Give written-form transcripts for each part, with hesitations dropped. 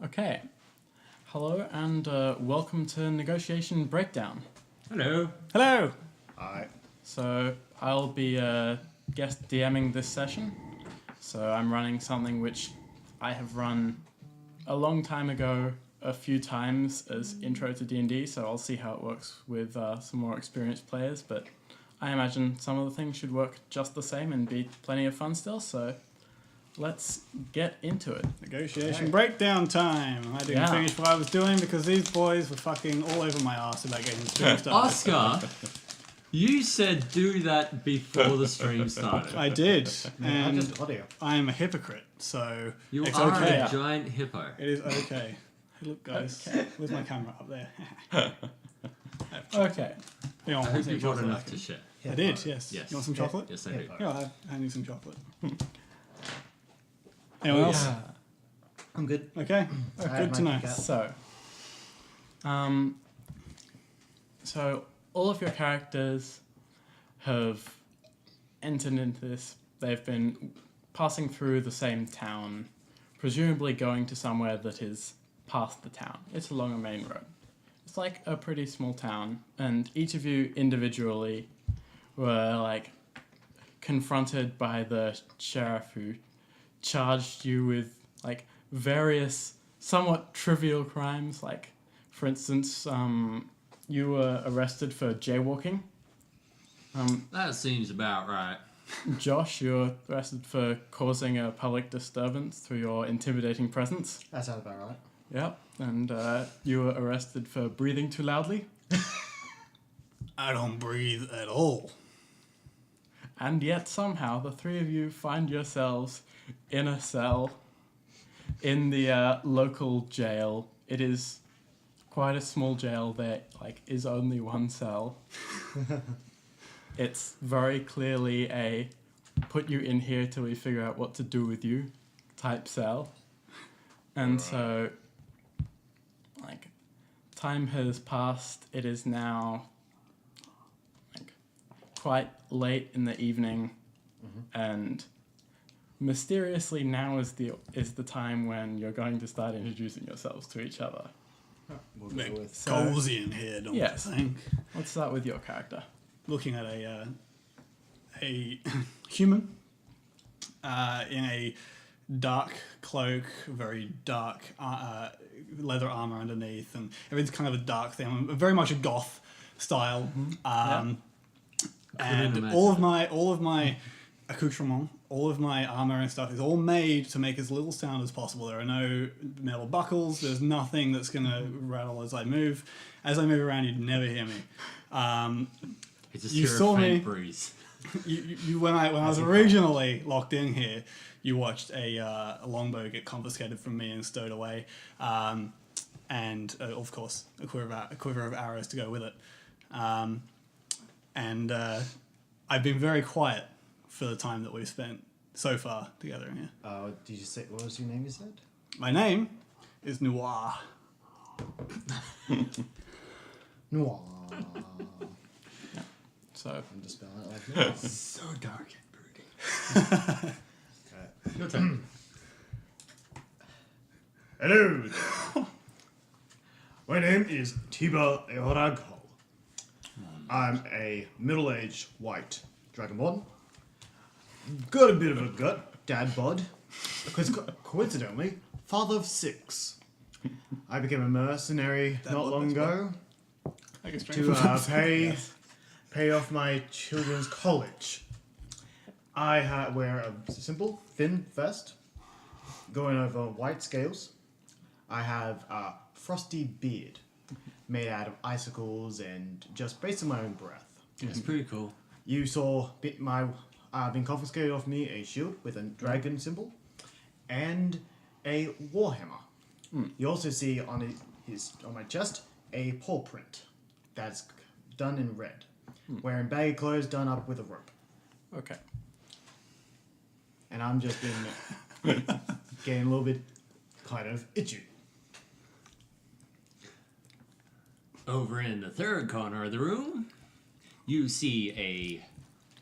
Okay. Hello and welcome to Negotiation Breakdown. Hello. Hello! Alright. So, I'll be guest DMing this session. So, I'm running something which I have run a long time ago a few times as intro to D&D, so I'll see how it works with some more experienced players, but I imagine some of the things should work just the same and be plenty of fun still, so let's get into it. Negotiation breakdown time. I didn't finish what I was doing because these boys were fucking all over my ass about getting the stream started. Oscar, you said do that before the stream started. I did, I'm and just audio. I am a hypocrite, so You it's are okay. a giant hippo. It is okay. Hey, look, guys, where's my camera up there? Okay. You I want hope some you brought chocolate? enough to share. I did, yes. Yes. You want some chocolate? Yes, I do. Yeah, I'll hand you some chocolate. Anyone else? I'm good. Okay, good to know. So all of your characters have entered into this. They've been passing through the same town, presumably going to somewhere that is past the town. It's along a main road. It's like a pretty small town, and each of you individually were like confronted by the sheriff who charged you with like various somewhat trivial crimes. Like, for instance, you were arrested for jaywalking. That seems about right. Josh, you were arrested for causing a public disturbance through your intimidating presence. That sounds about right. Yep. And you were arrested for breathing too loudly. I don't breathe at all. And yet somehow the three of you find yourselves in a cell in the local jail. It is quite a small jail. There is only one cell. It's very clearly a put you in here till we figure out what to do with you type cell. And so time has passed. It is now quite late in the evening, and mysteriously now is the time when you're going to start introducing yourselves to each other. We'll Bit go with. cozy in here, don't Yes. you think? Let's start with your character. Looking at a human in a dark cloak, very dark leather armor underneath, and everything's kind of a dark thing. Very much a goth style. And all of my accoutrement, all of my armor and stuff is all made to make as little sound as possible. There are no metal buckles. There's nothing that's gonna rattle as I move. As I move around, you'd never hear me. It's a You saw me. breeze. When I was originally locked in here, you watched a longbow get confiscated from me and stowed away, and of course a quiver of arrows to go with it. And I've been very quiet for the time that we've spent so far together in here. Did you say what was your name? You said. My name is Noir. Noir. So I'm just spelling it like Noir. So dark and brooding. Your turn. Hello. My name is Tiba Eoragho. I'm a middle-aged white dragonborn. Got a bit of a gut, dad bod. Coincidentally, father of 6. I became a mercenary not long ago to pay off my children's college. I wear a simple, thin vest, going over white scales. I have a frosty beard made out of icicles and just based on my own breath. It's pretty cool. You saw been confiscated off me a shield with a dragon symbol and a warhammer. You also see on my chest a paw print that's done in red, wearing baggy clothes done up with a rope. okay. And I'm just been getting a little bit kind of itchy. Over in the third corner of the room, you see a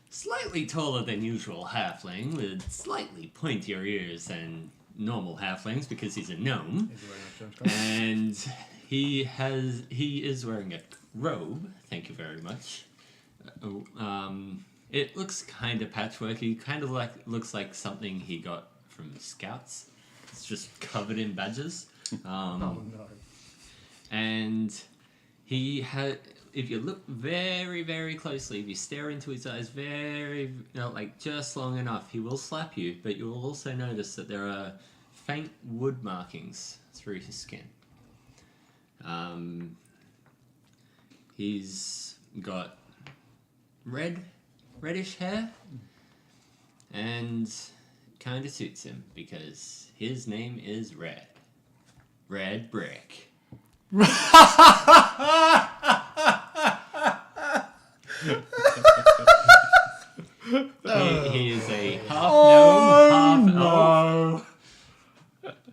slightly taller than usual halfling with slightly pointier ears and normal halflings because he's a gnome. Is he wearing a trench coat? And he is wearing a robe. Thank you very much. It looks kind of patchworky. Kind of looks like something he got from Scouts. It's just covered in badges. Oh no. And he had. If you look very, very closely, if you stare into his eyes just long enough, he will slap you. But you will also notice that there are faint wood markings through his skin. He's got reddish hair, and kind of suits him because his name is Red. Red Brick. He is a half gnome, half elf.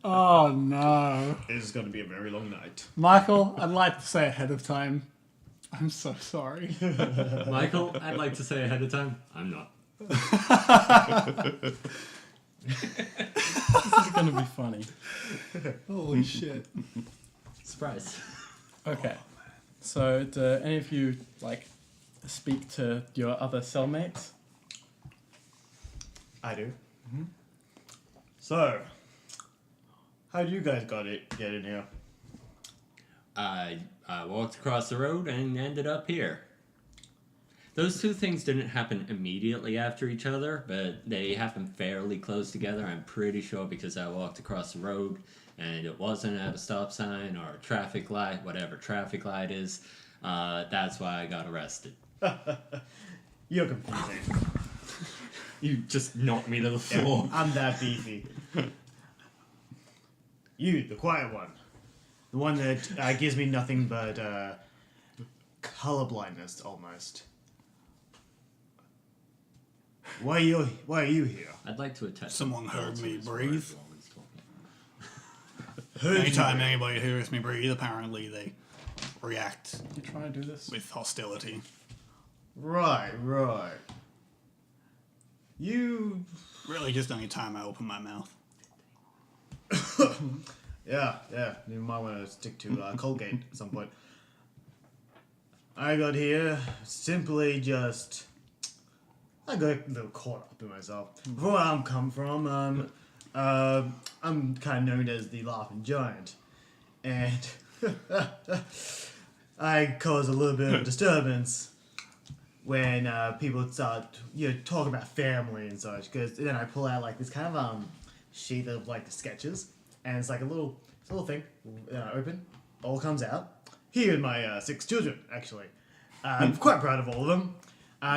Oh no. This is going to be a very long night. Michael, I'd like to say ahead of time, I'm so sorry. Michael, I'd like to say ahead of time, I'm not. This is going to be funny. Holy shit. Surprise. Okay. So, do any of you, speak to your other cellmates? I do. So, how do you guys get in here? I walked across the road and ended up here. Those two things didn't happen immediately after each other, but they happened fairly close together. I'm pretty sure because I walked across the road and it wasn't at a stop sign or a traffic light, whatever traffic light is. That's why I got arrested. You're confusing. You just knocked me to the floor. I'm that beefy. You, the quiet one. The one that gives me nothing but color blindness, almost. Why are you here? I'd like to attach. Someone heard me breathe. Heard you Anytime breathe. anybody hears me breathe, apparently they react You trying to do this? with hostility. Right. You... Really, just any time I open my mouth. Yeah. You might want to stick to Colgate at some point. I got here simply just... I got a little caught up in myself. From where I'm come from, I'm kind of known as the Laughing Giant. And I cause a little bit of disturbance when people start, talk about family and such. Because then I pull out this kind of sheet of the sketches, and it's a little thing. Open, all comes out. Here are my 6 children, actually. I'm quite proud of all of them.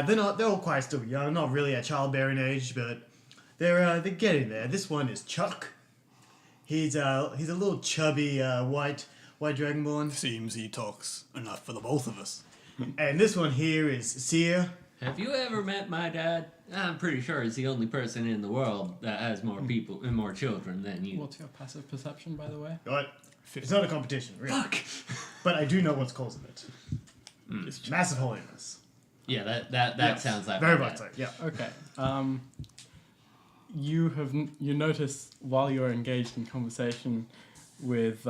They're all quite still young, not really at childbearing age, but they're getting there. This one is Chuck. He's a little chubby white dragonborn, Seems he talks enough for the both of us. and this one here is Seer. Have you ever met my dad? I'm pretty sure he's the only person in the world that has more people and more children than you. What's your passive perception, by the way? Right? It's not a competition, really, Fuck! but I do know what's causing it. Massive holiness. Yeah, that sounds like Very my much dad. so. Yeah. Okay. You notice while you're engaged in conversation with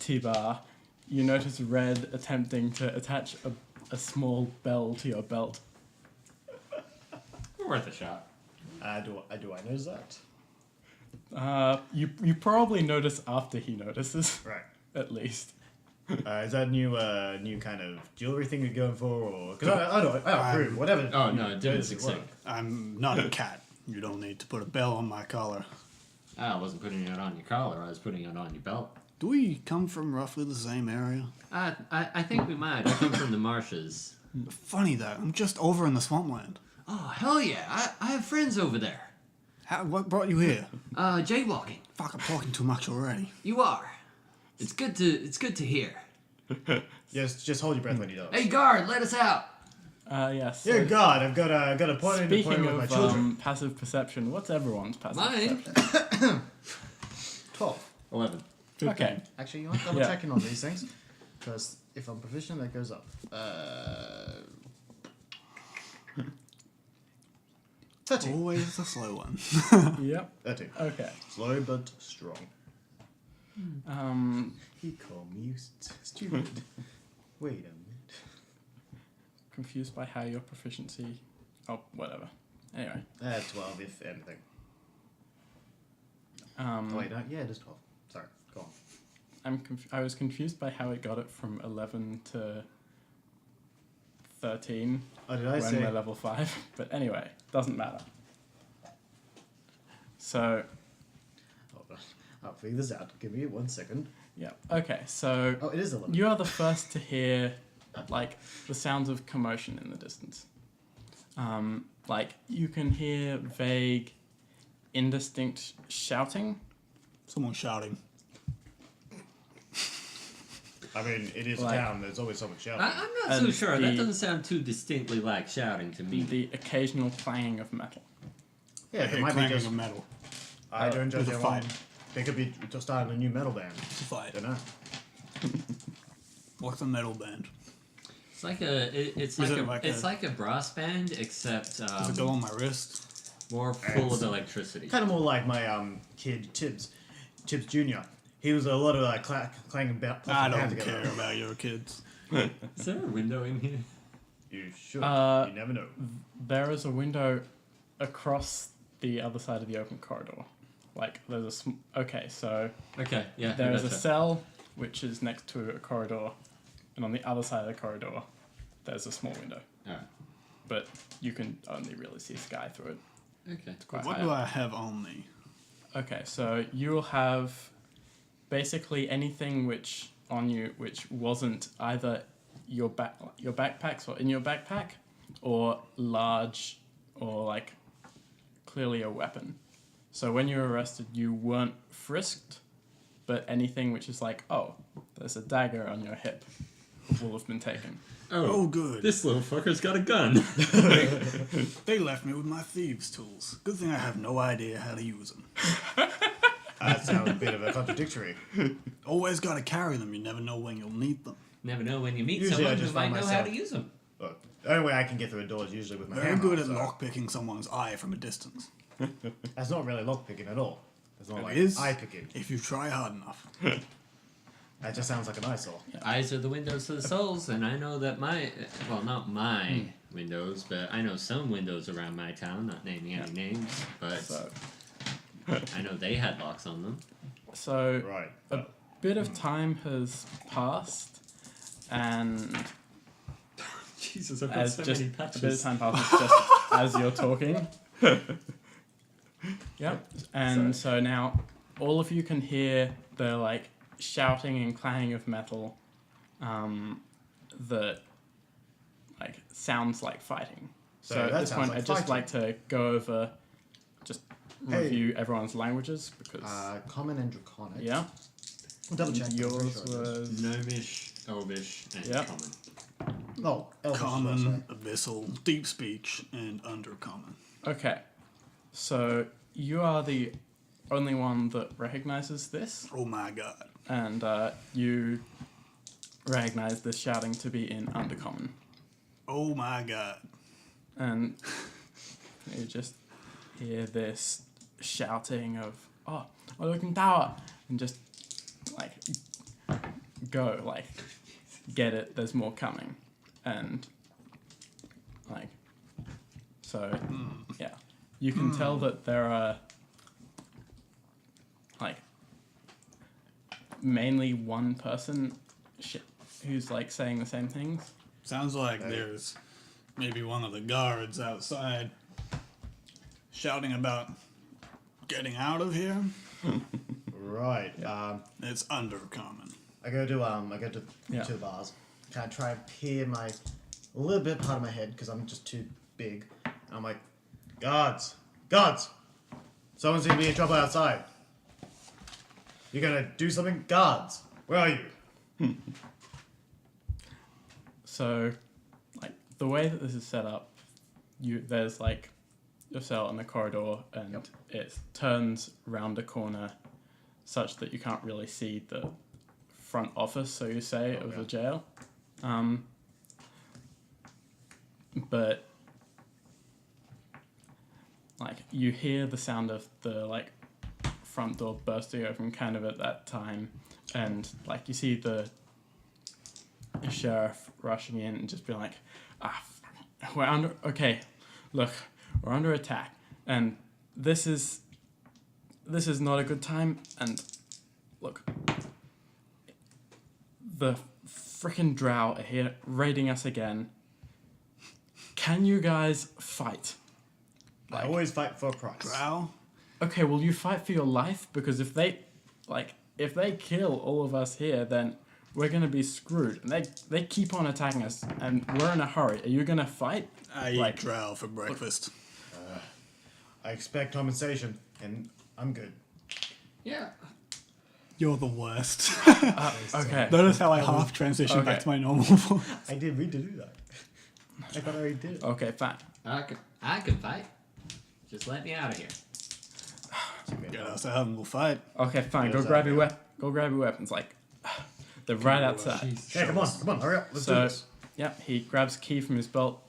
T-Bar, you notice Red attempting to attach a small bell to your belt. Worth a shot. Do I notice that? You probably notice after he notices, Right. at least. Is that new kind of jewelry thing you're going for, or because I approve whatever. Oh no, it didn't does succeed. work. I'm not a cat. You don't need to put a bell on my collar. I wasn't putting it on your collar. I was putting it on your belt. Do we come from roughly the same area? I think we might. I come from the marshes. Funny that. I'm just over in the swampland. Oh hell yeah! I have friends over there. What brought you here? Jaywalking. Fuck, I'm talking too much already. You are. It's good to hear. Just hold your breath when you do. Hey guard, let us out. Yes. Dear so God, I've got a point speaking with my of children. passive perception, what's everyone's passive Mine. perception? 12. 11. Okay. Actually, you want double Yeah. checking on these things, because if I'm proficient, that goes up. 30. Always the slow one. Yep. 30. Okay. Slow but strong. He called me stupid. Wait a minute. Confused by how your proficiency. Oh, whatever. Anyway. 12 if anything. Oh wait, no, yeah, it is 12. Sorry, go on. I was confused by how it got it from 11 to 13 Oh, did I when say? we're level 5. But anyway, doesn't matter. So, Hold on. I'll figure this out. Give me 1 second. yeah. Okay, so Oh, it is 11. you are the first to hear, like, the sounds of commotion in the distance. Like, you can hear vague, indistinct shouting. Someone shouting. I mean, it is Like- a town. There's always someone shouting. I'm not so And sure. That the- doesn't sound too distinctly like shouting to me. The occasional clanging of metal. Yeah, I it hear might be clanging just. of metal. I don't judge there's a everyone. fight. They could be just starting a new metal band. It's a fight. Don't know. What's a metal band? It's like it's Is like it a, like it's a- like a brass band, except Does it go on my wrist? more full of electricity. Kind of more like my kid Tibbs Jr. He was a lot of clanging bands I don't together. care about your kids. Is there a window in here? You should. You never know. There is a window across the other side of the open corridor. Like, there's a... okay, so Okay, yeah. there is a gotcha. cell which is next to a corridor, and on the other side of the corridor, there's a small window. Alright. But you can only really see sky through it. Okay. It's quite What high do up. I have on me? Okay, so you'll have basically anything which on you which wasn't either your backpacks or in your backpack, or large, or like clearly a weapon. So when you were arrested, you weren't frisked, but anything which is like, oh, there's a dagger on your hip, will have been taken. Oh, good. This little fucker's got a gun. They left me with my thieves' tools. Good thing I have no idea how to use them. That sounds a bit of a contradictory. Always got to carry them. You never know when you'll need them. Never know when you meet Usually I someone who just might find know how myself- to use them. Look, the only way I can get through a door is usually with my Very hammer. good at so lockpicking someone's eye from a distance. That's not really lockpicking at all. It's not It like is. eye picking. If you try hard enough. That just sounds like an eyesore. Eyes are the windows to the souls, and I know that well, not my windows, but I know some windows around my town, not naming any names, but So, I know they had locks on them. so Right. a bit of time has passed, and Jesus, I've got as so just many a bit of patches. time passes just as you're talking. Yep. And so now all of you can hear the like shouting and clanging of metal that like sounds like fighting. So So at that this sounds point, like I'd just fighting. like to go over, just Hey. review everyone's languages because Common and Draconic. yeah, We'll double check. but I'm pretty yours sure it is. was Gnomish, Elvish, and Yep. Common. Oh, Elvish, Common, sorry. abyssal, deep speech, and undercommon. okay. So you are the only one that recognizes this. Oh my god. And you recognize this shouting to be in Undercommon. Oh my god. And you just hear this shouting of, oh, we're looking tower! And just, like, go, like, get it, there's more coming. And, like, so, yeah. You can tell that there are, like, mainly one person who's like saying the same things. Sounds like there's maybe one of the guards outside shouting about getting out of here. Right. It's undercommon. I go to Yeah. to the bars. Kind of try and peer a little bit part of my head because I'm just too big. And I'm like, guards, someone seems to be in trouble outside. You gonna do something, guards? Where are you? So, like the way that this is set up, there's like your cell in the corridor, and Yep. it turns round a corner, such that you can't really see the front office, so you say, of the jail. But like you hear the sound of the like front door bursting open kind of at that time, and like you see the sheriff rushing in and just being like, we're under, okay, look, we're under attack, and this is not a good time, and look, the frickin' drow are here raiding us again. Can you guys fight? I always fight for a price. Drow? Okay, will you fight for your life? Because if they kill all of us here, then we're gonna be screwed. And they keep on attacking us, and we're in a hurry. Are you gonna fight? I eat drow for breakfast. I expect compensation, and I'm good. Yeah. You're the worst. Okay. Notice how I half transitioned back Okay. to my normal voice. I did read to do that. I thought I already did it. Okay, fine. I can fight. Just let me out of here. Get us out and we'll fight. Okay, fine. He Go goes grab out, your yeah. Go grab your weapons. Like, they're right outside. Hey, come on, hurry up. Let's do So, this. yep, he grabs a key from his belt,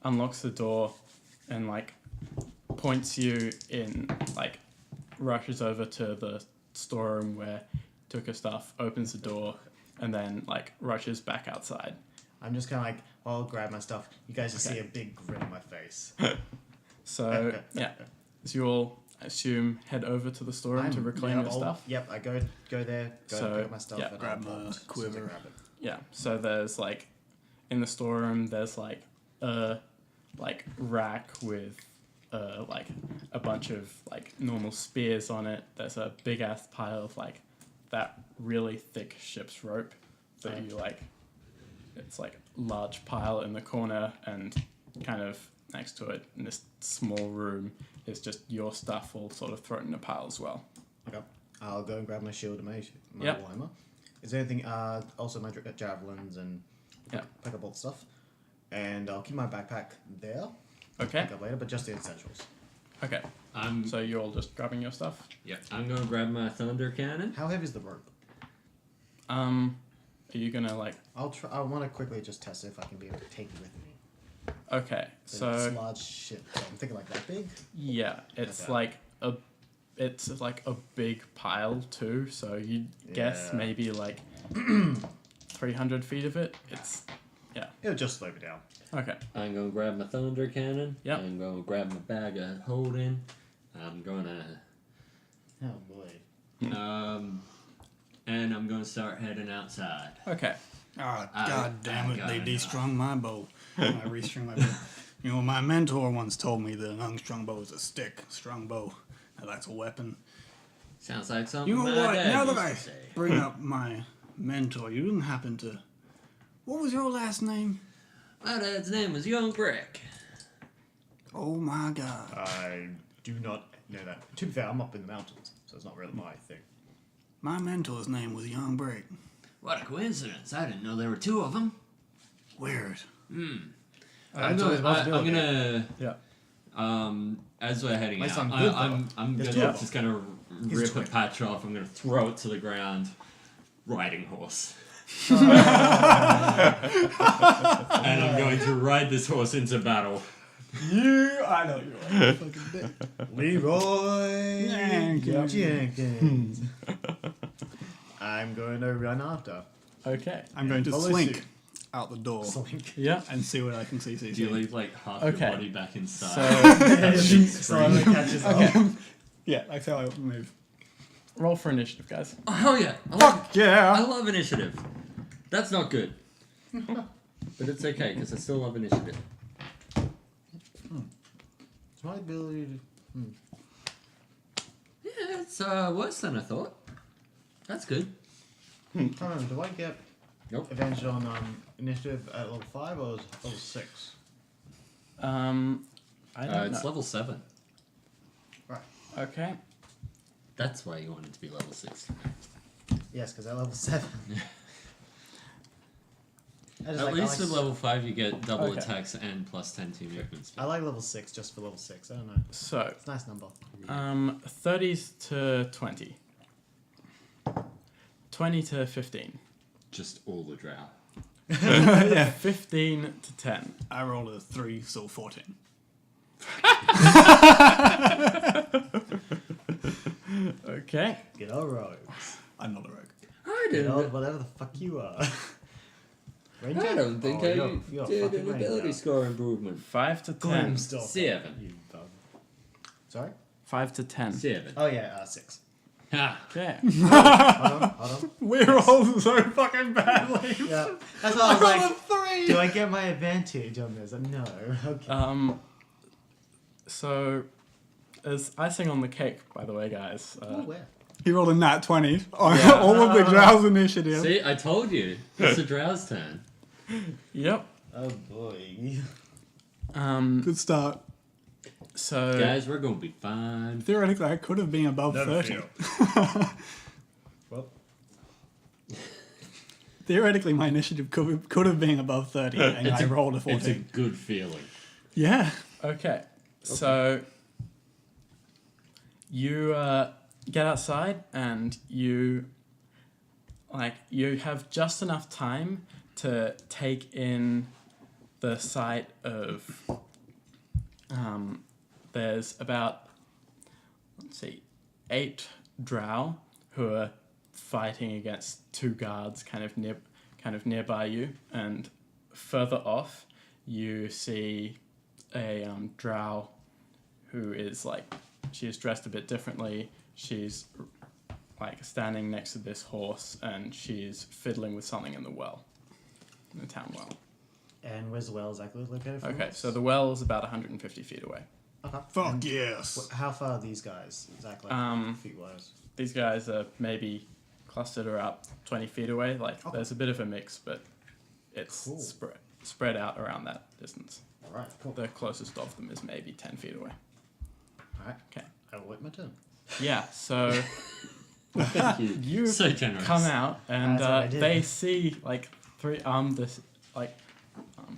unlocks the door, and like points you in, like rushes over to the storeroom where he took his stuff, opens the door, and then like rushes back outside. I'm just kind of like, well, I'll grab my stuff. You guys just see a big grin on my face. So yeah, so you all, I assume, head over to the storeroom to reclaim your stuff. Yep, I go there, So, pick up my stuff, yeah, and grab I'll my bolt as soon as I quiver. grab it. Yeah, so there's like, in the storeroom, there's like a like rack with like a bunch of like normal spears on it. There's a big ass pile of like that really thick ship's rope that you like. It's like a large pile in the corner, and kind of next to it in this small room is just your stuff all sort of thrown in a pile as well. Okay. I'll go and grab my shield and my Yep. warhammer. Is there anything, also my javelins and Yep. pick up all the stuff. And I'll keep my backpack there. Okay. Pick up later, but just the essentials. Okay. So you're all just grabbing your stuff. Yep. I'm gonna grab my thunder cannon. How heavy is the rope? Are you gonna like? I'll try. I want to quickly just test it if I can be able to take it with me. Okay. It's So large ship. So I'm thinking like that big. yeah, it's Okay. like a big pile too. So you guess Yeah. maybe like 300 feet of it. It's It'll just slow me down. okay. I'm gonna grab my thunder cannon. Yep. I'm gonna grab my bag of holding. I'm gonna Oh boy. and I'm gonna start heading outside. Okay. Ah, I- god damn I it, got they it. de-strung my bow. I restring my bow. You know, my mentor once told me that an unstrung bow is a stick. Strung bow, now that's a weapon. Sounds like something You know my what? dad Now that used I to say. bring up my mentor, you didn't happen to... What was your last name? My dad's name was Young Brick. Oh my god. I do not know that. To be fair, I'm up in the mountains, so it's not really my thing. My mentor's name was Young Break. What a coincidence! I didn't know there were two of them. Weird. I'm it's always a possibility. gonna Yeah. as we're heading Might out, sound good, I'm There's gonna two of them. just gonna He's rip a twin. patch off. I'm gonna throw it to the ground. Riding horse. And I'm going to ride this horse into battle. I know you are. Fucking dick. Leroy Jenkins. Jenkins. I'm going to run after. Okay. I'm going to Follow slink suit. out the door Slink. Yeah. and see what I can see. Do you leave like half Okay. your body back inside? So Slowly catches up. Yeah, that's how I move. roll for initiative, guys. Oh hell yeah! I Yeah! love initiative. That's not good, but it's okay because I still love initiative. It's my ability to... Yeah, it's worse than I thought. That's good. I don't know, do I get Nope. advantage on initiative at level 5 or level 6? I don't It's know. level 7. Right. Okay. That's why you want it to be level 6. Yes, because at level 7. At least at level 5 you get double Okay. attacks and plus 10 to movement speed. I like level 6 just for level 6. I don't know. So It's a nice number. 30s to 20. 20 to 15. Just all the drow. 15 to 10. I rolled a 3, so 14. Okay. Get all rogues. I'm not a rogue. I Get all didn't. whatever the fuck you are. I don't think Oh, I you're did fucking an ranger. ability score improvement. 5 to 10. Still. 7. You bug. Sorry? 5 to 10. 7. Oh yeah, 6. Ha! Okay. Hold on. We're all so fucking badly. Yeah. That's why I was I rolled like, a 3. do I get my advantage on this? No. Okay. So, as icing on the cake, by the way, guys. Oh, where? He rolled a nat 20 on Yeah. all of the Drow's initiative. See, I told you. It's the Drow's turn. Yep. Oh boy. Good start. So, Guys, we're going to be fine. Theoretically, I could have been above 30. Well, Theoretically, my initiative could have been above 30, and I rolled a It's a 14. good feeling. Yeah. okay. So, you get outside and you have just enough time to take in the sight of there's about, let's see, 8 drow who are fighting against 2 guards kind of nearby you, and further off you see a drow who is she is dressed a bit differently. She's standing next to this horse and she's fiddling with something in the town well. and where's the well exactly located from Okay, us? so the well is about 150 feet away. Okay. Fuck And yes. how far are these guys exactly? Feet wise. These guys are maybe clustered about 20 feet away. There's a bit of a mix, but it's Cool. spread out around that distance. Alright, cool. The closest of them is maybe 10 feet away. Alright. Okay. I will wait my turn. Yeah, so Thank you. you So generous. come out and That's what I did. they see 3 armed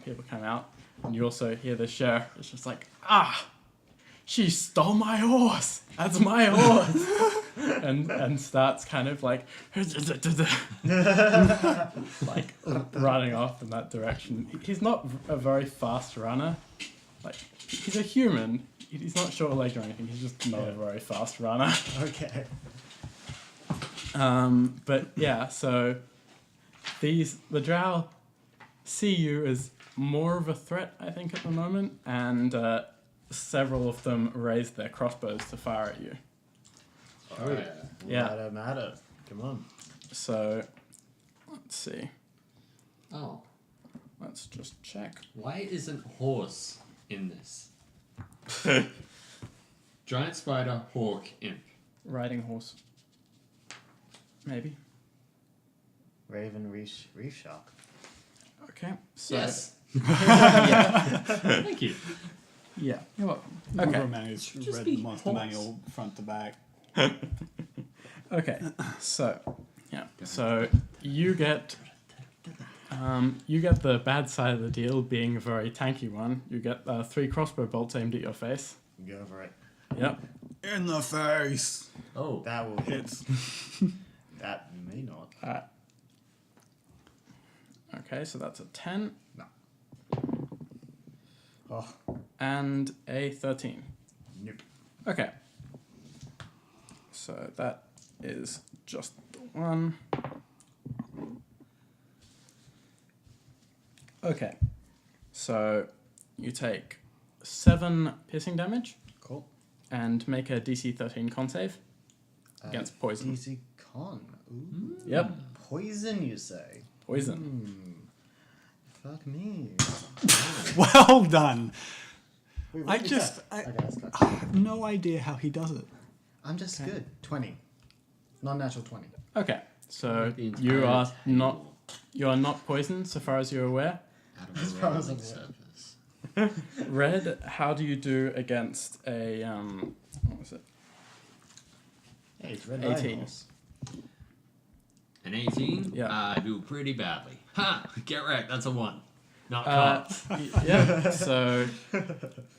people come out, and you also hear the sheriff. It's just she stole my horse. That's my horse. and starts kind of running off in that direction. He's not a very fast runner. He's a human. He's not short-legged or anything. He's just not a very fast runner. Okay. But yeah, so the drow see you as more of a threat, I think, at the moment, and several of them raise their crossbows to fire at you. Alright. Yeah. Matter. Come on. So, let's see. Oh. Let's just check. Why isn't horse in this? Giant spider, hawk, imp. Riding horse. Maybe. Raven, reef shark. Okay. So, Yes. yeah. Thank you. Yeah. You're welcome. Okay. Okay. Managed Just read be the monster horse. manual front to back. Okay. So, yeah. So you get the bad side of the deal, being a very tanky one. You get 3 crossbow bolts aimed at your face. Go for it. Yep. In the face. Oh. That will hit. Hits. That may not. Okay, so that's a 10 Oh, and a 13. nope. Okay. So that is just the one. Okay. So you take 7 piercing damage Cool. and make a DC 13 con save against poison. DC con. Ooh. Yep. Poison, you say? Poison. Fuck me. Well done. Wait, I what is just- that? I- Okay, that's good. I have no idea how he does it. I'm just good. 20. Non-natural 20. Okay. So The entire you are table not poisoned so far as you're aware. out of As a far as rolling I'm aware. surface. Red, how do you do against a what was it? Hey, it's red 18. Lion horse. An 18? Yeah. I do pretty badly. Ha! Get wrecked. That's a 1. Not Uh, caught. yeah. So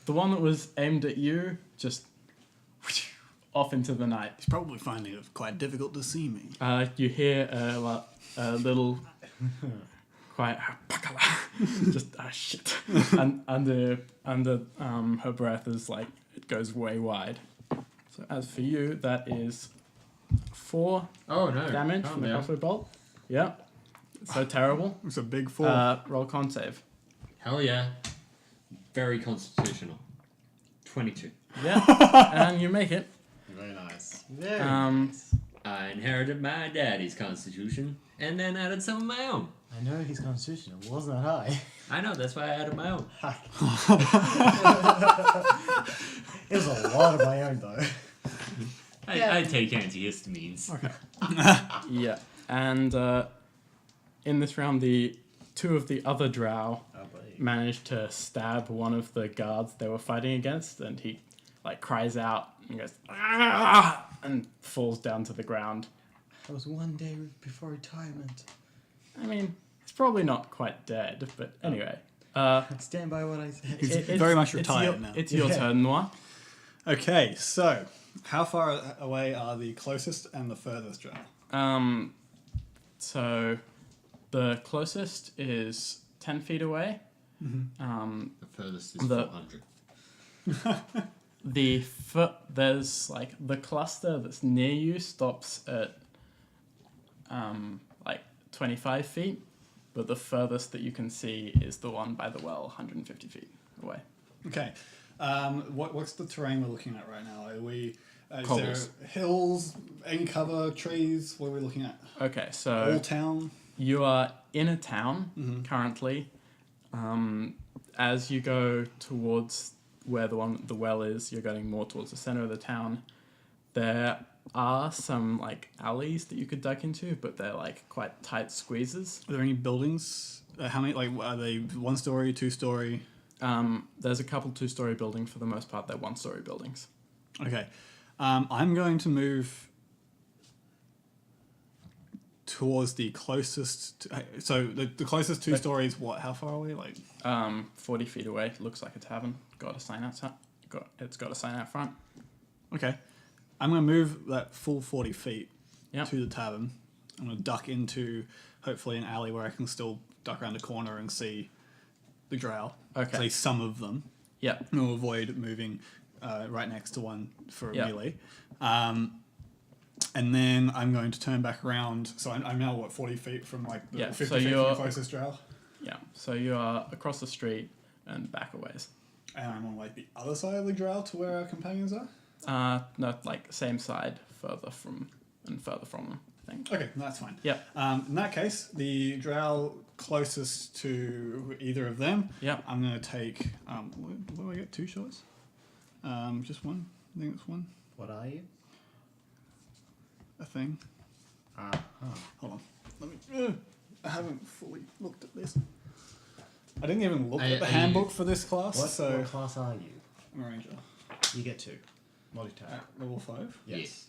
the one that was aimed at you just off into the night. He's probably finding it quite difficult to see me. You hear a little quiet Just shit. And under her breath is like it goes way wide. So as for you, that is 4 Oh no! damage calm from the down. crossbow bolt. Yeah. So terrible. It's a big 4. Roll con save. Hell yeah! Very constitutional. 22. Yeah. And you make it. Very nice. Very Um, nice. I inherited my daddy's constitution and then added some of my own. I know his constitution wasn't that high. I know, that's why I added my own. It was a lot of my own though. I take antihistamines. Yeah. And in this round, the 2 of the other drow Oh, buddy. managed to stab one of the guards they were fighting against, and he like cries out and goes "Ah!" and falls down to the ground. That was one day before retirement. I mean, he's probably not quite dead, but anyway. Stand by what I said. He's very much it's retired your, now. It's your Yeah. turn, Noir. Okay, so how far away are the closest and the furthest drow? So the closest is 10 feet away. The furthest is The- 400. There's like the cluster that's near you stops at like 25 feet, but the furthest that you can see is the one by the well, 150 feet away. Okay. What's the terrain we're looking at right now? Are we is Cobbles. there hills, any cover, trees? What are we looking at? Okay, so All town. you are in a town currently. As you go towards where the well is, you're going more towards the center of the town. There are some like alleys that you could duck into, but they're like quite tight squeezes. Are there any buildings? How many? Like, are they 1-story, 2-story? There's a couple 2-story buildings. For the most part, they're 1-story buildings. Okay. I'm going to move towards the closest. So the closest 2 stories. What? How far away? Like. 40 feet away. Looks like a tavern. Got a sign outside. It's got a sign out front. Okay. I'm going to move that full 40 feet Yep. to the tavern. I'm going to duck into hopefully an alley where I can still duck around a corner and see the drow. Okay. See some of them. Yep. And we'll avoid moving right next to one for Yep. melee. And then I'm going to turn back around. So I'm now, 40 feet from like the Yeah, 50 so feet from you're- the closest drow? Yeah. So you are across the street and back a ways. And I'm on like the other side of the drow to where our companions are? No, like same side, further from them. I think. Okay, that's fine. Yep. In that case, the drow closest to either of them, Yep. I'm going to take. What do I get? 2 shots? Just one? I think it's one. What are you? A thing. Hold on. Let me. I haven't fully looked at this. I didn't even look at the Are handbook you- for this class, so. What class are you? I'm a ranger. You get 2. Multi-task. At level 5. Yes.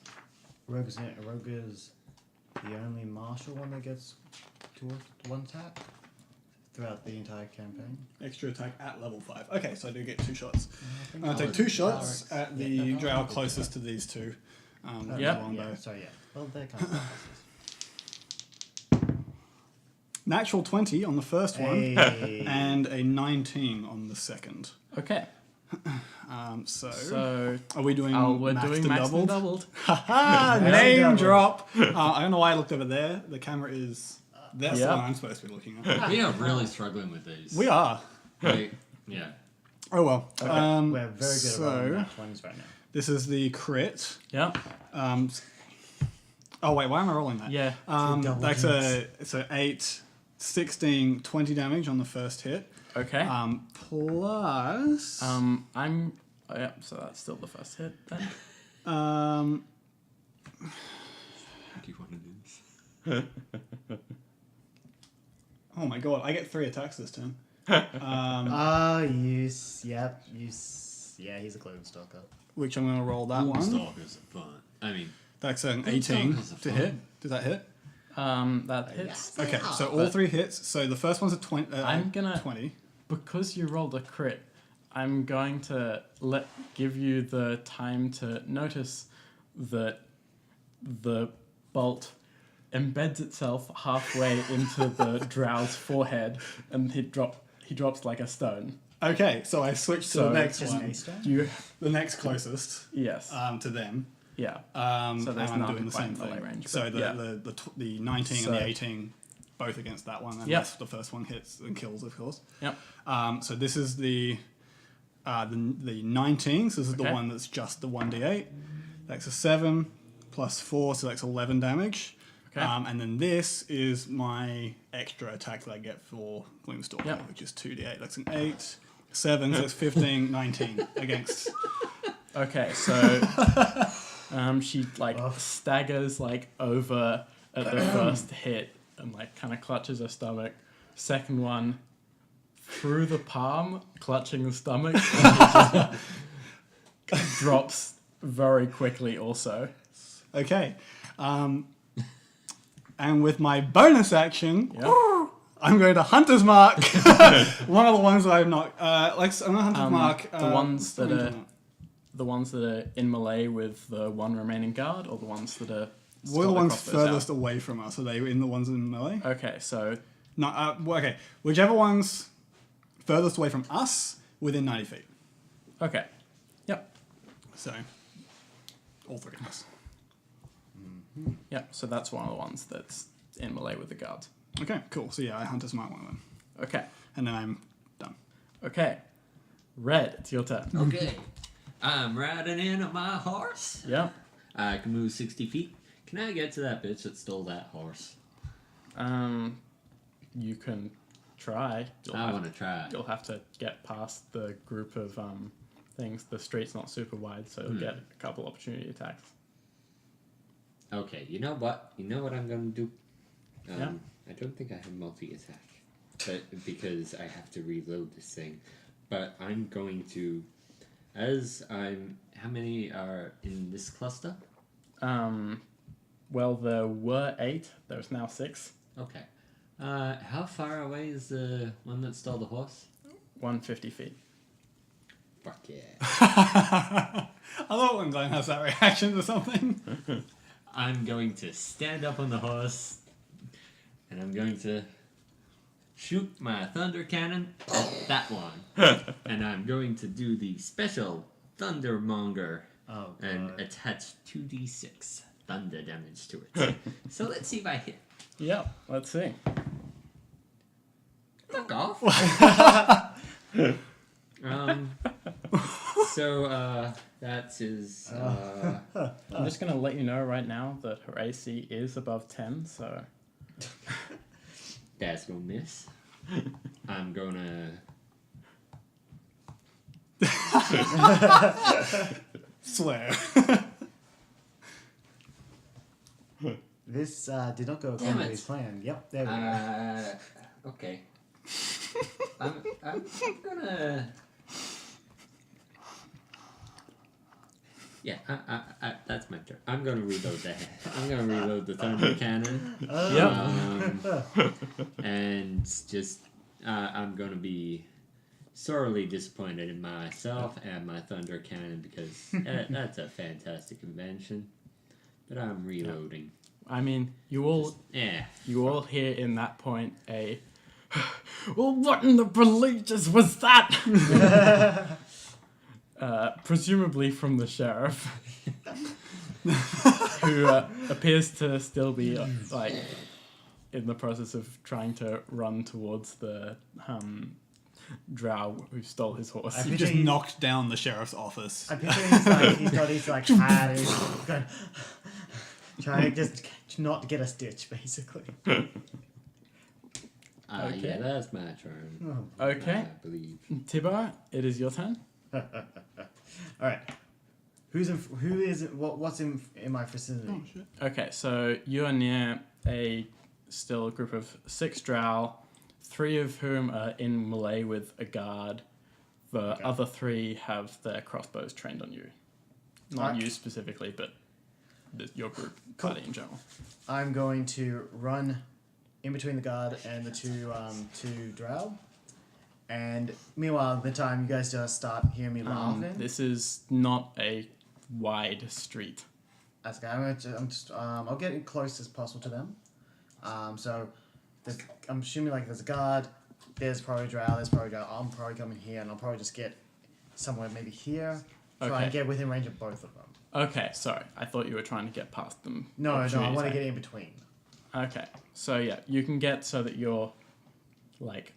Rogue is the only martial one that gets 1 attack throughout the entire campaign. Extra attack at level 5. Okay, so I do get 2 shots. I think I'm going to that take 2 was shots Derek's. at the Yeah, no, drow I'll do closest that. to these 2. Oh, Yep. Yeah, sorry, yeah. Well, they're kind of classes. Natural 20 on the first one, Hey. and a 19 on the second. Okay. So, are we doing We're maxed doing and maxed and doubled? doubled. Ah, Maxed name and drop. I don't know why I looked over there. The camera is. That's Yeah. the one I'm supposed to be looking at. We are really struggling with these. We are. Like, yeah. Oh well. Okay. We're very good at rolling So match ones right now. this is the crit. Yeah. Oh wait, why am I rolling that? Yeah. double That's a 8, 16, 20 damage on the first hit. Okay. Plus. Oh, yeah. So that's still the first hit then. Um. Do you want to do this? Oh my god, I get 3 attacks this turn. Yep, yeah, he's a clone stalker. Which I'm going to roll that one. Stalkers are fun. I mean, That's an Those 18 stalkers are to fun. hit. Does that hit? That hits. Okay, so all 3 hits. So the first one's a 20. I'm gonna- 20. Because you rolled a crit, I'm going to give you the time to notice that the bolt embeds itself halfway into the Drow's forehead, and he drops like a stone. Okay, so I switch to So the next Just one. a stone? You The next closest yes, to them. yeah. So there's I'm none doing the quite same in melee thing. range, So but the 19 So- and the 18, both against that one, unless Yep. the first one hits and kills, of course. Yep. So this is the 19. So this is the Okay. one that's just the 1d8. That's a 7 plus 4, so that's 11 damage. Okay. And then this is my extra attack that I get for Gloomstalker, Yep. which is 2d8. That's an 8, 7, so it's 15, 19 against. Okay, so she like staggers like over at the first hit and like kind of clutches her stomach. Second one through the palm, clutching the stomach, and she just drops very quickly. Also, Okay. And with my bonus action, yeah. I'm going to Hunter's Mark. One of the ones that I'm not. I'm going to Hunter's Mark. the ones that what are- am I doing? The ones that are in melee with the one remaining guard, or the ones that are. What are the got ones crossbows out? furthest away from us? Are they in the ones in melee? Okay, so No. Okay. Whichever ones furthest away from us within 90 feet. okay, yep, So, all three of us. yep. So that's one of the ones that's in melee with the guards. Okay, cool. So yeah, I Hunter's Mark one of them. Okay, And then I'm done. okay. Red, it's your turn. Okay. I'm riding in on my horse. Yep. I can move 60 feet. Can I get to that bitch that stole that horse? You can try. I want to try. You'll have to get past the group of things. The street's not super wide, so you'll get a couple opportunity attacks. Okay, you know what? You know what I'm going to do? Yeah. I don't think I have multi-attack. But because I have to reload this thing. But I'm going to... How many are in this cluster? Well, there were 8. There's now 6. Okay. How far away is the one that stole the horse? 150 feet. Fuck yeah. I love when Glenn has that reaction to something. I'm going to stand up on the horse, and I'm going to shoot my thunder cannon at that one. And I'm going to do the special Thundermonger Oh, and God. attach 2d6 thunder damage to it. So let's see if I hit. Yep. Let's see. Fuck off. That is I'm just gonna let you know right now that her AC is above 10. So that's gonna miss. I'm gonna Swear. This did not go Damn according to it. his plan. Yep, there we go. okay. I'm gonna. Yeah, that's my turn. I'm gonna reload that. I'm gonna reload the thunder cannon. And just I'm gonna be sorely disappointed in myself and my thunder cannon because that's a fantastic invention. But I'm reloading. I mean, you all hear in that point a. Well, what in the bleachers was that? Presumably from the sheriff, who appears to still be like in the process of trying to run towards the drow who stole his horse. I You picture just he- knocked down the sheriff's office. I picture he's got his like hat and he's going, trying to just not get a stitch, basically. Okay. Yeah, that's my turn. Okay, I believe. Tibar, it is your turn. All right. What's in my vicinity? Okay, so you are near a still group of 6 drow, 3 of whom are in melee with a guard. The other 3 have their crossbows trained on you. Not Alright. you specifically, but your group, Cool. party in general. I'm going to run in between the guard and the two drow. And meanwhile, the time you guys just start hearing me laughing. This is not a wide street. That's okay. I'll get as close as possible to them. So I'm assuming like there's a guard. There's probably a drow. I'm probably coming here, and I'll probably just get somewhere maybe here. Try Okay. and get within range of both of them. Okay, sorry. I thought you were trying to get past them. No, I Opportunity want to attack. get in between. Okay, so yeah, you can get so that you're like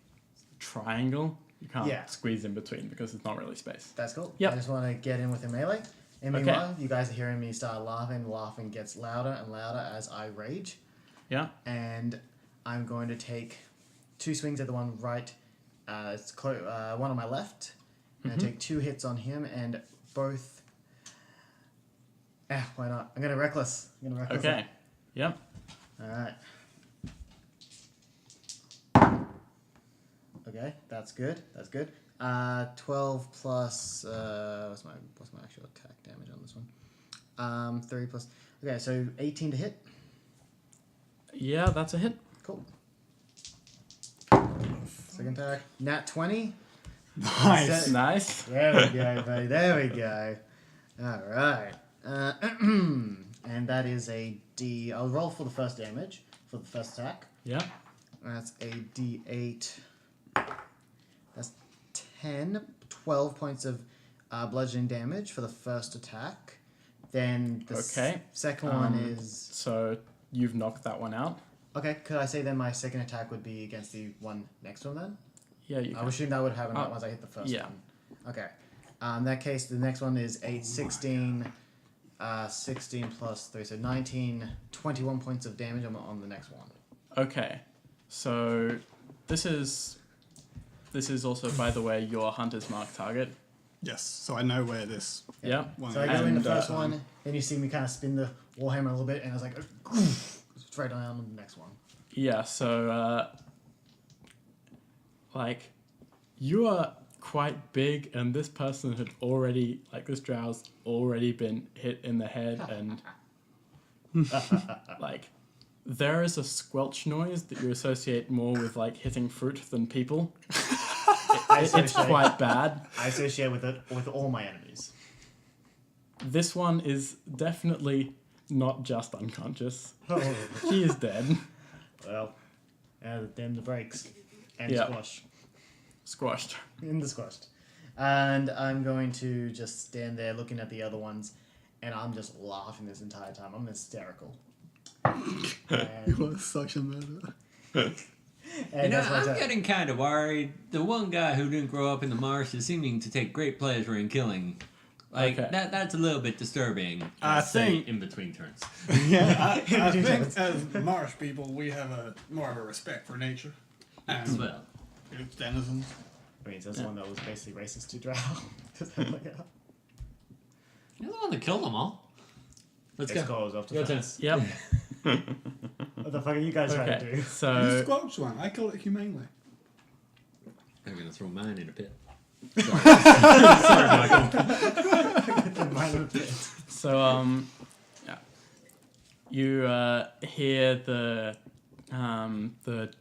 triangle. You can't Yeah. squeeze in between because it's not really space. That's cool. Yep. I just want to get in with a melee. And Okay. meanwhile, you guys are hearing me start laughing. Laughing gets louder and louder as I rage. Yeah. And I'm going to take 2 swings at the one right. One on my left. And I take 2 hits on him and both. Why not? I'm gonna reckless. Okay. Yep. All right. Okay, that's good. 12 plus what's my actual attack damage on this one? 3 plus. Okay, so 18 to hit. Yeah, that's a hit. Cool. Second attack, nat 20. Nice. Nice. There we go, buddy. There we go. All right. And that is a D. I'll roll for the first damage for the first attack. Yeah. That's a D8. That's 12 points of bludgeoning damage for the first attack. Then the Okay. second one is... So you've knocked that one out. Okay, could I say then my second attack would be against the one next one then? Yeah, you I can. would assume that would happen once I hit the first yeah. one. Okay. In that case, the next one is 8, 16, 16 plus 3, so 19, 21 points of damage on the next one. Okay. So this is also, by the way, your hunter's mark target. Yes, so I know where this Yeah. one So I go in the And, first one, then you see me kind of spin the warhammer a little bit, and I was like, straight on to the next one. Yeah, so like you are quite big and this person had already this drow's already been hit in the head and like there is a squelch noise that you associate more with like hitting fruit than people. It's quite bad. I associate with it with all my enemies. This one is definitely not just unconscious. Oh, She is dead. well, then the brakes and Yeah. squash. Squashed. In the squashed. And I'm going to just stand there looking at the other ones, and I'm just laughing this entire time. I'm hysterical. And, You are such a murderer. and You know, that's my I'm turn. getting kind of worried. The one guy who didn't grow up in the marsh is seeming to take great pleasure in killing. Like, Okay. that's a little bit disturbing. I say, think- in between turns. Yeah, I think as marsh people, we have more of a respect for nature and Well, its denizens. I mean, that's the one that was basically racist to Drow. you're the one that killed them all. Let's go. Goes off to Your turn. France. Yep. What the fuck are you guys trying to Okay. do? You So squelched one. I killed it humanely. I'm gonna throw mine in a pit. Sorry, Michael. Minor pit. So, yeah. You hear the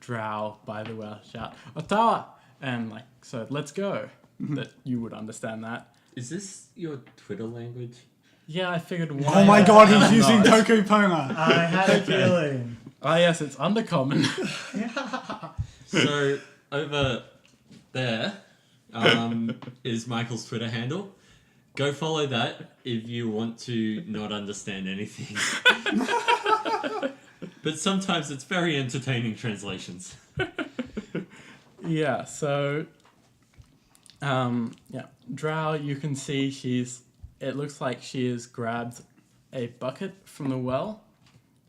drow by the well shout, "Ottawa!" And so let's go. That you would understand that. Is this your Twitter language? Yeah, I figured why. Oh my god, he's not? using Toku Pona. I had a feeling. Ah, yes, it's undercommon. So over there is Michael's Twitter handle. Go follow that if you want to not understand anything. But sometimes it's very entertaining translations. Yeah, so yeah, drow, you can see it looks like she has grabbed a bucket from the well.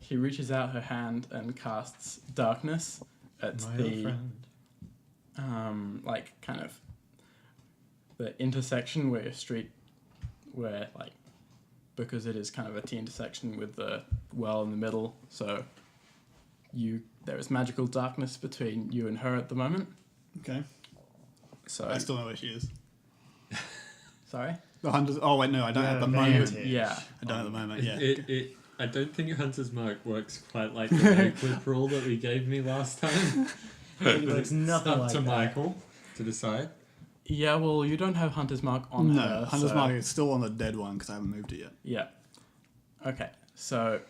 She reaches out her hand and casts darkness at the kind of the intersection because it is kind of a T intersection with the well in the middle, so there is magical darkness between you and her at the moment. Okay, So I still know where she is. sorry. The hunters. Oh wait, no, I don't Yeah, at the advantage. moment. Yeah. I don't at the moment. Yeah. I don't think your hunter's mark works quite like the no-clip rule that we gave me last time. It But looks it's nothing up like to that. Michael to decide. Yeah, well, you don't have Hunter's Mark on No, her. hunter's so- mark is still on the dead one because I haven't moved it yet. Yeah. Okay. So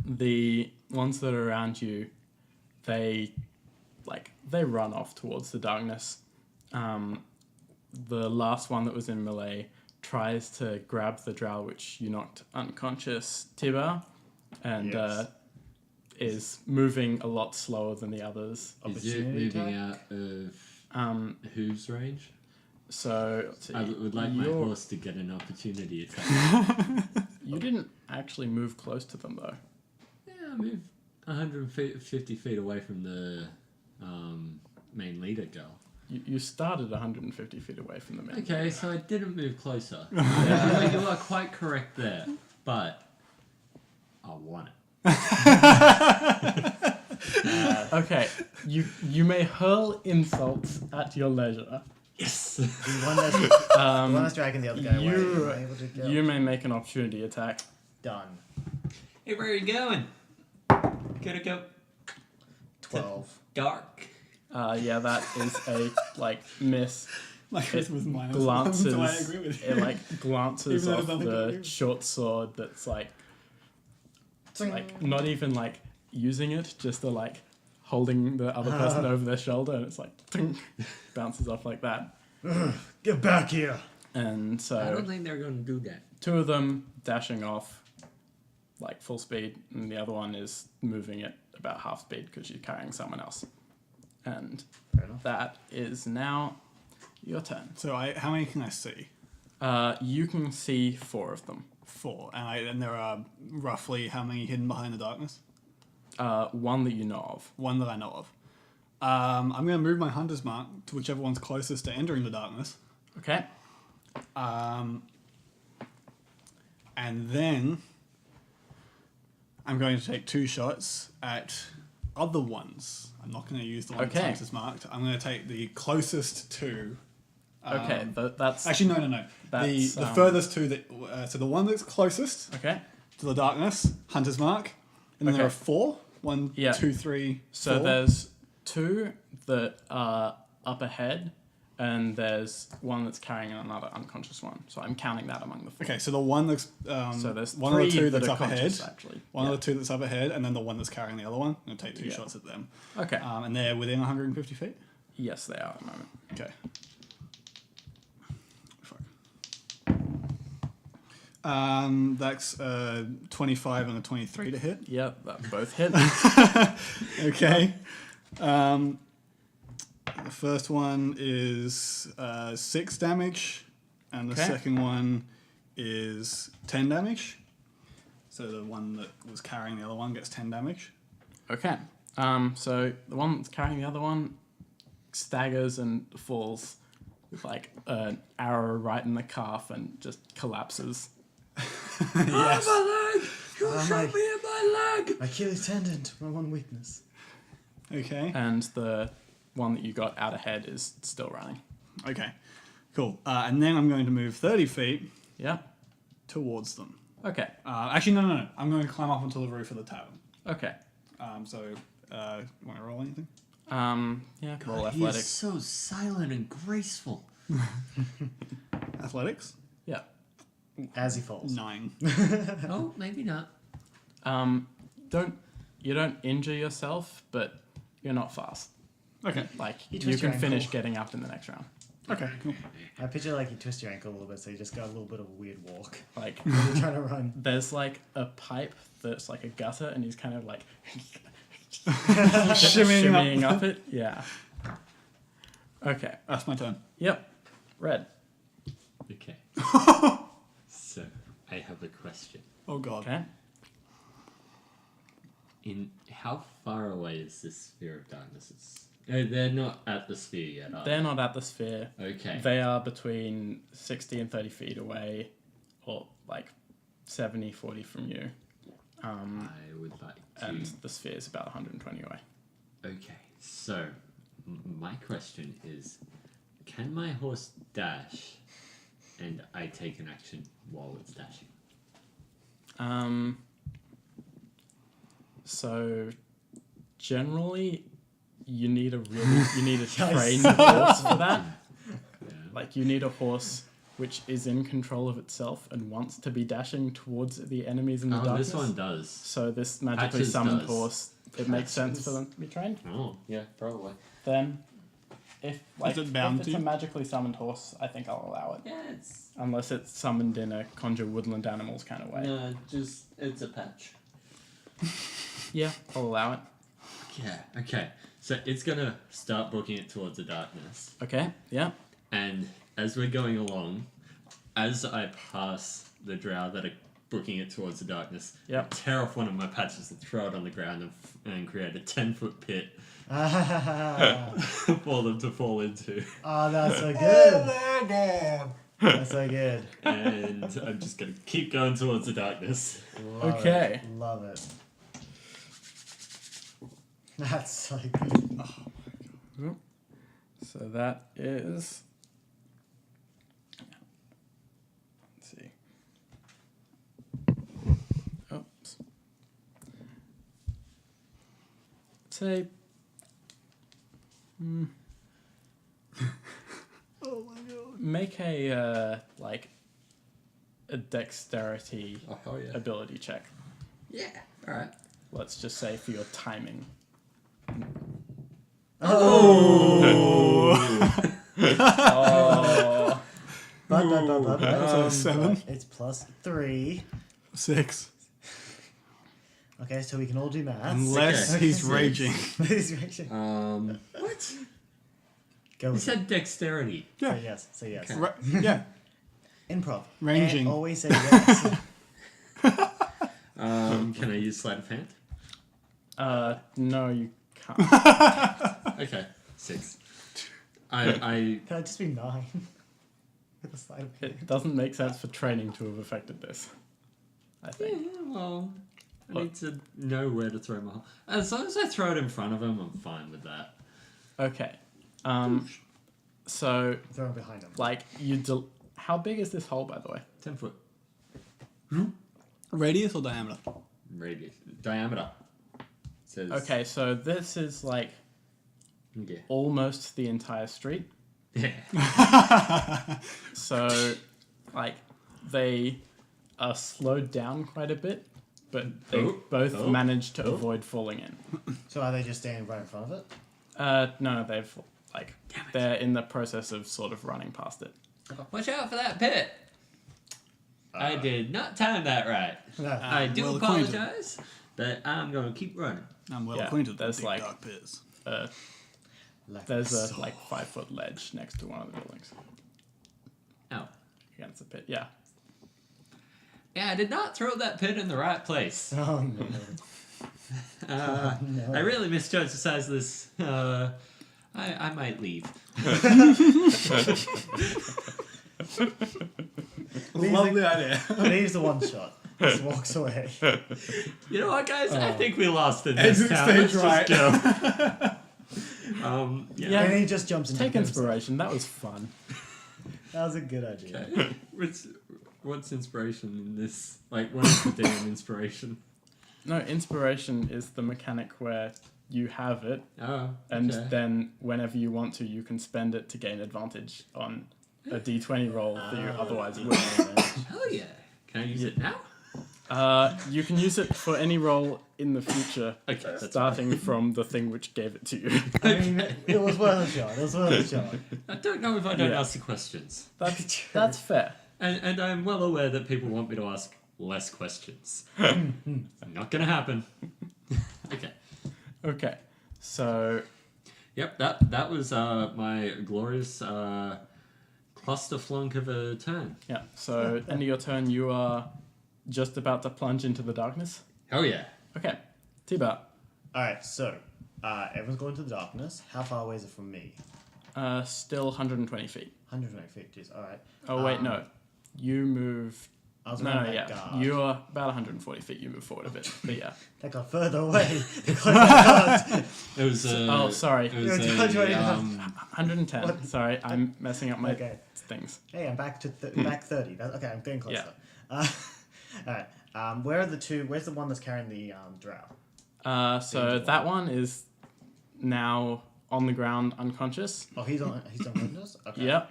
the ones that are around you, they run off towards the darkness. The last one that was in melee tries to grab the drow which you knocked unconscious, Tiba, and Yes. is moving a lot slower than the others. Is it Opportunity moving attack? out of whose range? So let's see, I would like my you're- horse to get an opportunity attack. You didn't actually move close to them though. Yeah, I move 150 feet away from the main leader girl. You started 150 feet away from the main. Okay, so I didn't move closer. You are quite correct there, but I want it. Okay, you may hurl insults at your leisure. Yes. The one that's dragging the other guy away. You Am I able to go? you may make an opportunity attack. Done. Hey, where are you going? Gotta go 12. dark. Yeah, that is a miss. Like It with minus glances. so I agree with you. It glances Even though off there's nothing to the do. short sword that's not even using it, just the holding the other person over their shoulder, and it's ting, bounces off like that. Get back here. And I so don't think they're gonna do that. two of them dashing off full speed, and the other one is moving at about half speed because she's carrying someone else. And Fair enough. that is now your turn. So how many can I see? You can see 4 of them. 4, and there are roughly how many hidden behind the darkness? 1 that you know of. 1 that I know of. I'm going to move my hunter's mark to whichever one's closest to entering the darkness. Okay. And then I'm going to take 2 shots at other ones. I'm not going to use the one Okay. that's hunter's marked. I'm going to take the closest to. Okay. That's Actually, no. The That's, furthest to the so the one that's closest okay. to the darkness, hunter's mark, and then there are Okay. 4. 1, Yeah. 2, 3, So 4. there's 2 that are up ahead, and there's 1 that's carrying another unconscious one. So I'm counting that among the 4. Okay, so the one that's So there's one 3 of the 2 that that's are up ahead, conscious, actually. one Yeah. of the 2 that's up ahead, and then the one that's carrying the other one. I'm gonna take 2 Yeah. shots at them. Okay. And they're within 150 feet. Yes, they are at the moment. Okay. Fuck. That's 25 and a 23 to hit. Yep, that both hit. Okay. The first one is 6 damage, and the Okay. second one is 10 damage. So the one that was carrying the other one gets 10 damage. Okay. So the one that's carrying the other one staggers and falls with an arrow right in the calf and just collapses. Oh, my leg! You Oh, shot my- me in my leg! Achilles tendon, my one weakness. Okay. And the one that you got out ahead is still running. Okay. Cool. And then I'm going to move 30 feet Yeah. towards them. Okay. Actually, no. I'm going to climb up onto the roof of the tavern. Okay. Want to roll anything? Yeah, roll God, he is athletics. so silent and graceful. Athletics? Yeah. As he falls. 9. Oh, maybe not. You don't injure yourself, but you're not fast. Okay. You twist your can finish ankle. getting up in the next round. Okay, cool. I picture you twist your ankle a little bit, so you just got a little bit of a weird walk. Like When you're trying to run. there's a pipe that's a gutter, and he's kind of Shimmying up it. Yeah. Okay. That's my turn. Yep. Red. Okay. So, I have a question. Oh, God. Okay. How far away is this sphere of darkness? They're not at the sphere yet, are They're not at the sphere. Okay. They are between 60 and 30 feet away, or 70, 40 from you. I would like to... And the sphere is about 120 away. Okay, so my question is, can my horse dash and I take an action while it's dashing? So generally, you need a trained horse for that. Yeah. You need a horse which is in control of itself and wants to be dashing towards the enemies in the Oh, darkness. this one does. So this magically Patches summoned does. horse, it makes sense for them to be trained. Oh, yeah, probably. Then, if it bound if it's to? a magically summoned horse, I think I'll allow it. Yeah, it's... Unless it's summoned in a conjure woodland animals kind of way. No, just... It's a patch. Yeah, I'll allow it. Yeah, okay. So it's gonna start booking it towards the darkness. Okay, yeah. And as we're going along, as I pass the drow that are booking it towards the darkness, Yep. tear off one of my patches and throw it on the ground and create a 10-foot pit for them to fall into. Oh, that's so good. That's so good. And I'm just gonna keep going towards the darkness. Love Okay. It. Love it. That's so good. So that is. Let's see. Oops. Say. Oh my god. Make a a dexterity Oh, yeah. ability check. Yeah, alright. Let's just say for your timing. Oh. But, So 7, it's +3. 6. Okay, so we can all do maths. Unless Okay. he's raging. He's raging. What? Go You with it. said dexterity. Yeah. Say yes. Say yes. Okay. Yeah. Improv. Ranging. And always say yes. Can I use sleight of hand? No, you can't. Okay, 6. I Can I just be 9? With a slide of It doesn't make sense for training to have affected this. I yeah, think. well, I need to know where to throw my. As long as I throw it in front of him, I'm fine with that. Okay. So Throw it behind him. like how big is this hole, by the way? 10-foot Radius or diameter? radius diameter. Says Okay, so this is like Okay. almost the entire street. Yeah. So like they are slowed down quite a bit, but they both manage to avoid falling in. So are they just standing right in front of it? No, they've like they're in the process of sort of running past it. Watch out for that pit. I did not time that right. No. I do well acquainted. apologize, but I'm going to keep running. I'm well Yeah, acquainted with there's big like- dark pits. Like There's a so- like 5-foot ledge next to one of the buildings Oh. against the pit. Yeah. Yeah, I did not throw that pit in the right place. Oh no. I really misjudged the size of this. I might leave. Lovely idea. Leaves the one shot. Just walks away. You know what, guys? I think we lost in this Exit town. stage Let's just go. Yeah. Yeah. And he just jumps into Take the inspiration. That was fun. That was a good idea. Okay. What's inspiration in this? Like, what is the damn inspiration? No, inspiration is the mechanic where you have it, Oh, and okay. then whenever you want to, you can spend it to gain advantage on a d20 roll that you otherwise wouldn't. Hell yeah. Can I use it now? You can use it for any roll in the future, Okay, that's starting from the thing which gave it to you. I mean, it was worth a shot. It was worth a shot. I don't know if I don't Yeah. ask the questions. That's fair. And I'm well aware that people want me to ask less questions. Not gonna happen. Okay. Okay, so Yep, that was my glorious cluster flunk of a turn. yeah, so end of your turn, you are just about to plunge into the darkness. Hell yeah. Okay, T-Bar. Alright, so everyone's going to the darkness. How far away is it from me? Still 120 feet. 120 feet. Jeez. Alright. Oh wait, no, you move. I was No, around that yeah, guard. you're about 140 feet. You move forward a bit, but yeah. That got further away because I can't. It was Oh, sorry. It was You're totally a, 110. What? Sorry, I'm messing up my Okay. things. Hey, I'm back to back 30. Okay, I'm getting closer. Yeah. Alright. Where are the two? Where's the one that's carrying the drow? So that one is now on the ground, unconscious. Oh, he's on windows. Okay. Yep.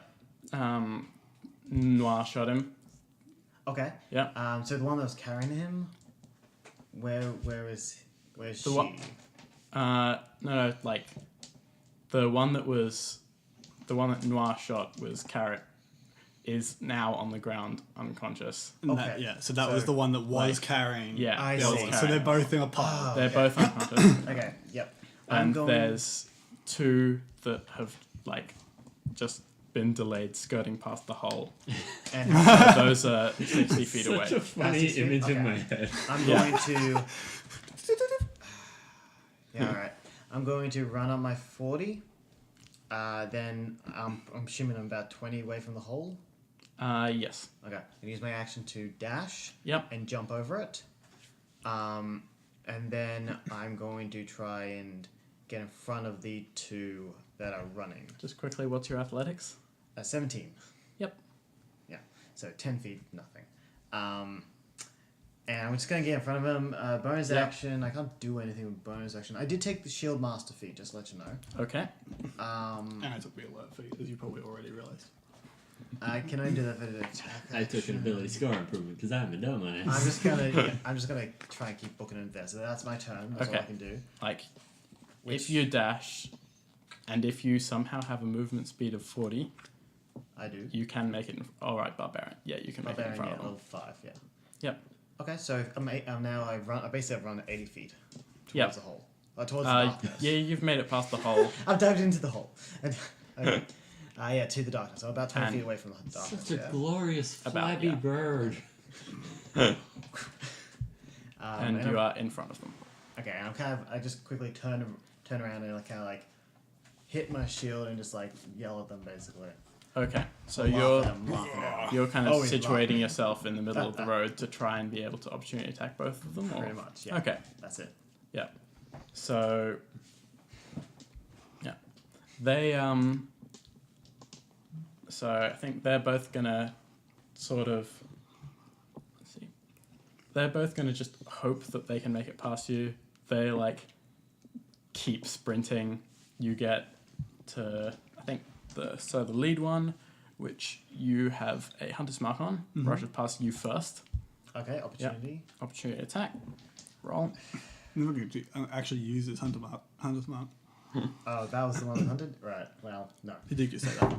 Noir shot him. Okay. Yeah. So the one that was carrying him, where's The she? one- No, like the one that Noir shot was Carrot is now on the ground unconscious. And Okay. so that So, was the one that was like- carrying. Yeah, I the other see. one. So they're both in a pile. They're okay. both unconscious. Okay. Yep. And there's two that have like just been delayed skirting past the hole. And Those are 60 feet Such away. a funny 60 feet? image in Okay. my head. I'm Yeah. going to. Yeah. All right. I'm going to run on my 40. Then I'm shimming about 20 away from the hole. Yes. Okay. And use my action to dash. Yep. And jump over it. And then I'm going to try and get in front of the two that are running. Just quickly, what's your athletics? 17. Yep. Yeah. So 10 feet, nothing. And I'm just going to get in front of him. Bonus Yep. action. I can't do anything with bonus action. I did take the shield master feat, just to let you know. Okay. And I took the alert feat, as you probably already realized. Can I do that for the attack? I took an action? ability score improvement because I haven't done mine. I'm just gonna try and keep booking it there. So that's my turn. That's all Okay. I can do. Like, Which- if you dash, and if you somehow have a movement speed of 40, I do. you can make it. All right, Barbarian. Yeah, you can make it in Barbarian, front yeah, of them. level 5. Yeah. Yep. Okay, so I'm now I basically have run 80 feet towards Yep. the hole. Towards the Uh, darkness. yeah, you've made it past the hole. I've dived into the hole. And, okay. Yeah, to the darkness. I'm about 20 And- feet away from the darkness. Such a yeah. glorious About, flabby yeah. bird. And you are in front of them. Okay, and I just quickly turn around and I kind of like hit my shield and just like yell at them basically. Okay, so Laugh you're at them, laugh at them. you're kind of Always situating laughing. yourself in the middle of the road to try and be able to opportunity attack both of them. Or? Pretty much, yeah. Okay. That's it. Yeah. So. Yeah, they So I think they're both gonna sort of. Let's see. They're both gonna just hope that they can make it past you. They like keep sprinting. You get to I think the lead one, which you have a hunter's mark on, rushes past you first. Okay, opportunity. Opportunity attack. Roll. I'm not going to actually use this hunter's mark. Oh, that was the one that hunted? Right, well, no. You did just say that.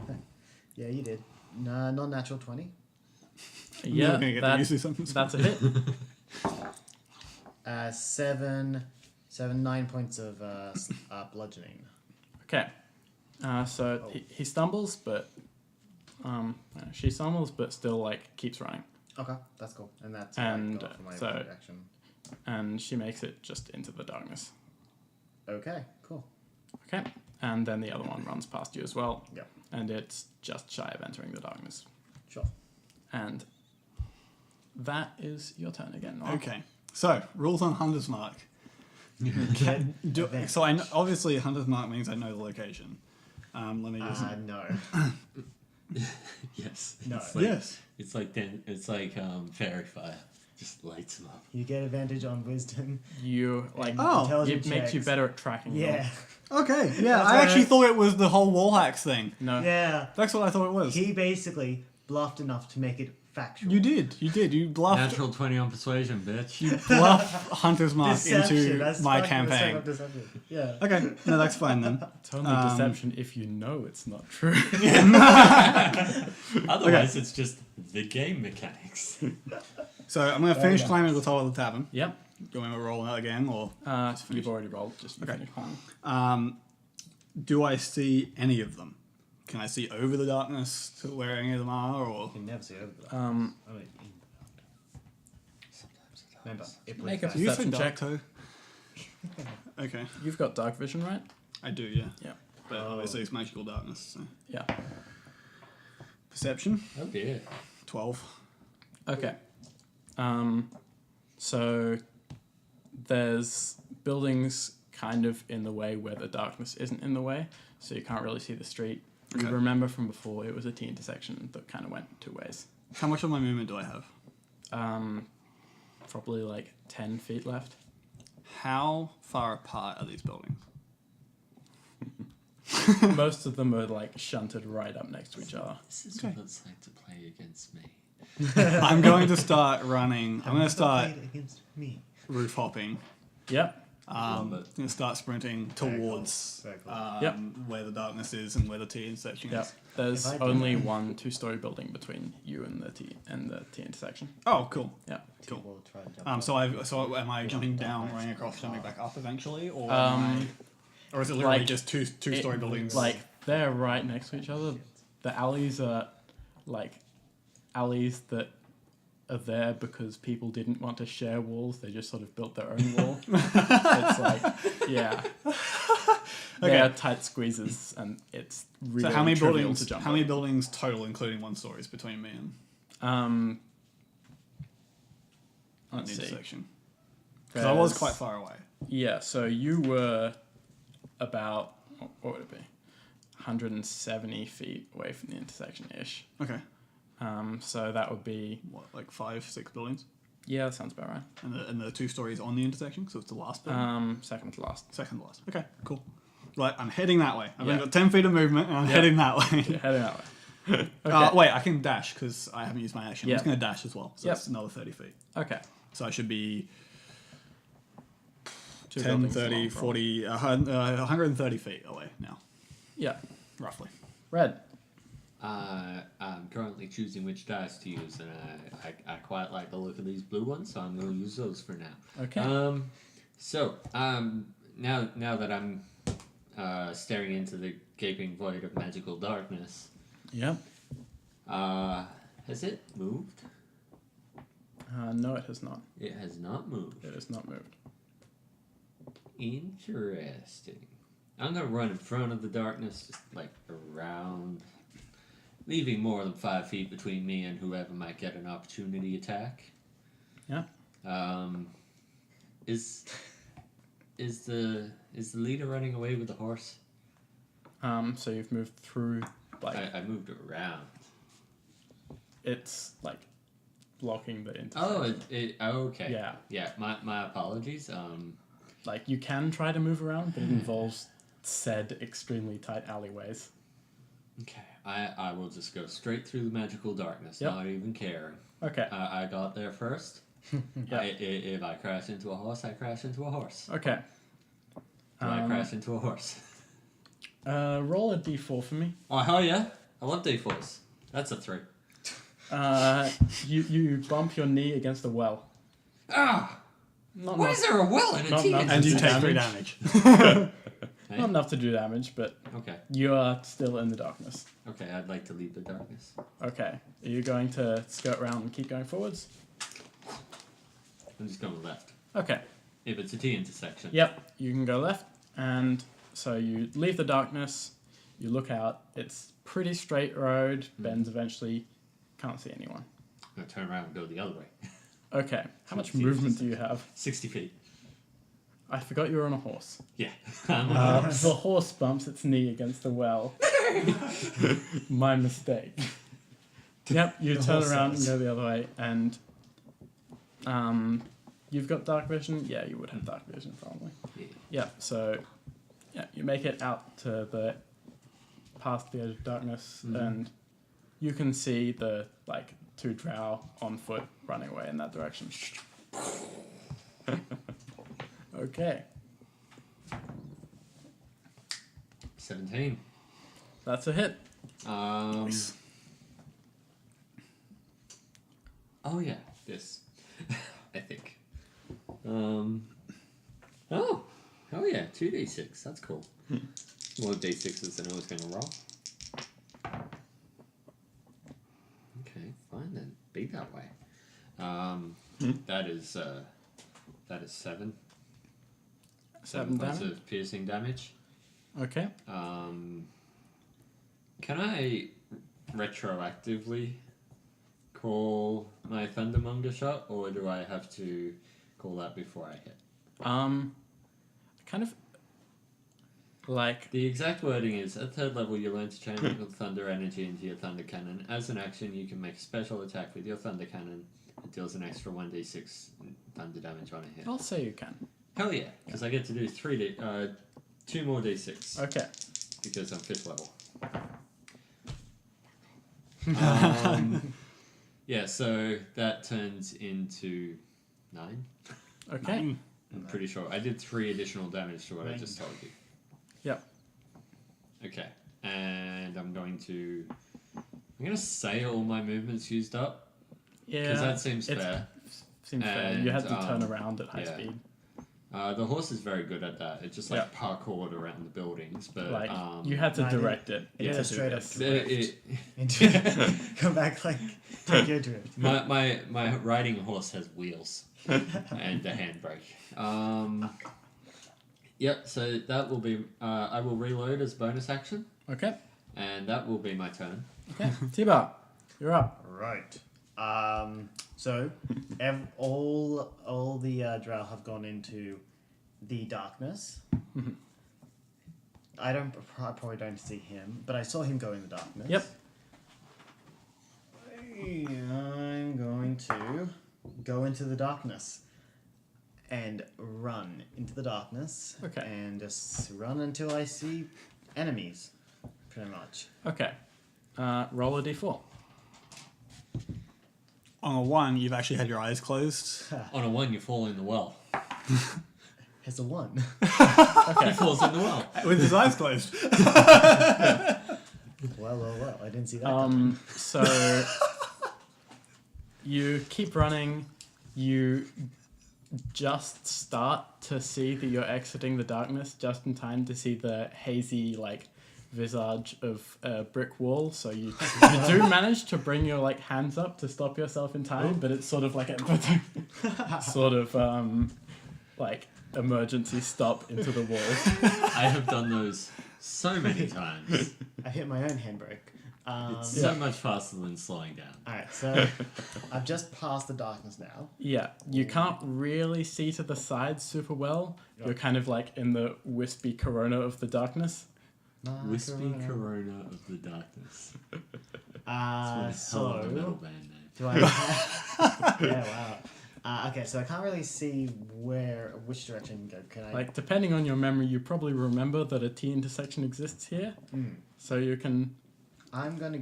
Yeah, you did. No, non-natural 20. Yeah, not gonna get to use this hunter's that's a hit. 9 points of bludgeoning. Okay. So he stumbles, but she stumbles, but still like keeps running, Okay, that's cool. And that's And, what I got for my so- reaction. and she makes it just into the darkness. Okay, cool. Okay. And then the other one runs past you as well, Yep, and it's just shy of entering the darkness. sure. And that is your turn again. Noel. Okay, so rules on hunter's mark. So I know, obviously hunter's mark means I know the location. Let me just. No. Yes. No. It's like, Yes. It's like fairy fire. Just lights them up. You get advantage on wisdom. You like Oh. it Intelligence makes you checks. better at tracking. them. Yeah. Okay, yeah, That's I right. actually thought it was the whole wall hacks thing. No. Yeah. That's what I thought it was. He basically bluffed enough to make it factual. You did. You bluffed. Natural 20 on persuasion, bitch. You bluff hunter's mark Deception. into That's my fucking the same campaign. of deception. Yeah. Okay, no, that's fine then. It's only deception if you know it's not true. Otherwise, it's just the game mechanics. So I'm going to finish climbing to the top of the tavern. Yep. Do you want me to roll that again, or You've already rolled. Just Okay. finish climbing. do I see any of them? Can I see over the darkness to where any of them are, or You can never see over that. Um, Only in Remember, it Make a was do you Perception think check. dark toe? Okay, You've got dark vision, right? I do, yeah. Yeah. But obviously it's magical darkness. So. Yeah. Perception, Oh dear. 12. Okay. So there's buildings kind of in the way where the darkness isn't in the way, so you can't really see the street. You Okay. remember from before it was a T intersection that kind of went two ways. How much of my movement do I have? Probably like 10 feet left. How far apart are these buildings? most of them are like shunted right up next to each other. This is Okay. what it's like to play against me. I'm going to start running. I'm going to start Played against me. roof hopping. Yep. I'm going to start sprinting towards Very cool. Yep. where the darkness is and where the T intersection Yep. is. There's If I do only that- one 2-story building between you and the T intersection. Oh, cool. Yep. Cool. We'll try and jump So am I jumping down, running across, jumping back up eventually, or Um, or is it literally like, just two-story buildings? Like they're right next to each other. The alleys are like alleys that are there because people didn't want to share walls. They just sort of built their own wall. It's like, yeah. They're tight squeezes, and it's really so how many trivial buildings? to jump How many over. buildings total, including one stories, between me and Let's the see. intersection? Because I was There's- quite far away. Yeah, so you were about, what would it be? 170 feet away from the intersection-ish. Okay. So that would be, What, like 5-6 buildings, yeah, that sounds about right. and the 2 stories on the intersection, so it's the last building. Second to last. Second to last. Okay, cool. Right, I'm heading that way. I've Yeah. only got 10 feet of movement, and I'm heading that way. Yeah, heading that way. Okay. Wait, I can dash because I haven't used my action. Yeah. I'm just going to dash as well. So Yep. that's another 30 feet. Okay. So I should be Two 10, buildings 30, along, 40, 130 feet away now, Yeah. roughly. Red. I'm currently choosing which dice to use, and I quite like the look of these blue ones, so I'm going to use those for now. Okay. Now that I'm staring into the gaping void of magical darkness, Yep. has it moved? No, it has not. It has not moved. It has not moved. Interesting. I'm gonna run in front of the darkness, just like around, leaving more than 5 feet between me and whoever might get an opportunity attack. Yeah. Is the leader running away with the horse? So you've moved through, like, I moved around. it's like blocking the intersection. Okay. Yeah. Yeah. My apologies. Like, you can try to move around, but it involves said extremely tight alleyways. Okay. I will just go straight through the magical darkness, Yep. not even caring. Okay. I got there first. Yeah. If I crash into a horse, I crash into a horse. Okay. Do I crash into a horse? Roll a d4 for me. Oh, hell yeah. I love D4s. That's a 3. You bump your knee against a well. Ah! Not Why enough, is there a well in a Not tea? enough. And you Do take 3 damage. damage. not enough to do damage, but Okay. you are still in the darkness. Okay, I'd like to leave the darkness. Okay. Are you going to skirt around and keep going forwards? I'm just going left. Okay. If it's a T intersection. Yep, you can go left, and so you leave the darkness, you look out, it's pretty straight road, bends eventually, can't see anyone. I'm going to turn around and go the other way. Okay, how much See, movement do you have? 60 feet. I forgot you were on a horse. Yeah. I'm on the The horse bumps its knee against the well. My mistake. Yep, you The turn horse around and says. go the other way, and you've got dark vision? Yeah, you would have dark vision probably. Yeah. Yeah, so yeah, you make it out to the past the edge of darkness, and you can see the like 2 drow on foot running away in that direction. Okay, 17. that's a hit. Oh yeah, this. I think. Oh yeah, 2d6. That's cool. More d6s than I was going to roll. Okay, fine then. Be that way. That is 7. 7 points damage. of piercing damage. Okay. Can I retroactively call my Thundermonger shot, or do I have to call that before I hit? Kind of like The exact wording is, at 3rd level you learn to channel thunder energy into your thunder cannon. As an action you can make a special attack with your thunder cannon. It deals an extra 1d6 thunder damage on a hit. I'll say you can. Hell yeah, because I get to do 2 more d6. Okay. because I'm 5th level. Yeah, so that turns into 9. Okay. I'm pretty sure. I did 3 additional damage to what I just told you. Yep. Okay, and I'm going to say all my movements used up. Yeah. Because that seems fair. Seems fair. You had to turn And, around at high yeah. speed. The horse is very good at that. It just parkoured around the buildings, but Like you had to direct it. It's Yeah, a straight up this. drift. Come back like Tokyo Drift. my riding horse has wheels and a handbrake. Yep. So that will be. I will reload as bonus action, Okay. and that will be my turn. Okay. T-Bar, you're up. Right. So all the drow have gone into the darkness. I probably don't see him, but I saw him go in the darkness. Yep. I'm going to go into the darkness and run into the darkness. Okay. And just run until I see enemies, pretty much. Okay. Roll a d4. On a 1, you've actually had your eyes closed. On a 1, you fall in the well. It's a 1. He falls in the well. With his eyes closed. Well. I didn't see that coming. So you keep running. You just start to see that you're exiting the darkness just in time to see the hazy visage of a brick wall. So you do manage to bring your hands up to stop yourself in time, but it's sort of like a sort of emergency stop into the wall. I have done those so many times. I hit my own handbrake. It's so much faster than slowing down. Alright, so I've just passed the darkness now. Yeah, you can't really see to the sides super well. Yep. You're kind of in the wispy corona of the darkness. Wispy Corona of the Darkness. So Hell of a metal band name. do I? Yeah, wow. Okay, so I can't really see which direction to go. Can I? Depending on your memory, you probably remember that a T intersection exists here. So you can. I'm gonna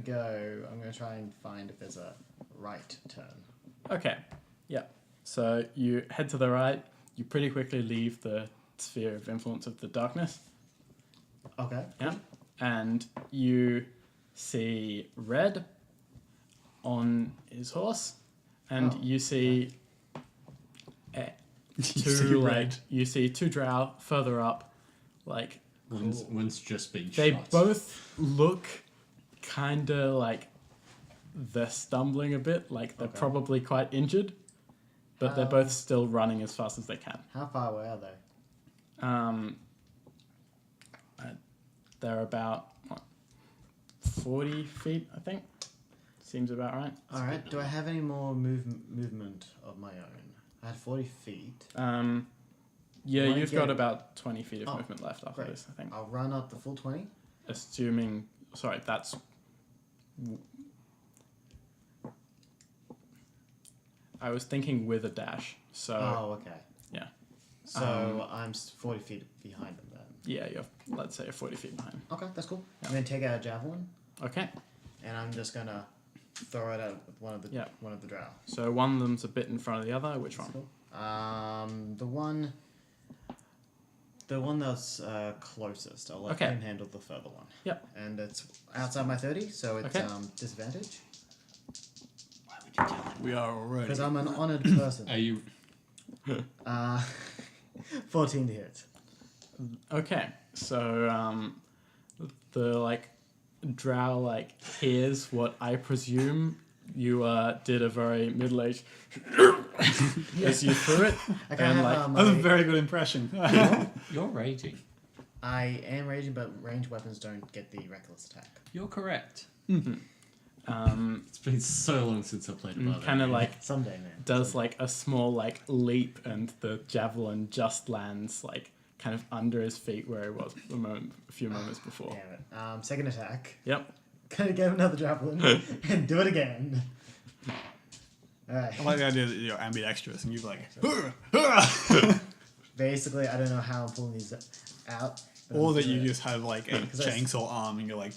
try and find if there's a right turn. Okay, yeah. So you head to the right. You pretty quickly leave the sphere of influence of the darkness. Okay. Yeah. And you see Red on his horse, and you see you see two drow further up, One's just been they shot. both look kinda they're stumbling a bit, they're probably quite injured, but they're both still running as fast as they can. How far away are they? They're about 40 feet, I think. Seems about right. All right. Do I have any more movement of my own? I had 40 feet. Yeah, Wanna you've got get- about 20 feet of Oh, movement left after Great. this, I think. I'll run up the full 20. Assuming, sorry, that's. I was thinking with a dash, so Oh, okay. yeah. So I'm 40 feet behind them then. Yeah, you're, let's say, 40 feet behind. Okay, that's cool. I'm gonna take out a javelin, Okay, and I'm just gonna throw it out with one of the Yeah. drow. so one of them's a bit in front of the other. Which one? Cool. The one that's closest. I'll let Okay. him handle the further one. Yep. And it's outside my 30, so it's Okay. disadvantage. Why would you tell him? We are already. Because I'm an honoured person. Are you? 14 to hit. Okay, so the drow hears what I presume you did a very middle-aged as you threw it, I kind and of have That was a very good impression. You're raging. I am raging, but ranged weapons don't get the reckless attack. You're correct. um, It's been so long since I played above. kind of Someday, man. does a small leap, and the javelin just lands kind of under his feet where he was a few moments before. Damn it. Second attack. Yep. Gonna get another javelin and do it again. Alright. I like the idea that you're ambidextrous and you're Basically, I don't know how I'm pulling these out. Or that you just have like a I- chainsaw arm and you're like,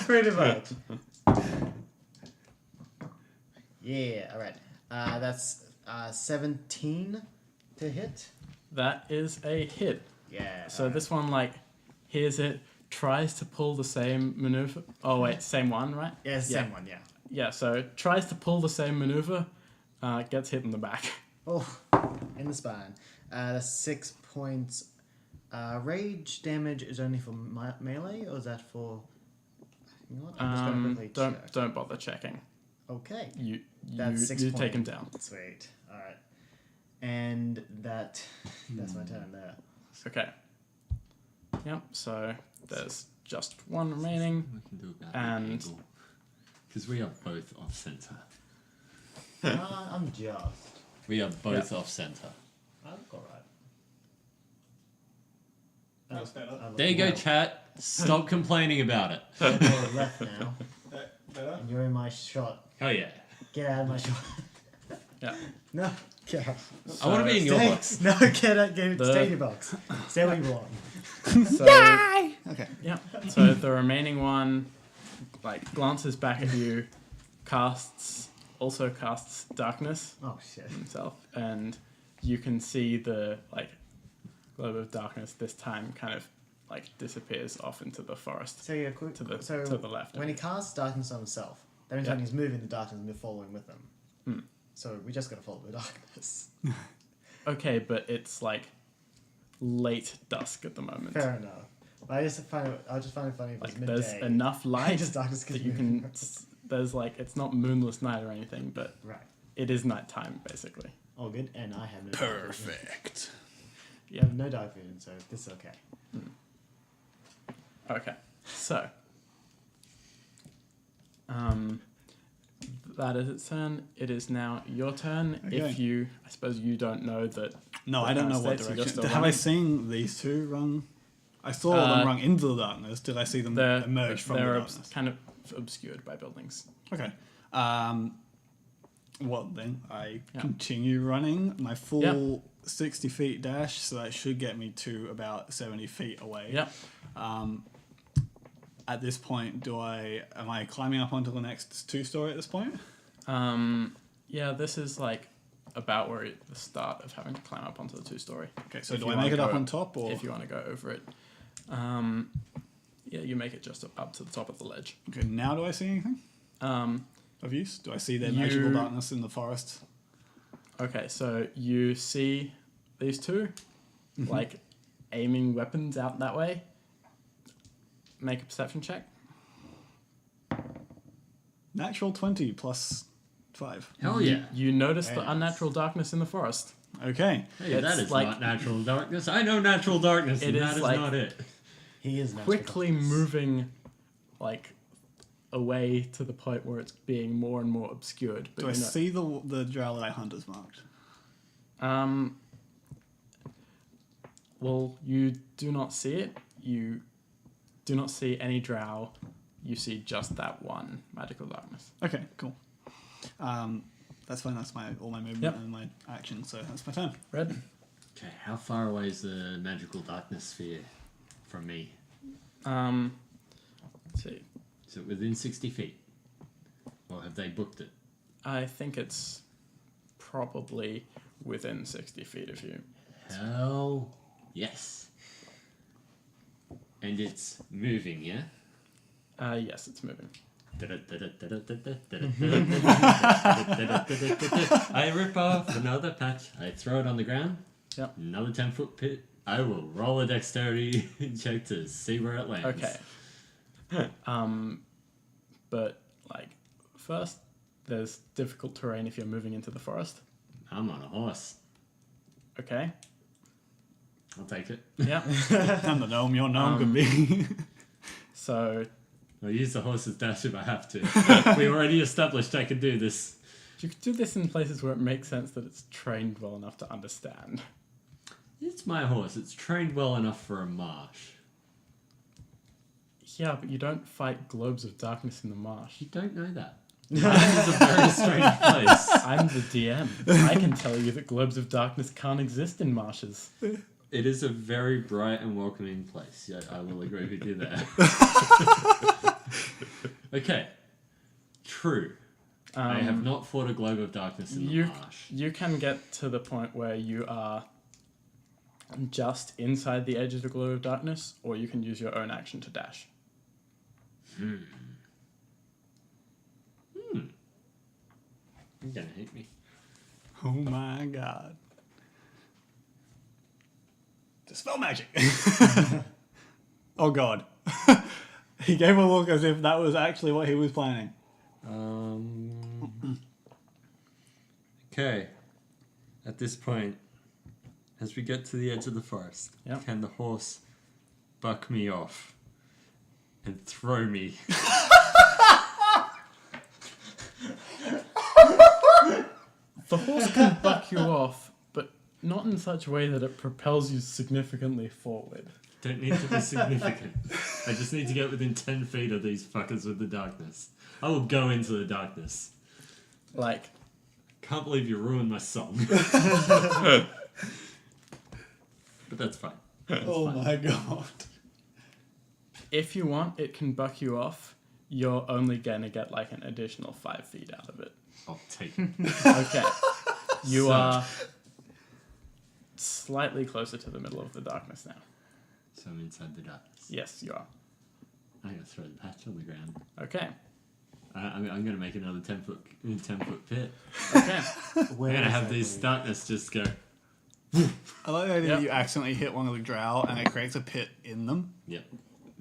Pretty much. Yeah, alright. That's 17 to hit. That is a hit. Yeah. So alright. this one, like, hears it, tries to pull the same maneuver. Oh, wait, same one, right? Yeah, it's the same one, yeah. Yeah, so tries to pull the same maneuver, gets hit in the back. Oh, in the spine. That's 6 points. Rage damage is only for melee, or is that for... You know what? I'm just going to quickly check. Don't bother checking. Okay. You That's 6 you points. take him down. Sweet. Alright. And that's my turn there. Okay. Yep, so there's just one remaining. We can do about And- because we are both off center. I'm just. We are both off center. I look alright. That's better. There you go, chat. Stop complaining about it. More left now. Better? And you're in my shot. Oh yeah. Get out of my shot. Yeah. No, get out. I want to be in your Stay. box. No, get out. Stay in your box. Stay where you belong. So, Okay. yeah. So the remaining one, like, glances back at you, also casts darkness Oh shit. himself, and you can see the, like, globe of darkness this time kind of, like, disappears off into the forest So yeah, quick. to the so to the left. when he casts darkness on himself, that means Yeah. when he's moving the darkness, and we're following with him. Hmm. So we just gotta follow the darkness. Okay, but it's like late dusk at the moment. Fair enough. But I just find it funny if Like it's midday. there's enough light Just darkness that keeps you moving. can. There's like it's not moonless night or anything, but Right. it is nighttime basically. All good. And I have no dark vision. Perfect. You have no dark vision, so this is okay. Okay, so that is its turn. It is now your turn. Okay. If you, I suppose you don't know that. No, the I don't current know what states are direction. still Have I running. seen these two run? I saw them run into the darkness. Did I see them emerge from the they're darkness? kind of obscured by buildings. Okay. Well, then I Yeah. continue running my full Yeah. 60 feet dash, so that should get me to about 70 feet away. Yep. At this point, am I climbing up onto the next 2-story at this point? Yeah, this is like about where the start of having to climb up onto the 2-story. Okay, so If do you I make wanna it up go- on top, or If you want to go over it. Yeah, you make it just up to the top of the ledge. okay? Now, do I see anything of use? Do I see the magical You- darkness in the forest? Okay, so you see these two, like, aiming weapons out that way. Make a perception check. Natural 20 plus 5. Hell yeah. You notice Very the nice. unnatural darkness in the forest. Okay. Hey, that It's is like- not natural darkness. I know natural darkness, It and is that is like- not it. He is natural Quickly darkness. moving, like, away to the point where it's being more and more obscured. But Do I you know- see the drow that I hunt as marked? Well, you do not see it. You do not see any drow. You see just that one magical darkness. Okay, cool. That's fine. That's all my movement Yep. and my action. So that's my turn. Red? Okay, how far away is the magical darkness sphere from me? Let's see. Is it within 60 feet? Or have they booked it? I think it's probably within 60 feet of you. Hell yes. And it's moving, yeah? Yes, it's moving. I rip off another patch. I throw it on the ground. Yep. Another 10-foot pit. I will roll a dexterity check to see where it lands. Okay. But, like, first, there's difficult terrain if you're moving into the forest. I'm on a horse. Okay. I'll take it. Yeah. I'm the gnome. Your gnome could be. So I'll use the horse's dash if I have to. We already established I could do this. you could do this in places where it makes sense that it's trained well enough to understand. It's my horse. It's trained well enough for a marsh. Yeah, but you don't fight globes of darkness in the marsh. You don't know that. Marsh is a very strange place. I'm the DM. I can tell you that globes of darkness can't exist in marshes. It is a very bright and welcoming place. Yeah, I will agree with you there. Okay. True. I have not fought a globe of darkness in the marsh. You can get to the point where you are just inside the edge of the globe of darkness, or you can use your own action to dash. You're gonna hate me. Oh my god. Dispel magic. Oh god. He gave a look as if that was actually what he was planning. Okay. At this point, as we get to the edge of the forest, Yep. can the horse buck me off and throw me? The horse can buck you off, but not in such a way that it propels you significantly forward. Don't need to be significant. I just need to get within 10 feet of these fuckers with the darkness. I will go into the darkness. Like, Can't believe you ruined my song. But that's fine. Oh my god. if you want, it can buck you off. You're only gonna get like an additional 5 feet out of it. I'll take it. Okay. You So- are slightly closer to the middle of the darkness now. So I'm inside the darkness. Yes, you are. I'm going to throw the patch on the ground. Okay. I'm going to make another 10-foot pit. Okay. I'm going to have this darkness just go. I like the idea Yep. that you accidentally hit one of the drow and it creates a pit in them. Yep.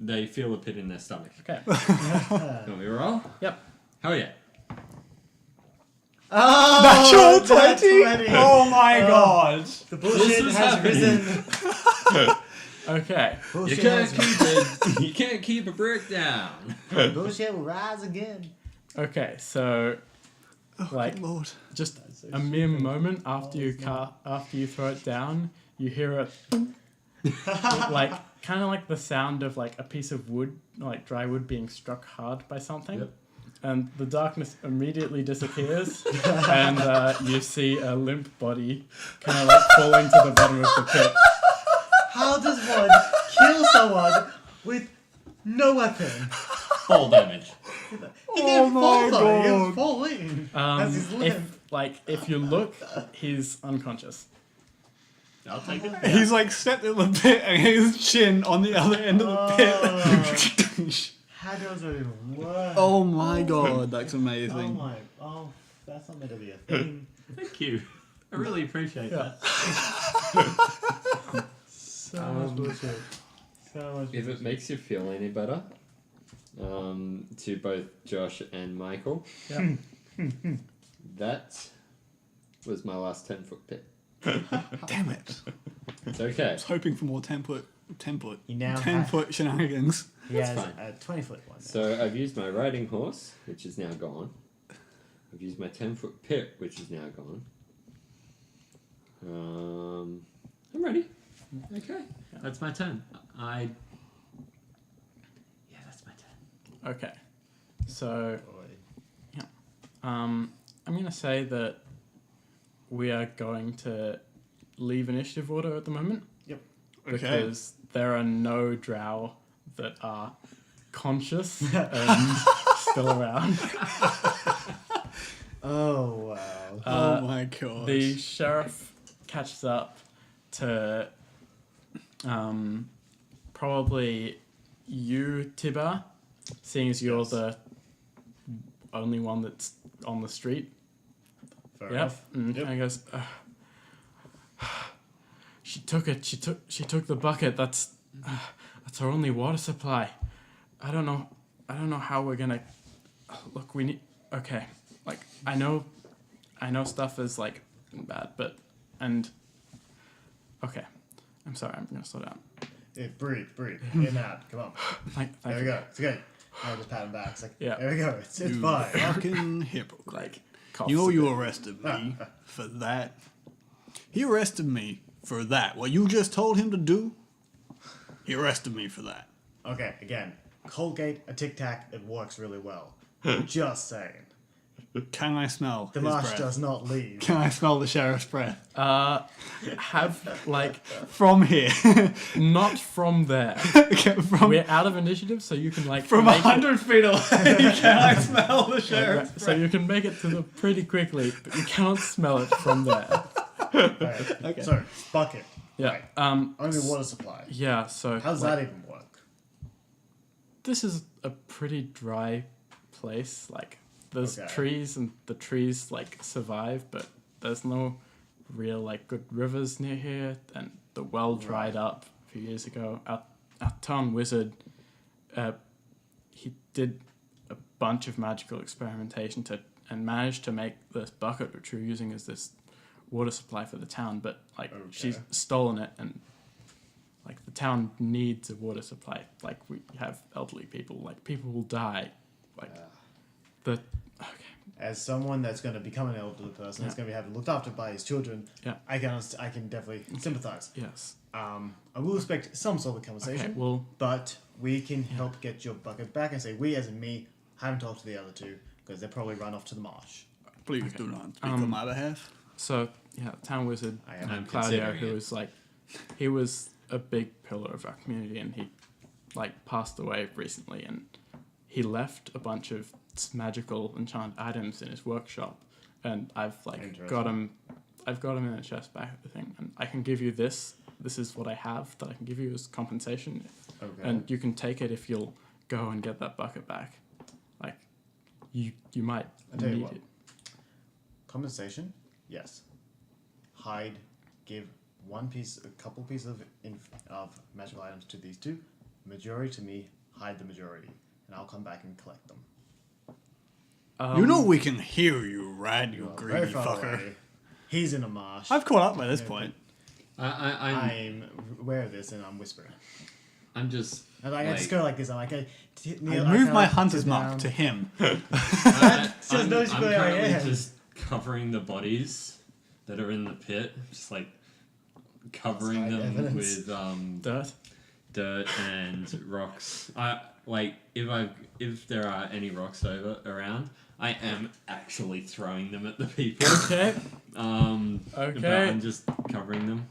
They feel a pit in their stomach. Okay. Want me to roll? Yep. Hell yeah. Oh, Natural that's 20? 20. Oh my god. The bullshit was has happening. risen. Okay. You Bullshit can't has keep it. You can't keep a brick down. risen. Bullshit will rise again. Okay. So, like, Good lord. just a mere moment after you throw it down, you hear a like kind of like the sound of like a piece of wood, like dry wood, being struck hard by something. Yep. And the darkness immediately disappears, and you see a limp body kind of like falling to the bottom of the pit. How does one kill someone with no weapon? Fall damage. He Oh didn't my fall though. He God. was falling. As his limp. If you look, he's unconscious. I'll take it. He's like stepped in the pit and his chin on the other end of the pit. How does it even work? Oh my god, that's Oh amazing. my. Oh, that's not meant to be a thing. Thank you. I really appreciate that. So much bullshit. So much If it makes you feel any better, to both Josh and Michael, Yeah. that was my last 10-foot pit. Damn it. It's okay. I was hoping for more 10 foot You now 10 have- foot shenanigans. He That's has fine. a 20-foot one. So I've used my riding horse, which is now gone. I've used my 10-foot pit, which is now gone. I'm ready. Okay, that's my turn. Yeah, that's my turn. Okay. So Boy. I'm gonna say that we are going to leave initiative order at the moment Okay. because there are no drow that are conscious and still around. Oh wow. Oh my god. The sheriff catches up to probably you, Tiba, seeing as you're the only one that's on the street. Fair Yep. enough. And Yep. he goes, she took it. She took the bucket. That's our only water supply. I don't know how we're gonna. Look, we need. Okay, like I know stuff is like bad, but okay. I'm sorry. I'm gonna slow down. Yeah, breathe. In and out. Come on. Thank There we you. go. It's good. I just pat him back. It's like, Yeah. there we go. It's You fine. fucking hypocrite. Like, coughs You know a you bit. arrested me for that. He arrested me for that. What you just told him to do, he arrested me for that. Okay, again. Colgate, a Tic Tac, it works really well. Just saying. Can I smell The his marsh breath? does not leave. Can I smell the sheriff's breath? Have, like, From here. not from there. Okay, from We're out of initiative, so you can, like, from make it- 100 feet away, can I smell the sheriff's breath? So you can make it to them pretty quickly, but you cannot smell it from there. Right. Okay. So, bucket. Yeah. Right. Um. Only water supply. Yeah. So. How does like, that even work? This is a pretty dry place. Like, there's Okay. trees, and the trees like survive, but there's no real like good rivers near here, and the well dried up a few years ago. Our town wizard, he did a bunch of magical experimentation and managed to make this bucket which we're using as this water supply for the town, but like she's Okay. stolen it, and like the town needs a water supply. Like we have elderly people, like people will die. Like the As someone that's going to become an elderly person, that's Yeah. going to be having looked after by his children, Yeah. I can definitely sympathize. yes. I will expect some sort of conversation, Okay. Well, but we can help get your bucket back and say we, as in me, haven't talked to the other two because they probably run off to the marsh. Please do not speak on my behalf. so yeah, town wizard I am. I'm Claudio, considering who it. was like, he was a big pillar of our community, and he like passed away recently, and he left a bunch of magical enchanted items in his workshop, and I've like got Interesting. him in a chest back at the thing, and I can give you this. This is what I have that I can give you as compensation, Okay. and you can take it if you'll go and get that bucket back. Like, you might I'll tell you need what. it. Compensation, yes. Hide, give a couple pieces of magical items to these two. Majority to me, hide the majority, and I'll come back and collect them. You know we can hear you, right, you Well, greedy very far fucker. away. He's in a marsh. I've caught up by this Yeah, point. I'm aware of this, and I'm whispering. I'm just. And I just go like this. I'm like, I Neil, move kinda my like hunter's sit mark down. to him. I'm noticeably I currently am. just covering the bodies that are in the pit, just like covering Hide them evidence. with Dirt. dirt and rocks. If there are any rocks around, I am actually throwing them at the people. Okay. But Okay. I'm just covering them.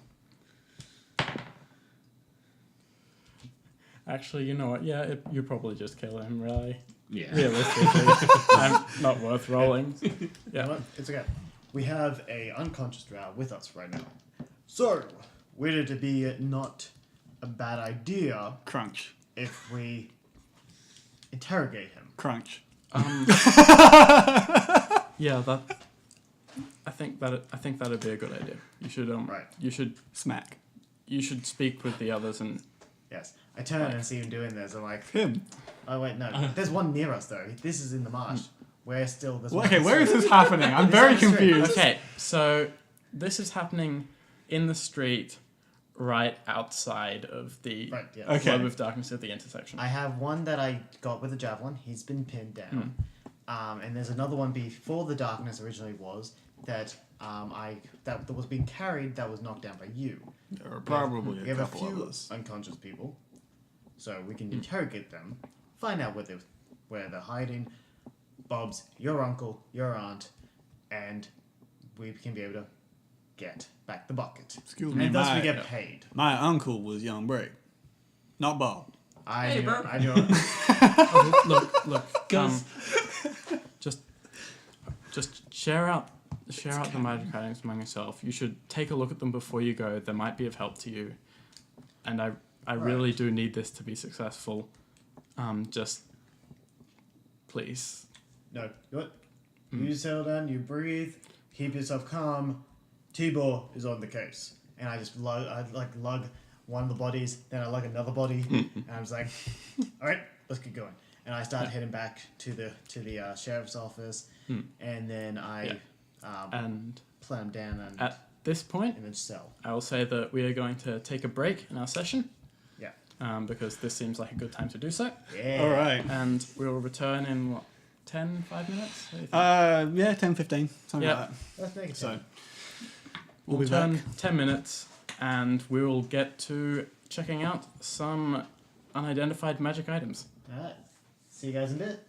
Actually, you know what? Yeah, you probably just kill him, really. Yeah. Realistically, I'm not worth rolling. You know Yeah. what? It's okay. We have a unconscious drow with us right now. So, would it be not a bad idea Crunch. if we interrogate him? Crunch. Yeah, that. I think that'd be a good idea. You should Right. You should Smack. speak with the others and. Yes. I turn and see him doing this. I'm like, Him. oh wait, no. There's one near us though. This is in the marsh. We're still. There's one Okay, on the where is street. this happening? I'm very on the street. confused. Okay, so this is happening in the street, right outside of the Right. Yeah. Okay. globe of darkness at the intersection. I have one that I got with a javelin. He's been pinned down. And there's another one before the darkness originally was that that was being carried that was knocked down by you. There are probably We a have a couple few others. unconscious people, so we can interrogate them, find out where they're hiding. Bob's your uncle, your aunt, and we can be able to get back the bucket. Excuse me, And thus we my- get paid. My uncle was young Bray. Not Bob. I Hey, do. bro. I do. Look, just share out the magic items among yourself. You should take a look at them before you go. They might be of help to you, and I really do need this to be successful. Just please. No, you know what? You settle down, you breathe, keep yourself calm. Tibor is on the case. And I just lug one of the bodies, then I lug another body, and I was like, alright, let's get going. And I start heading back to the sheriff's office, and then I And plant him down and at this point, in the cell. I will say that we are going to take a break in our session. Yeah. Because this seems like a good time to do so. Yeah. All right. And we will return in, 5 minutes? What do you think? Yeah, 10, 15. Something Yeah. like that. Let's make it So, so. we'll We'll be turn back. 10 minutes and we will get to checking out some unidentified magic items. Alright. See you guys in a bit.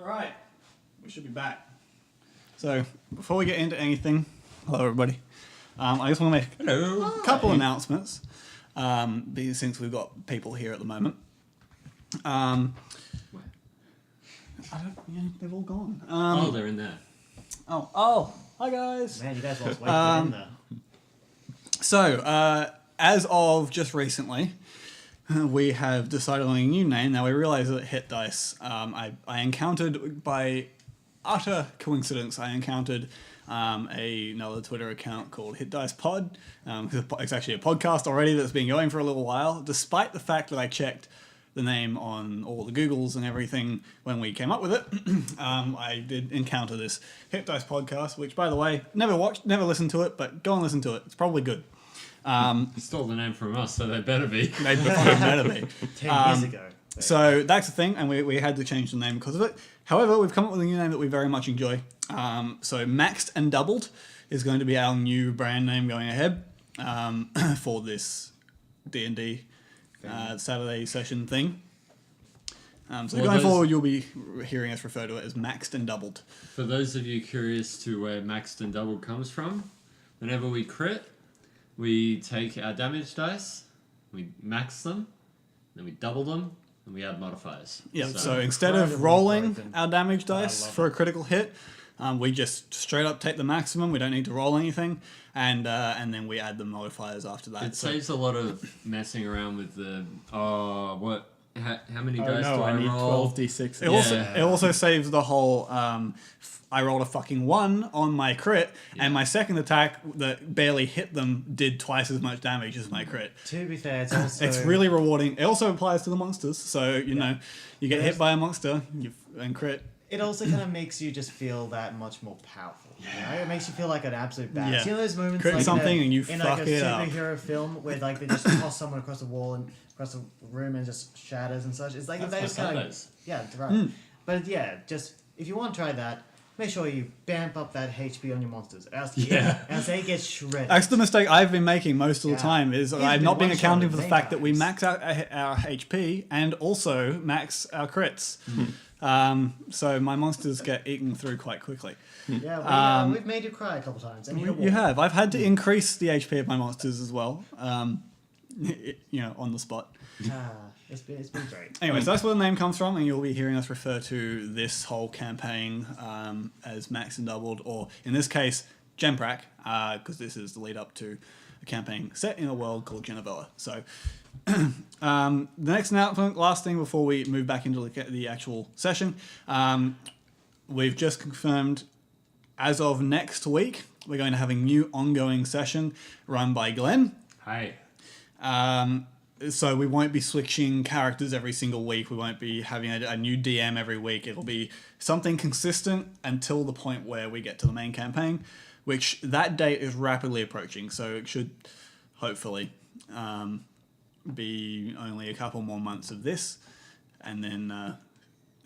All right, we should be back. So before we get into anything, hello everybody. I just want to make a couple announcements, since we've got people here at the moment. I don't. Yeah, they've all gone. Oh, they're in there. Oh, hi guys. Man, you guys lost weight to get in there. So, as of just recently, we have decided on a new name. Now, we realise that Hit Dice, I encountered, by utter coincidence, another Twitter account called Hit Dice Pod. It's actually a podcast already that's been going for a little while, despite the fact that I checked the name on all the Googles and everything when we came up with it. I did encounter this Hit Dice podcast, which, by the way, never listened to it, but go and listen to it. It's probably good. You stole the name from us, so they better be. They better be. 10 years ago. So that's the thing, and we had to change the name because of it. However, we've come up with a new name that we very much enjoy. So Maxed and Doubled is going to be our new brand name going ahead for this D&D Saturday session thing. Going forward, you'll be hearing us refer to it as Maxed and Doubled. For those of you curious to where Maxed and Doubled comes from, whenever we crit, we take our damage dice, we max them, then we double them, and we add modifiers. Yeah, so instead of rolling our damage dice for a critical hit, we just straight up take the maximum. We don't need to roll anything, and then we add the modifiers after that. It saves a lot of messing around with the how many Oh dice no, do I need roll? 12d6. It also saves the whole. I rolled a fucking 1 on my crit, and my second attack that barely hit them did twice as much damage as my crit. To be fair, it's also... It's really rewarding. It also applies to the monsters, so you know, you get hit by a monster and crit. It also kind of makes you just feel that much more powerful. You know? It makes you feel like an absolute badass. Yeah. You know those moments Crit like something and you in fuck like a it up. superhero film where like they just toss someone across the wall and across the room and just shatters and such. It's like That's they what just kind that of is. yeah, right. But yeah, just if you want to try that, make sure you bamp up that HP on your monsters. Else they get shredded. That's the mistake I've been making most of the time. Is You've I've been not been one-shotted accounting for the many fact that we times. max out our HP and also max our crits. So my monsters get eaten through quite quickly. Yeah, we've made you cry a couple times. And You have. I've had to increase the HP of my monsters as well. On the spot. It's been great. Anyways, that's where the name comes from, and you'll be hearing us refer to this whole campaign as Max and Doubled, or in this case, GenPrac, because this is the lead up to a campaign set in a world called Genevella. So, the next announcement, last thing before we move back into the actual session, we've just confirmed as of next week, we're going to have a new ongoing session run by Glenn. Hi. So we won't be switching characters every single week. We won't be having a new DM every week. It'll be something consistent until the point where we get to the main campaign, which that date is rapidly approaching. So it should hopefully be only a couple more months of this, and then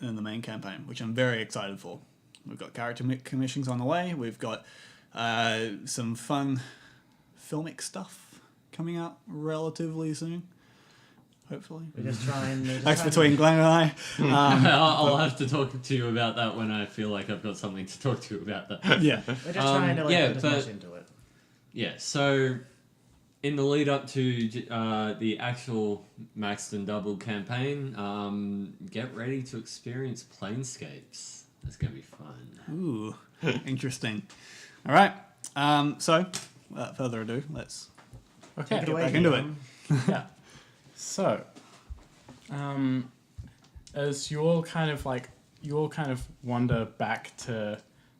the main campaign, which I'm very excited for. We've got character commissions on the way. We've got some fun filmic stuff coming out relatively soon. Hopefully. We're just trying. That's between Glenn and I. I'll have to talk to you about that when I feel like I've got something to talk to you about that. Yeah. We're just trying to put as but- much into it. Yeah, so in the lead up to the actual Maxed and Double campaign, get ready to experience planescapes. That's going to be fun. Ooh, interesting. All right. So, without further ado, let's Okay. Take it away, back into it. Guillaume. Yeah. So, as you all kind of wander back to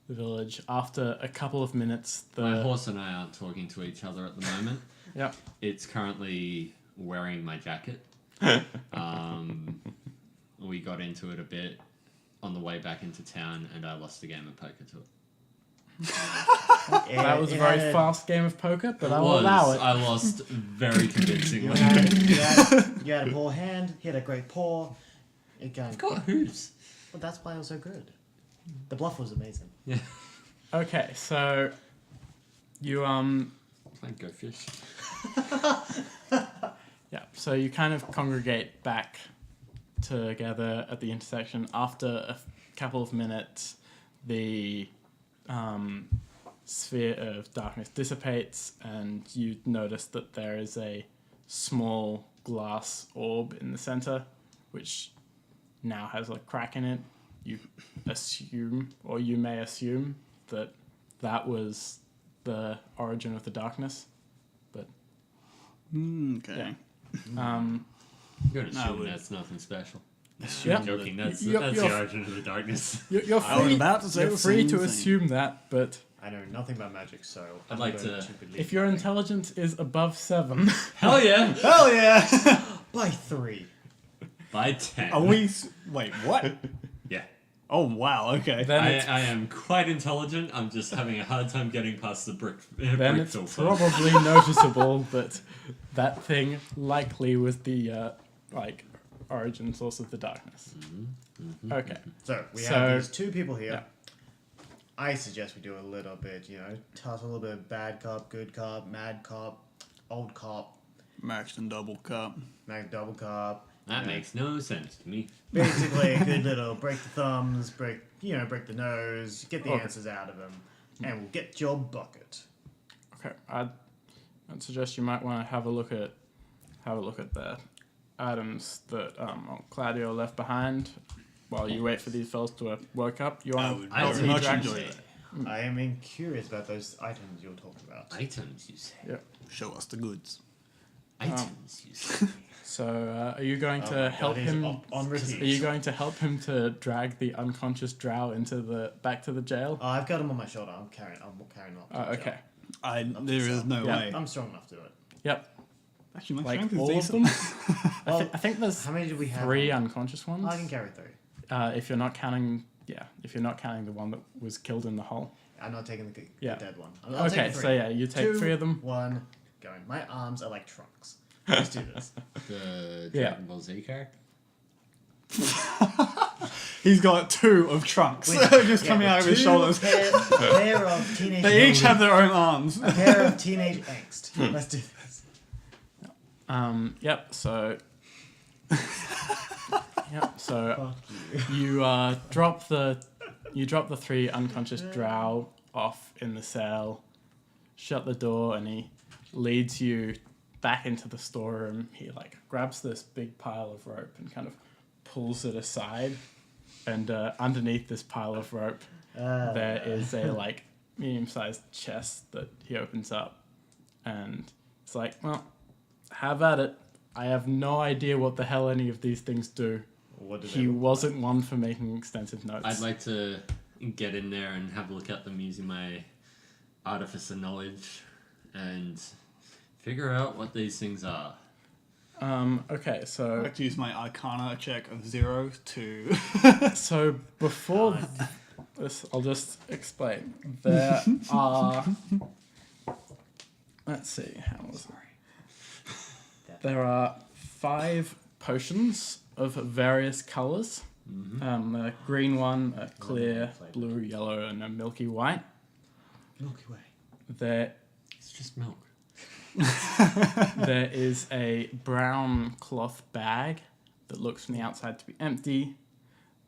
the village after a couple of minutes. My horse and I aren't talking to each other at the moment. Yep. It's currently wearing my jacket. We got into it a bit on the way back into town, and I lost a game of poker to it. That was a very fast game of poker, but I will allow it. I lost very convincingly. You had a poor hand. He had a great paw. I've got hooves. Well, that's why it was so good. The bluff was amazing. Yeah. Okay, so you Thank go fish. yeah, so you kind of congregate back together at the intersection after a couple of minutes, the sphere of darkness dissipates, and you notice that there is a small glass orb in the center, which now has a crack in it. You assume, or you may assume, that that was the origin of the darkness. But Okay. um, You're gonna No, assume we- that's nothing special. yeah, I'm joking. That's You're- the you're- origin of the darkness. you're I was free. about to say You're the free same to thing. assume that, but I know nothing about magic, so I'd like going to- believe if your nothing. intelligence is above 7, Hell yeah! Hell yeah! By 3. By 10. Are we? Wait, what? Yeah. Oh wow. Okay. then I it's am quite intelligent. I'm just having a hard time getting past the brick then it's filter. probably noticeable that that thing likely was the origin source of the darkness. Okay. So we So- have these 2 people here. Yeah. I suggest we do a little bit, toss a little bit of bad cop, good cop, mad cop, old cop, Maxton double cup. mad double cop. That makes no sense to me. Basically, a good little break the thumbs, break the nose, get the Okay. answers out of them, and we'll get your bucket. Okay. I'd suggest you might want to have a look at the items that Claudio left behind while you wait for these fellas to work up. You I want would I very would much drag- enjoy that. I am curious about those items you're talking about. Items, you say. Yeah. Show us the goods. Items, you say. So, are you going Oh to my help God, he's him? on repeat. Are you going to help him to drag the unconscious drow back to the jail? Oh, I've got him on my shoulder. I'm carrying him up. to the Okay. There is no Yeah. way. I'm strong enough to do it. Yep. Actually, my Like strength is all of decent. them. Well, I think there's how many do we have? 3 on? unconscious ones. I can carry 3. If you're not counting, if you're not counting the one that was killed in the hole. I'm not taking the Yeah. dead one. I'll Okay, take 3. so yeah, you take 2, 3 of them. 1, going. My arms are like trunks. Let's do this. The Yeah. Dragon Ball Z character? He's got 2 of trunks just coming out of his shoulders. Pair of teenage. They each have their own arms. a pair of teenage angst. Let's do this. Yep. So. Yep. So Fuck you. you drop the 3 unconscious drow off in the cell, shut the door, and he leads you back into the storeroom. He grabs this big pile of rope and kind of pulls it aside, and underneath this pile of rope there is a medium-sized chest that he opens up, and it's like, well, have at it. I have no idea what the hell any of these things do. What did He they- wasn't one for making extensive notes. I'd like to get in there and have a look at them using my artificer knowledge and figure out what these things are. Okay, I so like to use my Arcana check of 0 to. so before this, I'll just explain. There are. Let's see. How was it? There are 5 potions of various colors. A green one, a clear blue, yellow, and a milky white. Milky Way. There It's just milk. There is a brown cloth bag that looks from the outside to be empty.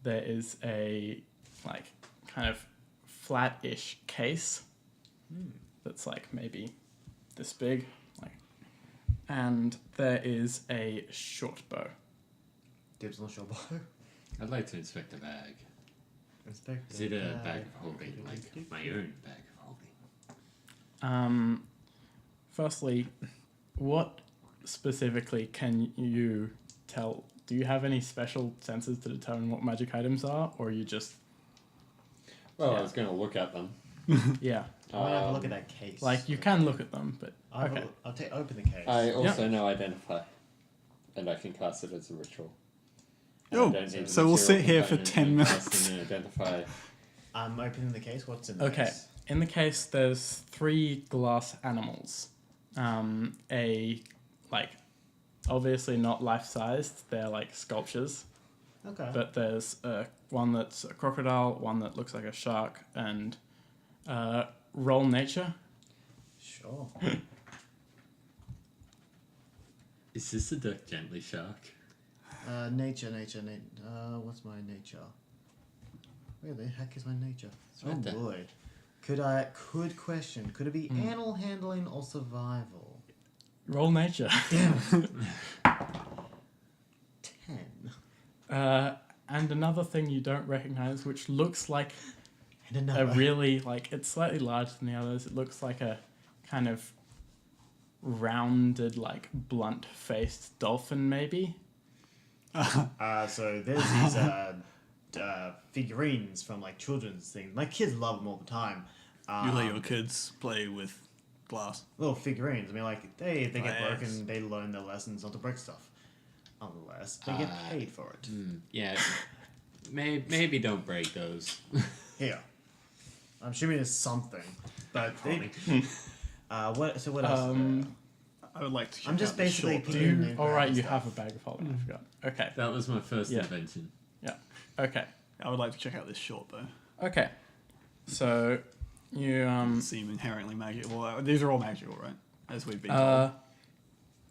There is a kind of flat-ish case that's maybe this big, and there is a short bow. Dibs on the short bow. I'd like to inspect the bag. Inspect Is it the a bag of holding, like my own bag of holding? Firstly, what specifically can you tell? Do you have any special senses to determine what magic items are, or are you just Well, Yeah. I was going to look at them. yeah? I want to have a look at that case. You can look at them, but I'll, okay. I'll open the case. I also know identify, and I can cast it as a ritual. And I Oh, don't need a so we'll material sit here for component 10 and minutes. cast and identify. I'm opening the case. What's in the Okay. case? In the case, there's 3 glass animals. Obviously not life-sized. They're sculptures. Okay. But there's one that's a crocodile, one that looks like a shark, and roll nature. Sure. Is this a duck gently shark? Nature. What's my nature? Where the heck is my nature? Oh Right there. boy. Could question. Could it be animal handling or survival? Roll nature. Damn it. 10. And another thing you don't recognize, which looks like And a another. really, like, it's slightly larger than the others. It looks like a kind of rounded, like, blunt-faced dolphin, maybe. So there's these figurines from like children's things. My kids love them all the time. You let your kids play with glass. Little figurines. I mean, like they get Yes. broken. They learn their lessons not to break stuff. Unless they get paid for it. Yeah. Maybe don't break those. Here, I'm assuming it's something. But they. What? So what else? I would like to check I'm just out the basically short picking- Do Name you, brand all right, you stuff. have a bag of holding, I forgot. Okay, That was my first Yeah. invention. yeah, okay. I would like to check out this short though. Okay, so you, Seem inherently magical. Well, these are all magical, right? As we've been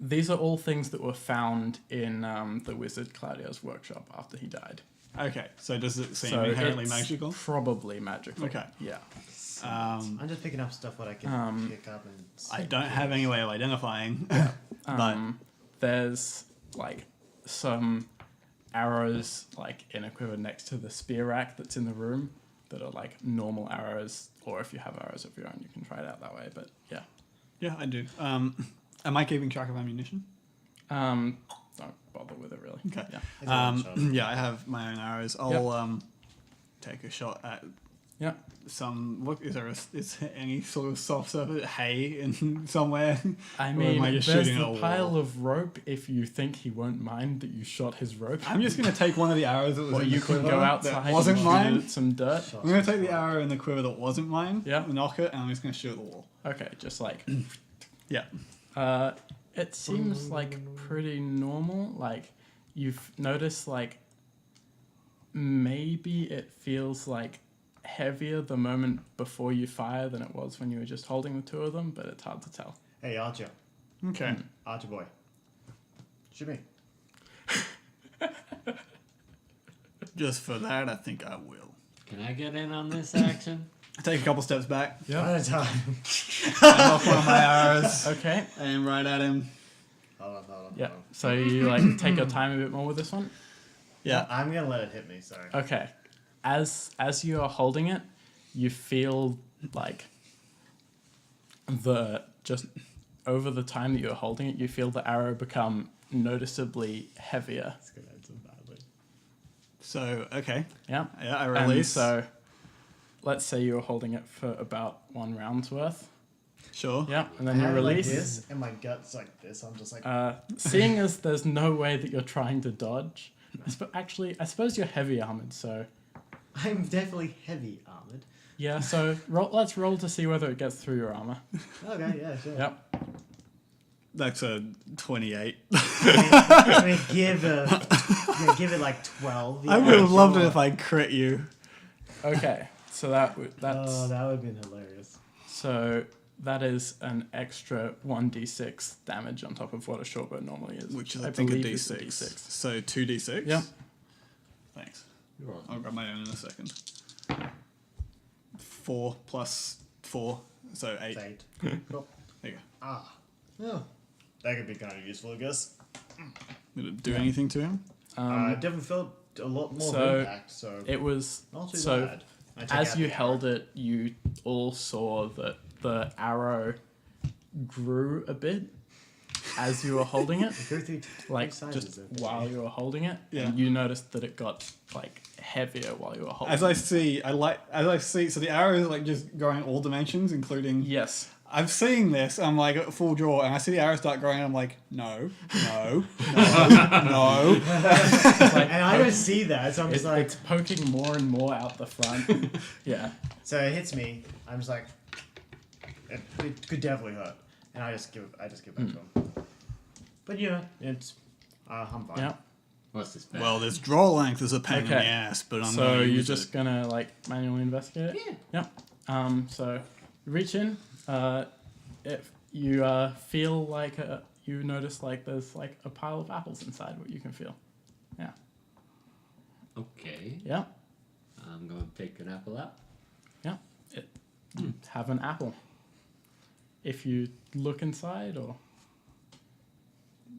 these are all things that were found in the wizard Claudio's workshop after he died. told. Okay, so does it seem So inherently it's magical? Probably magical. Okay. Yeah. I'm just picking up stuff what I can pick up and. I don't have any way of identifying, but There's like some arrows like in a quiver next to the spear rack that's in the room that are like normal arrows, or if you have arrows of your own, you can try it out that way. But yeah, yeah, I do. Am I keeping track of ammunition? don't bother with it really. Okay. Yeah. Yeah, I have my own arrows. I'll take a shot at Yeah. some. Look, is there any sort of soft surface hay in somewhere? I Or am mean, I just there's shooting the at a pile wall? of rope if you think he won't mind that you shot his rope. I'm just gonna take one of the arrows that was or in you the can quiver go that outside wasn't and shoot mine. it at some dirt. I'm gonna take the arrow in the quiver that wasn't mine. Yeah. Knock it, and I'm just gonna shoot at the wall. Okay, just like Yeah. it seems like pretty normal. Like you've noticed, like maybe it feels like heavier the moment before you fire than it was when you were just holding the two of them, but it's hard to tell. Hey, Archer. Okay. Archer boy. Shoot me. Just for that, I think I will. Can I get in on this action? Take a couple steps back. One at a time. I'm off one of my arrows. Okay. Aim right at him. Hold on. Yeah. So you like take your time a bit more with this one. Yeah. I'm gonna let it hit me. Sorry. Okay. As you are holding it, you feel like just over the time that you're holding it, you feel the arrow become noticeably heavier. It's gonna end so badly. So, okay. Yeah. Yeah, I And release. so, let's say you're holding it for about 1 round's worth. Sure. Yeah, and I then you have it release. like this, and my gut's like this. I'm just like. Seeing as there's no way that you're trying to dodge, I suppose you're heavy armored, so I'm definitely heavy armored. yeah. So let's roll to see whether it gets through your armor. Okay, yeah, sure. Yep. That's a 28. I mean, give it like 12. I yeah, would have loved sure. it if I crit you. Okay. So that's Oh, that would have been hilarious. so that is an extra 1d6 damage on top of what a shortbow normally is, Which is, I think, a believe is D6. So 2d6? Yep. Thanks. You're welcome. I'll grab my own in a second. 4 plus 4, so 8. It's 8. Cool. There you go. Ah. Yeah. That could be kind of useful, I guess. Did it do anything to him? I definitely felt a lot more so impact, so It was not too so bad. I take as out you the held it, you all saw that the arrow grew a bit as you were holding it, Go through like sizes just of it. while you were holding it, Yeah. and you noticed that it got like heavier while you were holding As I see, so the arrow is like just going all dimensions, including. Yes. I'm seeing this, I'm like at full draw, and I see the arrow start growing, and I'm like, no. And I don't see that, so I'm just like. It's poking more and more out the front. Yeah. So it hits me. I'm just like. It could definitely hurt, and I just give it back to him. But yeah, it's. I'm fine. Yeah. What's this bad? Well, this draw length is a pain in the Okay. ass, but I'm So going to you're use just it. gonna like manually investigate it? Yeah. So you reach in. If you feel like you notice like there's like a pile of apples inside what you can feel. Yeah. Okay. Yeah. I'm going to pick an apple out. Yeah, it have an apple. If you look inside, or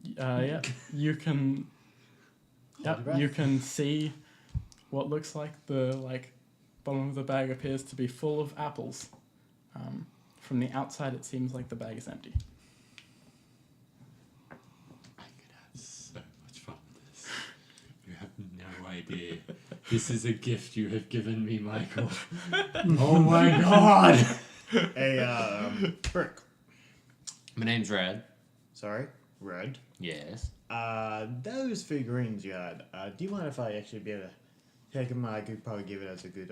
yeah, you can. Hold your You breath. can see what looks like the bottom of the bag appears to be full of apples. From the outside, it seems like the bag is empty. I could have so much fun with this. You have no idea. This is a gift you have given me, Michael. Oh my god! A brick. My name's Rad. Sorry, red. Yes. Those figurines you had. Do you mind if I actually be able to take them? I could probably give it as a good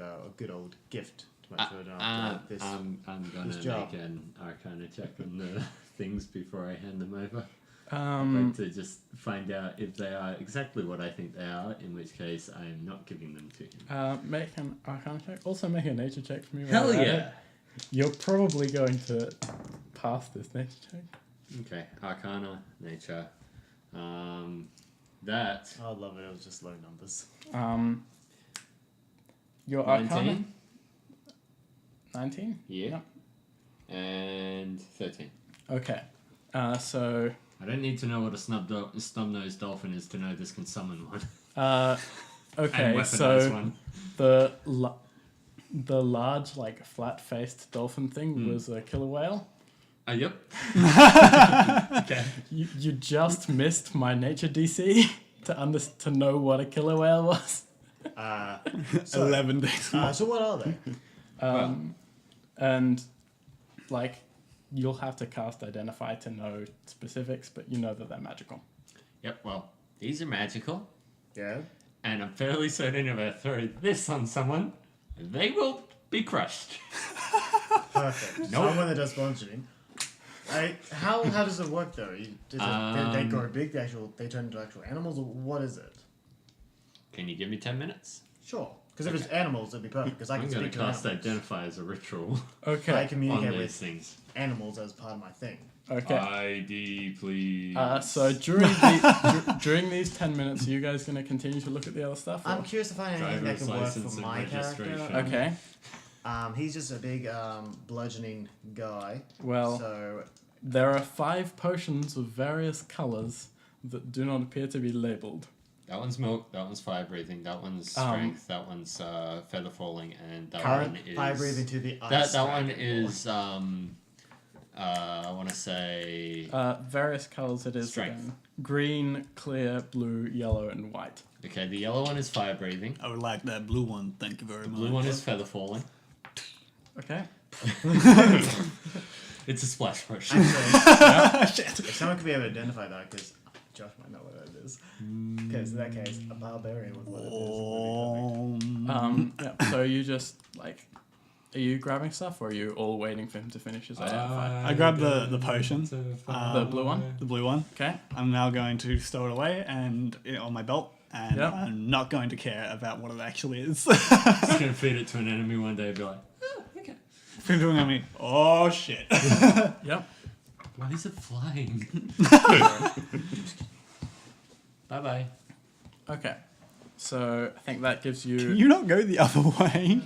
old gift to my children after this. I'm gonna this job. make an Arcana check on the things before I hand them over. I'd Um, like to just find out if they are exactly what I think they are, in which case I am not giving them to him. make an Arcana check. Also, make a nature check for me. while Hell you're at yeah! it. You're probably going to pass this nature check. Okay, Arcana, Nature. That. I love it. It was just low numbers. Your Arcana 19? 19. Yeah. And 13. Okay. So I don't need to know what a snub-nosed dolphin is to know this can summon one. okay. And weaponize So one. the large flat-faced dolphin thing was a killer whale. Yep. Okay. You just missed my nature DC to know what a killer whale was. So, 11 days. so what are they? And you'll have to cast Identify to know specifics, but you know that they're magical. Yep, well, these are magical, Yeah. and I'm fairly certain if I throw this on someone, they will be crushed. Perfect. Nope. Someone that does functioning. How does it work though? They grow big. They turn into actual animals, or what is it? Can you give me 10 minutes? Sure. Because if it's animals, it'd be perfect. Because I I'm can going speak to to cast animals. Identify as a ritual I Okay. on communicate these with things. animals as part of my thing. Okay. ID, please. So during these 10 minutes, are you guys going to continue to look at the other stuff? or- I'm curious to find anything that Driver's can work license for and my character. registration. Okay. He's just a big bludgeoning guy. Well, So there are 5 potions of various colors that do not appear to be labeled. That one's milk, that one's fire breathing, that one's strength, that one's feather falling, and that current one is... fire breathing to the ice. That one dragon is, I want to say... Various colors it is Strength. again. Green, clear, blue, yellow, and white. Okay, the yellow one is fire breathing, I would like that blue one. Thank you very the much. blue one is feather falling. Okay. It's a splash potion. Actually, if someone could be able to identify that, because Josh might know what it is. Because in that case, a barbarian with what it is. would be perfect. Yeah, so you just, are you grabbing stuff, or are you all waiting for him to finish his Identify? I grabbed the potion. The blue one? The blue one. Okay. I'm now going to stow it away and on my belt, and Yep. I'm not going to care about what it actually is. Just gonna feed it to an enemy one day and be like, oh, okay. Been doing at me. Oh shit. Yep. Why is it flying? Bye-bye. Okay. So I think that gives you... Can you not go the other way?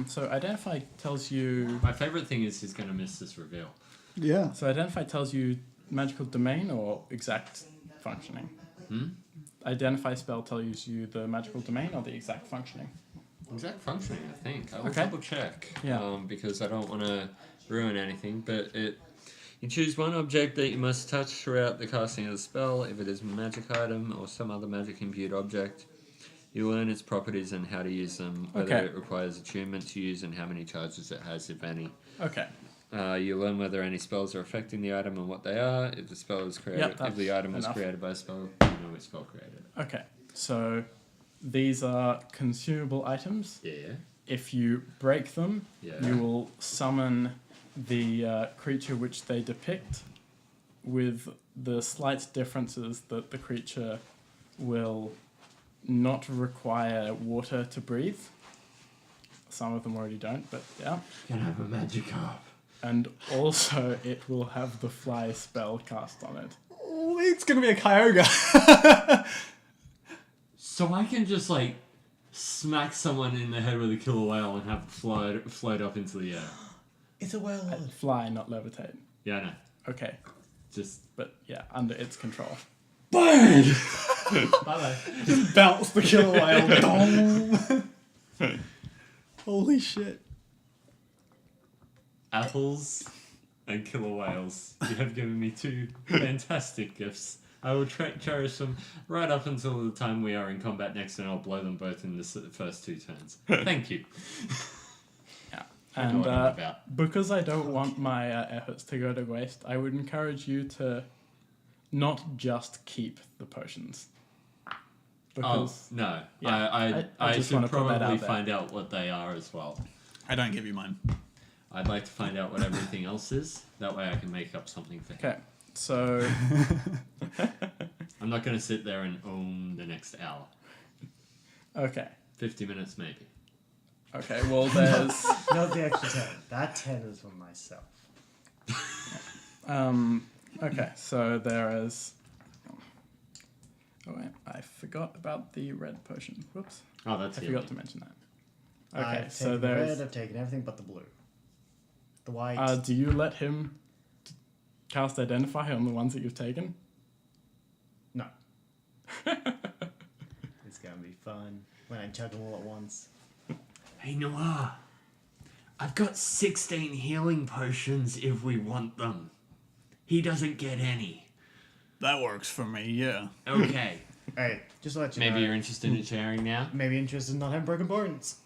So Identify tells you... My favorite thing is he's gonna miss this reveal. Yeah. So Identify tells you magical domain or exact functioning. Identify spell tells you the magical domain or the exact functioning. Exact functioning, I think. I will Okay. double check. Yeah. Because I don't want to ruin anything. But you choose one object that you must touch throughout the casting of the spell. If it is a magic item or some other magic imbued object, you learn its properties and how to use them. Whether Okay. it requires attunement to use and how many charges it has, if any. Okay. You learn whether any spells are affecting the item and what they are. If the spell is created, Yep, if the item was enough. created by a spell, you know which spell created it. Okay. So these are consumable items. Yeah. If you break them, Yeah. you will summon the creature which they depict, with the slight differences that the creature will not require water to breathe. Some of them already don't, but yeah. Can I have a magic harp? And also it will have the fly spell cast on it. Oh, it's gonna be a Kyogre. So I can just smack someone in the head with a killer whale and have it float up into the air. It's a whale lord. Fly, not levitate. Yeah, I know. Okay, Just but yeah, under its control. burn. Bye-bye. Just bounce the killer whale. Dong. Holy shit. Apples and killer whales. You have given me two fantastic gifts. I will cherish them right up until the time we are in combat next, and I'll blow them both in the first 2 turns. Thank you. Yeah, I know and what I'm about. because I don't want my efforts to go to waste, I would encourage you to not just keep the potions. Because Oh, no. Yeah, I I just should wanna put that probably out there. find out what they are as well. I don't give you mine. I'd like to find out what everything else is. That way I can make up something for him. okay, so I'm not going to sit there and own the next hour. okay, 50 minutes maybe. okay. Well, there's Not the extra 10. That 10 is for myself. okay. So there is. Oh wait, I forgot about the red potion. Whoops, Oh, that's I healing. forgot to mention that. Okay, I've so taken the there's. red, I've taken everything but the blue. The white. Do you let him cast Identify on the ones that you've taken? No. It's gonna be fun when I chug them all at once. Hey, Noah. I've got 16 healing potions if we want them. He doesn't get any. That works for me, yeah. Okay. Hey, just to let you Maybe know. you're interested in sharing now? Maybe interested in not having broken bones.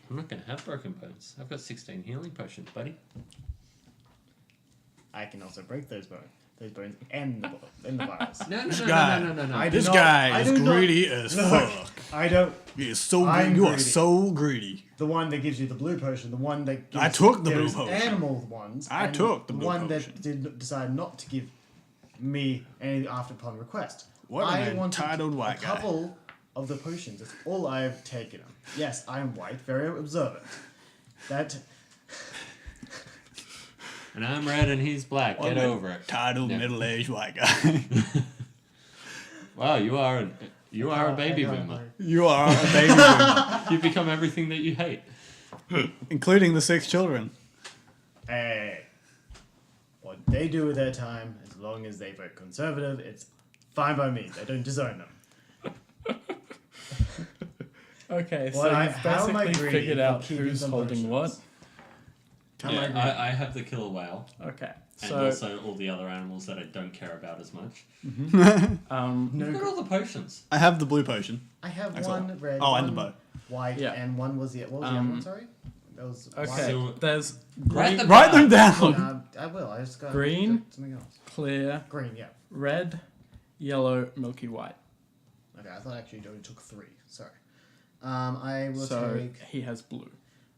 I'm not going to have broken bones. I've got 16 healing potions, buddy. I can also break those bones. Those bones and the virus. No. I do This not- guy I is do not- greedy as Look, fuck. I don't. He is so I'm you are greedy. so greedy. The one that gives you the blue potion, the one that gives I took the blue there's potion. animal ones. I and took the blue one potion. that did decide not to give me any after upon request. What I an wanted entitled white a guy. couple of the potions. That's all I've taken. Yes, I'm white, very observant. That And I'm red and he's black. Get over it. Titled Yeah. middle-aged white guy. Wow, you are a baby boomer. You are a baby boomer, You become everything that you hate. including the 6 children. Hey, what they do with their time, as long as they vote conservative, it's fine by me. They don't disown them. Okay, so Well, you've how am I basically greedy figured for out keeping who's some holding what. potions? Yeah, I have the killer whale. Okay, And so also all the other animals that I don't care about as much. No, You've got all the potions. I have the blue potion. I have That's one all. red, Oh, one and the bow. white, Yeah. and one was the what was the other one? Sorry, that was okay, white. So- there's Write green, them Write them down. down. I will. I just got Green. got something else. clear, Green, yeah. red, yellow, milky white. Okay, I thought actually you only took 3. Sorry. I will So take. he has blue.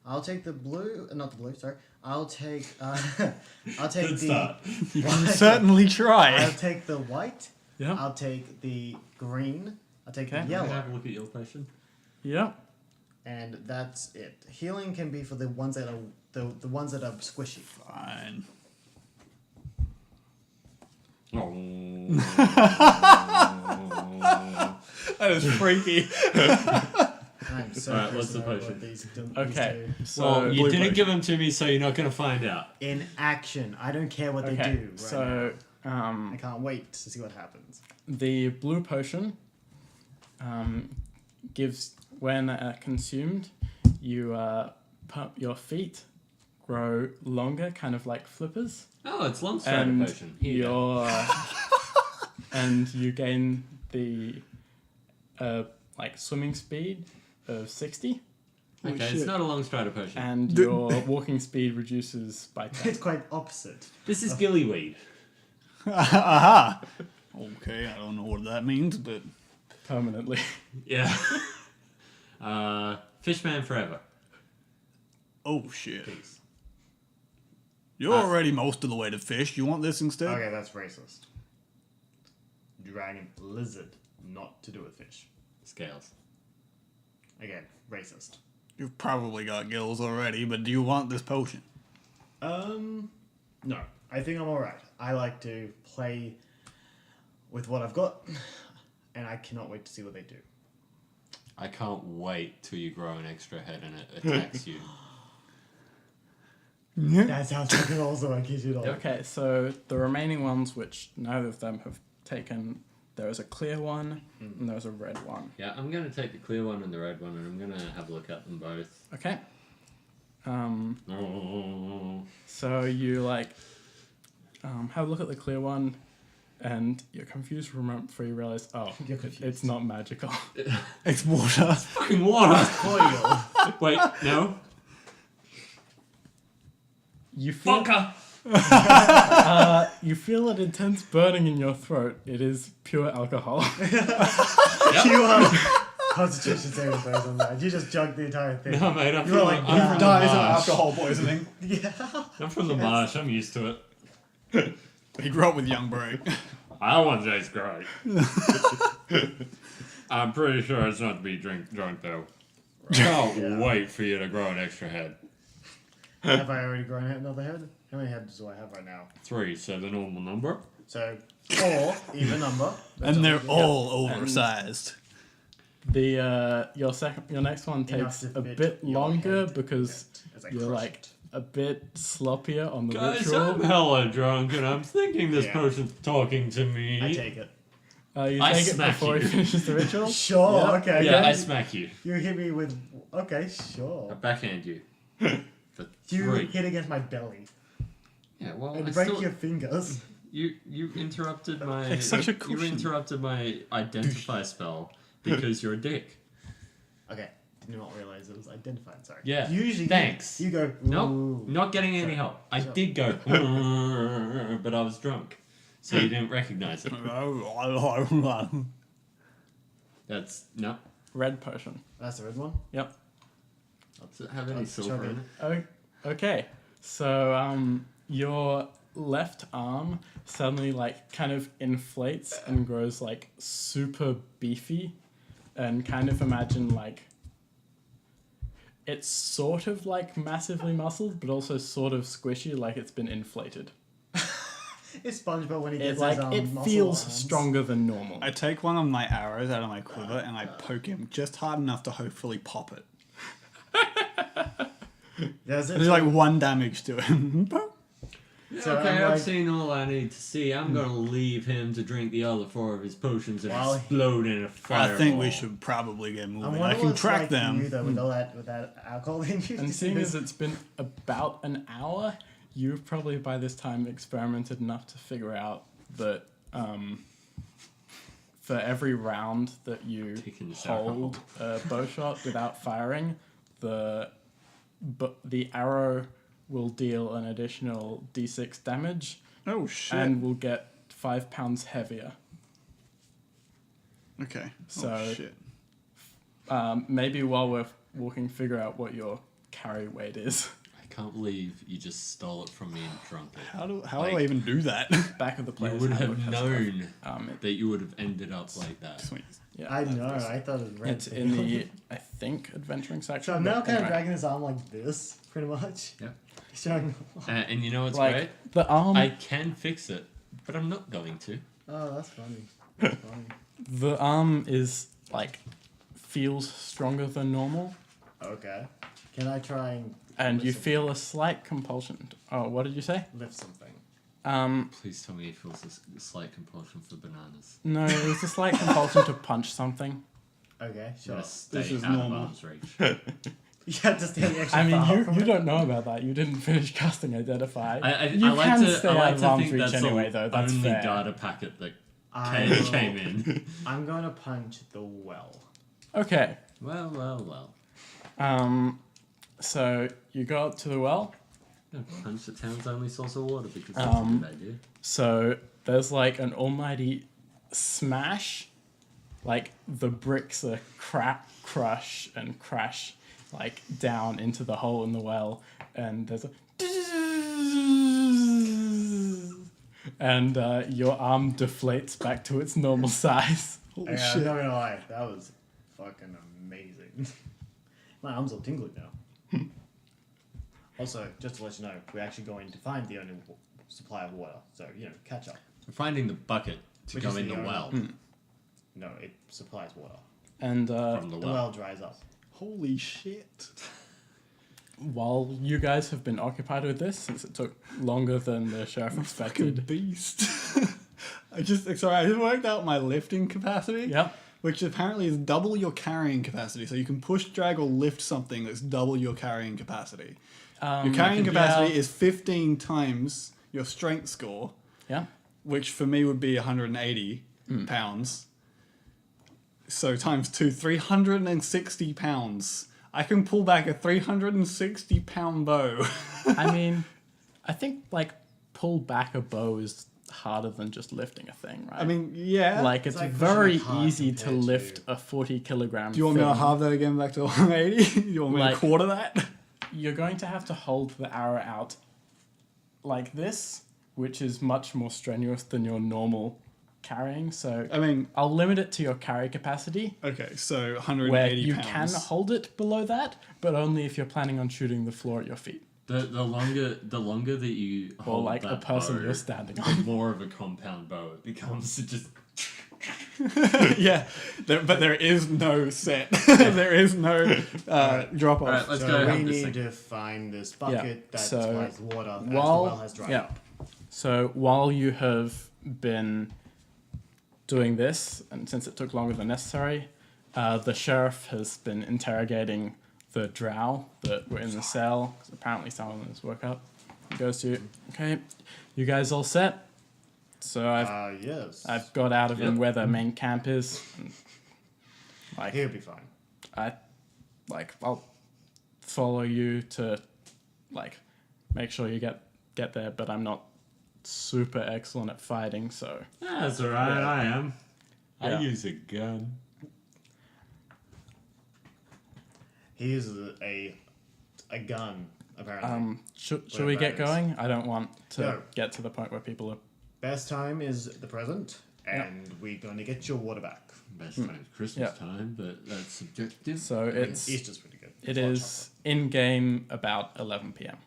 I'll take the blue. Not the blue. Sorry. I'll take. I'll take Good the. start. You can certainly I'll try. take the white. Yeah. I'll take the green. I'll take Okay. the Can I yellow. have a look at your potion? Yeah. And that's it. Healing can be for the ones that are the ones that are squishy. Fine. That was freaky. I'm so Alright, what's the personal potion? about these Okay. two. So Well, you blue didn't potion. give them to me, so you're not going to find out. In action. I don't care what they okay. do. Right So now. I can't wait to see what happens. the blue potion gives when consumed, you pump your feet grow longer, kind of like flippers, Oh, it's long strider and potion. Here you go. your and you gain the like swimming speed of 60, Holy Okay, shit. it's not a long strider potion. and your walking speed reduces by 10. It's quite opposite. This is gillyweed. Aha. Okay, I don't know what that means, but Permanently. Yeah. Fishman forever. oh shit. Peace. You're already most of the way to fish. You want this instead? Okay, that's racist. Dragon, lizard, not to do with fish. Scales. Again, racist. You've probably got gills already, but do you want this potion? No. I think I'm alright. I like to play with what I've got, and I cannot wait to see what they do. I can't wait till you grow an extra head and it attacks you. That sounds fucking awesome, I kid you not. Okay, so the remaining ones, which neither of them have taken, there is a clear one and there's a red one. Yeah, I'm gonna take the clear one and the red one, and I'm gonna have a look at them both. Okay. Oh. So you like have a look at the clear one, and you're confused before you realize, You're confused. it's not magical. It's water. Fucking water! Coil. Wait, no? You feel Fucker! you feel an intense burning in your throat. It is pure alcohol. You Constitution saving throws on that. You just chugged the entire thing. No, mate, I'm You were from, like, I'm from the Dies of marsh. alcohol poisoning. Yeah. I'm from the marsh, I'm used to it. He grew up with young Bray. I want taste great. I'm pretty sure it's not to be drunk though. Can't Yeah. wait for you to grow an extra head. Have I already grown another head? How many heads do I have right now? 3, so the normal number. So 4, even number. That's And they're all. all oversized. The your next one Enough takes to a fit bit your longer head. because As I you're crush like it. a bit sloppier on the Guys, ritual. I'm hella drunk and I'm thinking this Yeah. person's talking to me. I take it. You I take it smack before you. he finishes the ritual. Sure, Yeah. okay. Yeah, okay. I smack you. You hit me with. Okay, I sure. backhand you. For You 3. hit against my belly Yeah, well, and I break still, your fingers. you interrupted my It's such a you cushion. interrupted my identify spell because you're a dick. Okay, did not realize it was identified. Sorry. Yeah, Usually, thanks. You go. Nope, "Ooh." not getting any help. I did go, but I was drunk, so you didn't recognize it. That's no. Red potion. That's the red one. Yep. Does it have any Let's silver chug in it. it? Okay. So your left arm suddenly like kind of inflates and grows like super beefy, and kind of imagine like it's sort of like massively muscled, but also sort of squishy, like it's been inflated. It's SpongeBob when he It gets like his it muscle feels arms. stronger than normal. I take one of my arrows out of my quiver and I poke him just hard enough to hopefully pop it. Does it? There's like 1 damage to him. So Okay, I'm I've like- seen all I need to see. I'm gonna leave him to drink the other 4 of his potions and Well, explode in a fireball. I think we should probably get I moving. wonder I can what's track like them. You, though, with all that alcohol in you. And seeing as it's been about an hour, you've probably by this time experimented enough to figure out that for every round that you Taking this hold a bow shot without firing, the arrow will deal an additional d6 damage Oh shit. and will get 5 pounds heavier. Okay. So- oh shit. Maybe while we're walking, figure out what your carry weight is. I can't believe you just stole it from me and drunk it. How do Like- I even do that? Back of the You player's would handbook have has known stuff. that you would have ended up like that. Sweet. Yeah, I know. I thought it was red. It's in the, I think, adventuring section. So I'm now but kind of anyway. dragging his arm like this, pretty much. Yep. Showing. And you know what's Like, great? the arm, I can fix it, but I'm not going to. Oh, that's funny. That's funny. the arm is, like, feels stronger than normal. Okay. Can I try And you Listen. feel a slight compulsion. Oh, what did you say? lift something? Please tell me he feels a slight compulsion for bananas. No, it was a slight compulsion to punch something. Okay, I'm sure. gonna stay is out of normal. arm's reach. You have to stand extra I mean, far you from you it. don't know about that. You didn't finish casting Identify. I You like can to, stay I out like of to arm's think reach that's anyway, the though. That's only fair. data packet that I will- came in. I'm going to punch the well. Okay. Well. So you go up to the well. Punch the town's only source of water because that's a good idea. So there's like an almighty smash. Like the bricks are crush and crash like down into the hole in the well, and there's a and your arm deflates back to its normal size. Holy I'm shit. not gonna lie, that was fucking amazing. My arms are tingling now. Also, just to let you know, we're actually going to find the only supply of water, so catch up. We're finding the bucket to Which go is in the the only- well. No, it supplies water. And From the The well. well dries up. Holy shit. while you guys have been occupied with this, since it took longer than the sheriff Fucking expected. beast. I just worked out my lifting capacity. Yep. Which apparently is double your carrying capacity. So you can push, drag, or lift something that's double your carrying capacity. Your carrying capacity is 15 times your strength score, Yeah. which for me would be 180 pounds. So times 2, 360 pounds. I can pull back a 360 pound bow. I mean, I think like pull back a bow is harder than just lifting a thing, right? I mean, yeah. like it's like pushing very a cart easy to compared lift to- a 40-kilogram. Do you want me to halve that again back to 180? Do you want me Like- to quarter that? You're going to have to hold the arrow out like this, which is much more strenuous than your normal carrying. So I mean, I'll limit it to your carry capacity, okay, so 180 where you pounds. can hold it below that, but only if you're planning on shooting the floor at your feet, The longer that you or hold like that the person bow, you're standing the on. more of a compound bow it becomes. It just Yeah, but there is no set. There is no drop off. Alright, let's So go we have this need thing. to find this bucket that so supplies water as the while well has dried yeah, up. so while you have been doing this, and since it took longer than necessary, the sheriff has been interrogating the drow that were in the cell, 'cause apparently some of them has woke up. He goes to, okay, you guys all set? So Yes. I've got out of him Yep. where the main camp is. And, like He'll be fine. I'll follow you to like make sure you get there, but I'm not super excellent at fighting, so that's alright. Yeah. I am. Yeah. I use a gun. He uses a gun, apparently. should Whatever we get that is. going? I don't want to No. get to the point where people are Best time is the present, and we're going to get your water back. Best time is Christmas Yeah. time, but that's subjective. so I mean, it's Easter's pretty good. it It's hot is in game about 11 p.m.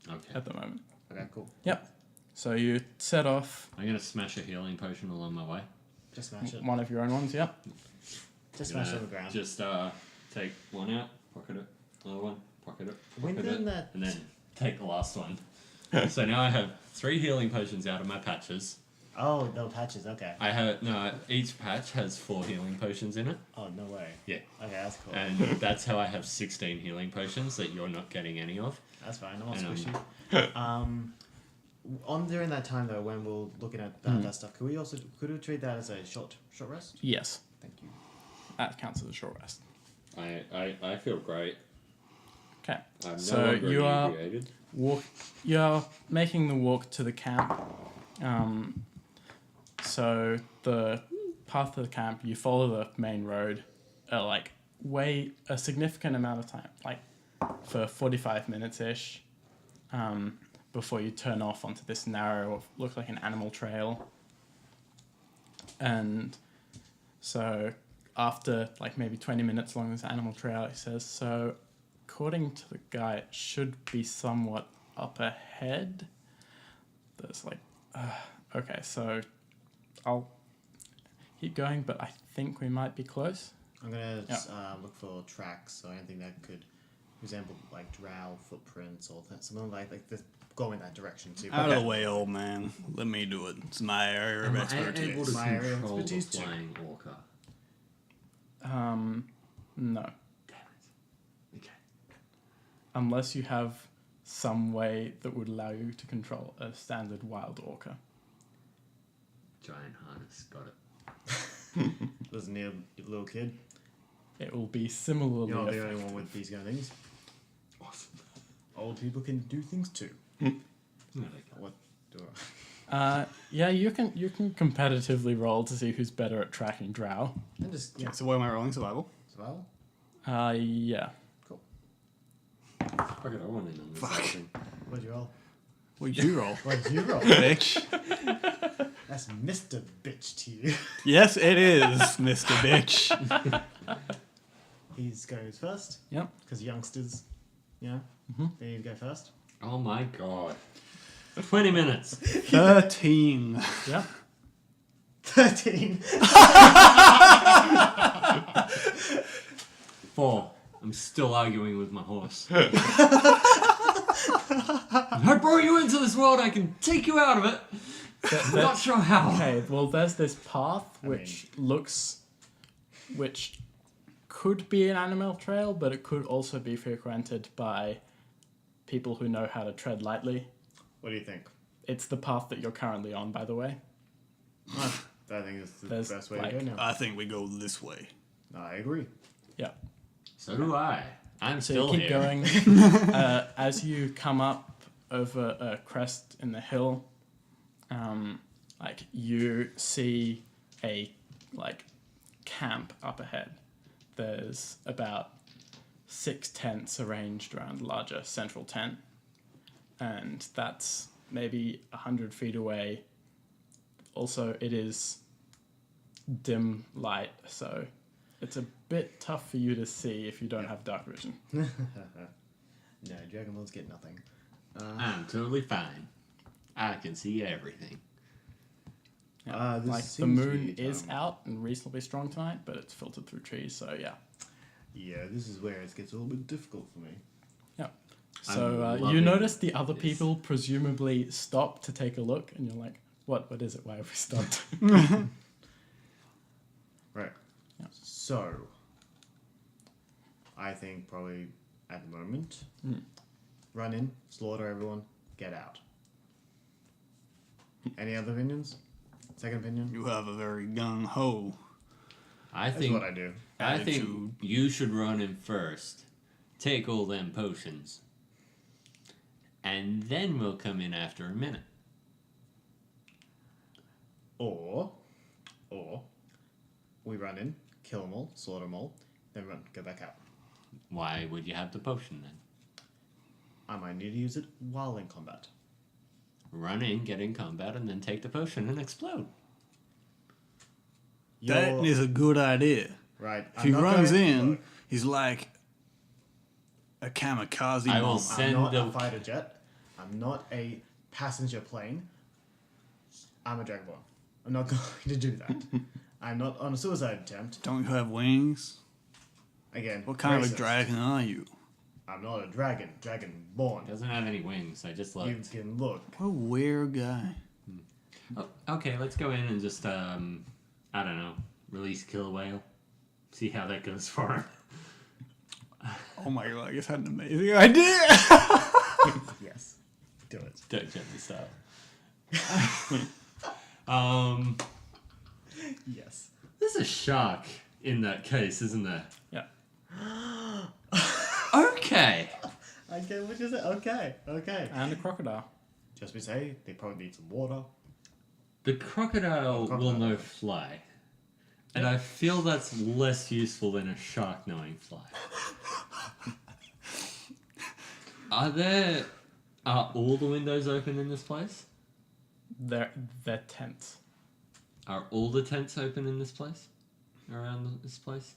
Okay. at the moment. chocolate. Okay, cool. Yep. So you set off I'm gonna smash a healing potion along my way. Just smash it. one of your own ones. Yep. Just Gonna smash it on the ground. Just take one out, pocket it, another one, pocket it, When pocket did it, that- and then take the last one. So now I have 3 healing potions out of my patches. Oh, no patches. Okay. I have each patch has 4 healing potions in it. Oh, no way. Yeah. Okay, that's cool. And that's how I have 16 healing potions that you're not getting any of. That's fine. I'll And, squish you. On during that time though, when we're looking at that stuff, could we treat that as a short rest? Yes. Thank you. That counts as a short rest. I feel great. Okay. I'm no So longer you are inebriated. you're making the walk to the camp. So the path to the camp, you follow the main road, like wait a significant amount of time, like for 45 minutes ish, before you turn off onto this narrow, look like an animal trail. And so after like maybe 20 minutes along this animal trail, he says, so according to the guy, it should be somewhat up ahead. There's like, okay, so I'll keep going, but I think we might be close. I'm gonna Yeah. look for tracks or anything that could resemble like drow footprints or something like this. Go in that direction too. Out of the way, old man. Let me do it. It's my area of Am I expertise. able to My area of control the expertise too. flying orca? No, Damn it. Okay. unless you have some way that would allow you to control a standard wild orca. Giant harness, got it. Listen here, you little kid. It will be similarly You're not the effective. only one with these kind of things. Awesome. Old people can do things too. No, they can't. What do I? Yeah, you can competitively roll to see who's better at tracking drow. And just So what am I rolling? Survival? well. Yeah. Cool. Fuck it, I want in on this whole thing. What'd you roll? What did you roll? What'd you roll? Bitch. That's Mr. Bitch to you. Yes, it is, Mr. Bitch. He's going first Yep. because youngsters, you know, they need to go first. Oh my god. 20 minutes. 13. Yep. 13. still arguing with my horse. I brought you into this world, I can take you out of it. I'm not sure how. Okay, well, there's this path which which could be an animal trail, but it could also be frequented by people who know how to tread lightly. What do you think? It's the path that you're currently on, by the way. I think it's the There's, best way like- to go now. I think we go this way. I agree. Yeah. So do I. I'm So still you keep here. going. As you come up over a crest in the hill, like you see a camp up ahead. There's about 6 tents arranged around a larger central tent, and that's maybe 100 feet away. Also, it is dim light, so it's a bit tough for you to see if you don't have dark vision. No, Dragon Balls get nothing. I'm totally fine. I can see everything. Yeah. This Like the seems to moon be, is out and reasonably strong tonight, but it's filtered through trees, so yeah. Yeah, this is where it gets a little bit difficult for me. Yeah. I'm So you loving notice the other this. people presumably stop to take a look, and you're like, "What? What is it? Why have we stopped?" Right. Yeah. So, I think probably at the moment, run in, slaughter everyone, get out. Any other opinions? Second opinion? You have a very gung ho. I That's think what I do. I think attitude. you should run in first. Take all them potions. And then we'll come in after a minute. Or, we run in, kill them all, slaughter them all, then run, go back out. Why would you have the potion then? I might need to use it while in combat. Run in, get in combat, and then take the potion and explode. That You're- is a good idea. right. If I'm he not runs going- in, look, he's like a kamikaze I will bomb. send I'm not the- a fighter jet. I'm not a passenger plane. I'm a Dragonborn. I'm not going to do that. I'm not on a suicide attempt. Don't you have wings? Again, What kind of racist. a dragon are you? I'm not a dragon. Dragonborn. Doesn't have any wings. I just You looked. can look. What a weird guy. Oh, okay, let's go in and just I don't know, release Killer Whale. See how that goes for him. Oh my god, I just had an amazing idea. Yes. Do it. Don't gently stop. Yes. There's a shark in that case, isn't there? Yeah. Okay. I get what you said. Okay. Okay. And a crocodile. Just be say they probably need some water. The crocodile will know fly. And I feel that's less useful than a shark knowing fly. Are all the windows open in this place? They're tents. Are all the tents open in this place? Around this place?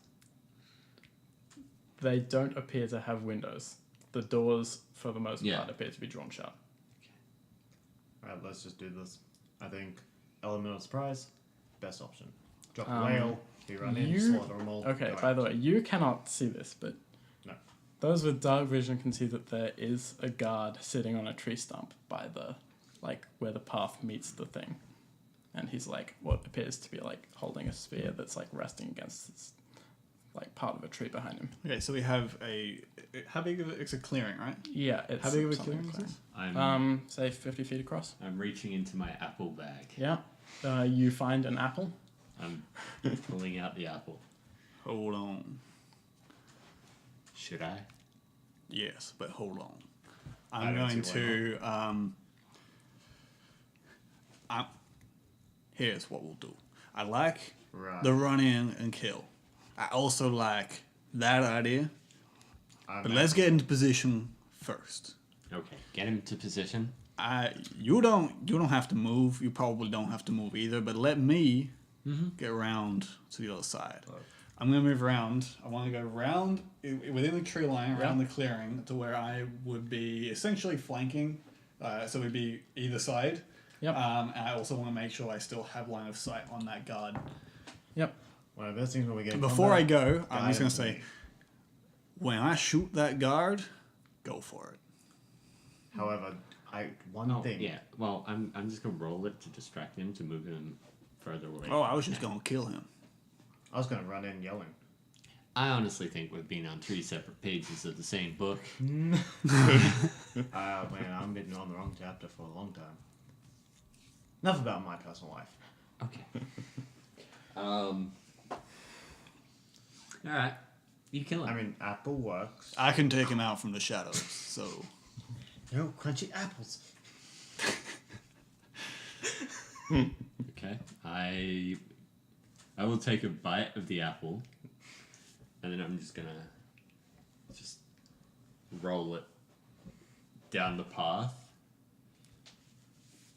They don't appear to have windows. The doors, for the most Yeah. part, appear to be drawn shut. Alright, let's just do this. I think element of surprise, best option. Drop a Um, whale, we run in, you- slaughter them all. Okay, go by out. the way, you cannot see this, but No. those with dark vision can see that there is a guard sitting on a tree stump by the, where the path meets the thing. And he's what appears to be holding a spear that's resting against this, part of a tree behind him. Okay, so we have how big of it's a clearing, right? Yeah, it's How big of a something clearing is this? Say 50 feet across. I'm reaching into my apple bag. Yeah. You find an apple. I'm pulling out the apple. Hold on. Should I? Yes, but hold on. I I'm don't going see why to here's what we'll do. I like Right. the run in and kill. I also like that idea. I'm But out. let's get into position first. Okay, get him to position. You don't have to move. You probably don't have to move either. But let me get around to the other side. I'm gonna move around. I want to go around within the tree line, around the clearing, to where I would be essentially flanking. So we'd be either side. Yep. And I also want to make sure I still have line of sight on that guard. Yep. One of the best things when we get in Before I combat, go, I'm just gonna guidance say, When I shoot that guard, go for it. However, one Oh, thing. yeah. Well, I'm just gonna roll it to distract him to move him further away. Oh, I was just going to kill him. I was gonna run in yelling. I honestly think we've been on 3 separate pages of the same book. Man, I've been on the wrong chapter for a long time. Enough about my personal life. Okay. All right. You kill him. I mean, apple works. I can take him out from the shadows, so... No crunchy apples. Okay. I will take a bite of the apple, and then I'm just gonna roll it down the path.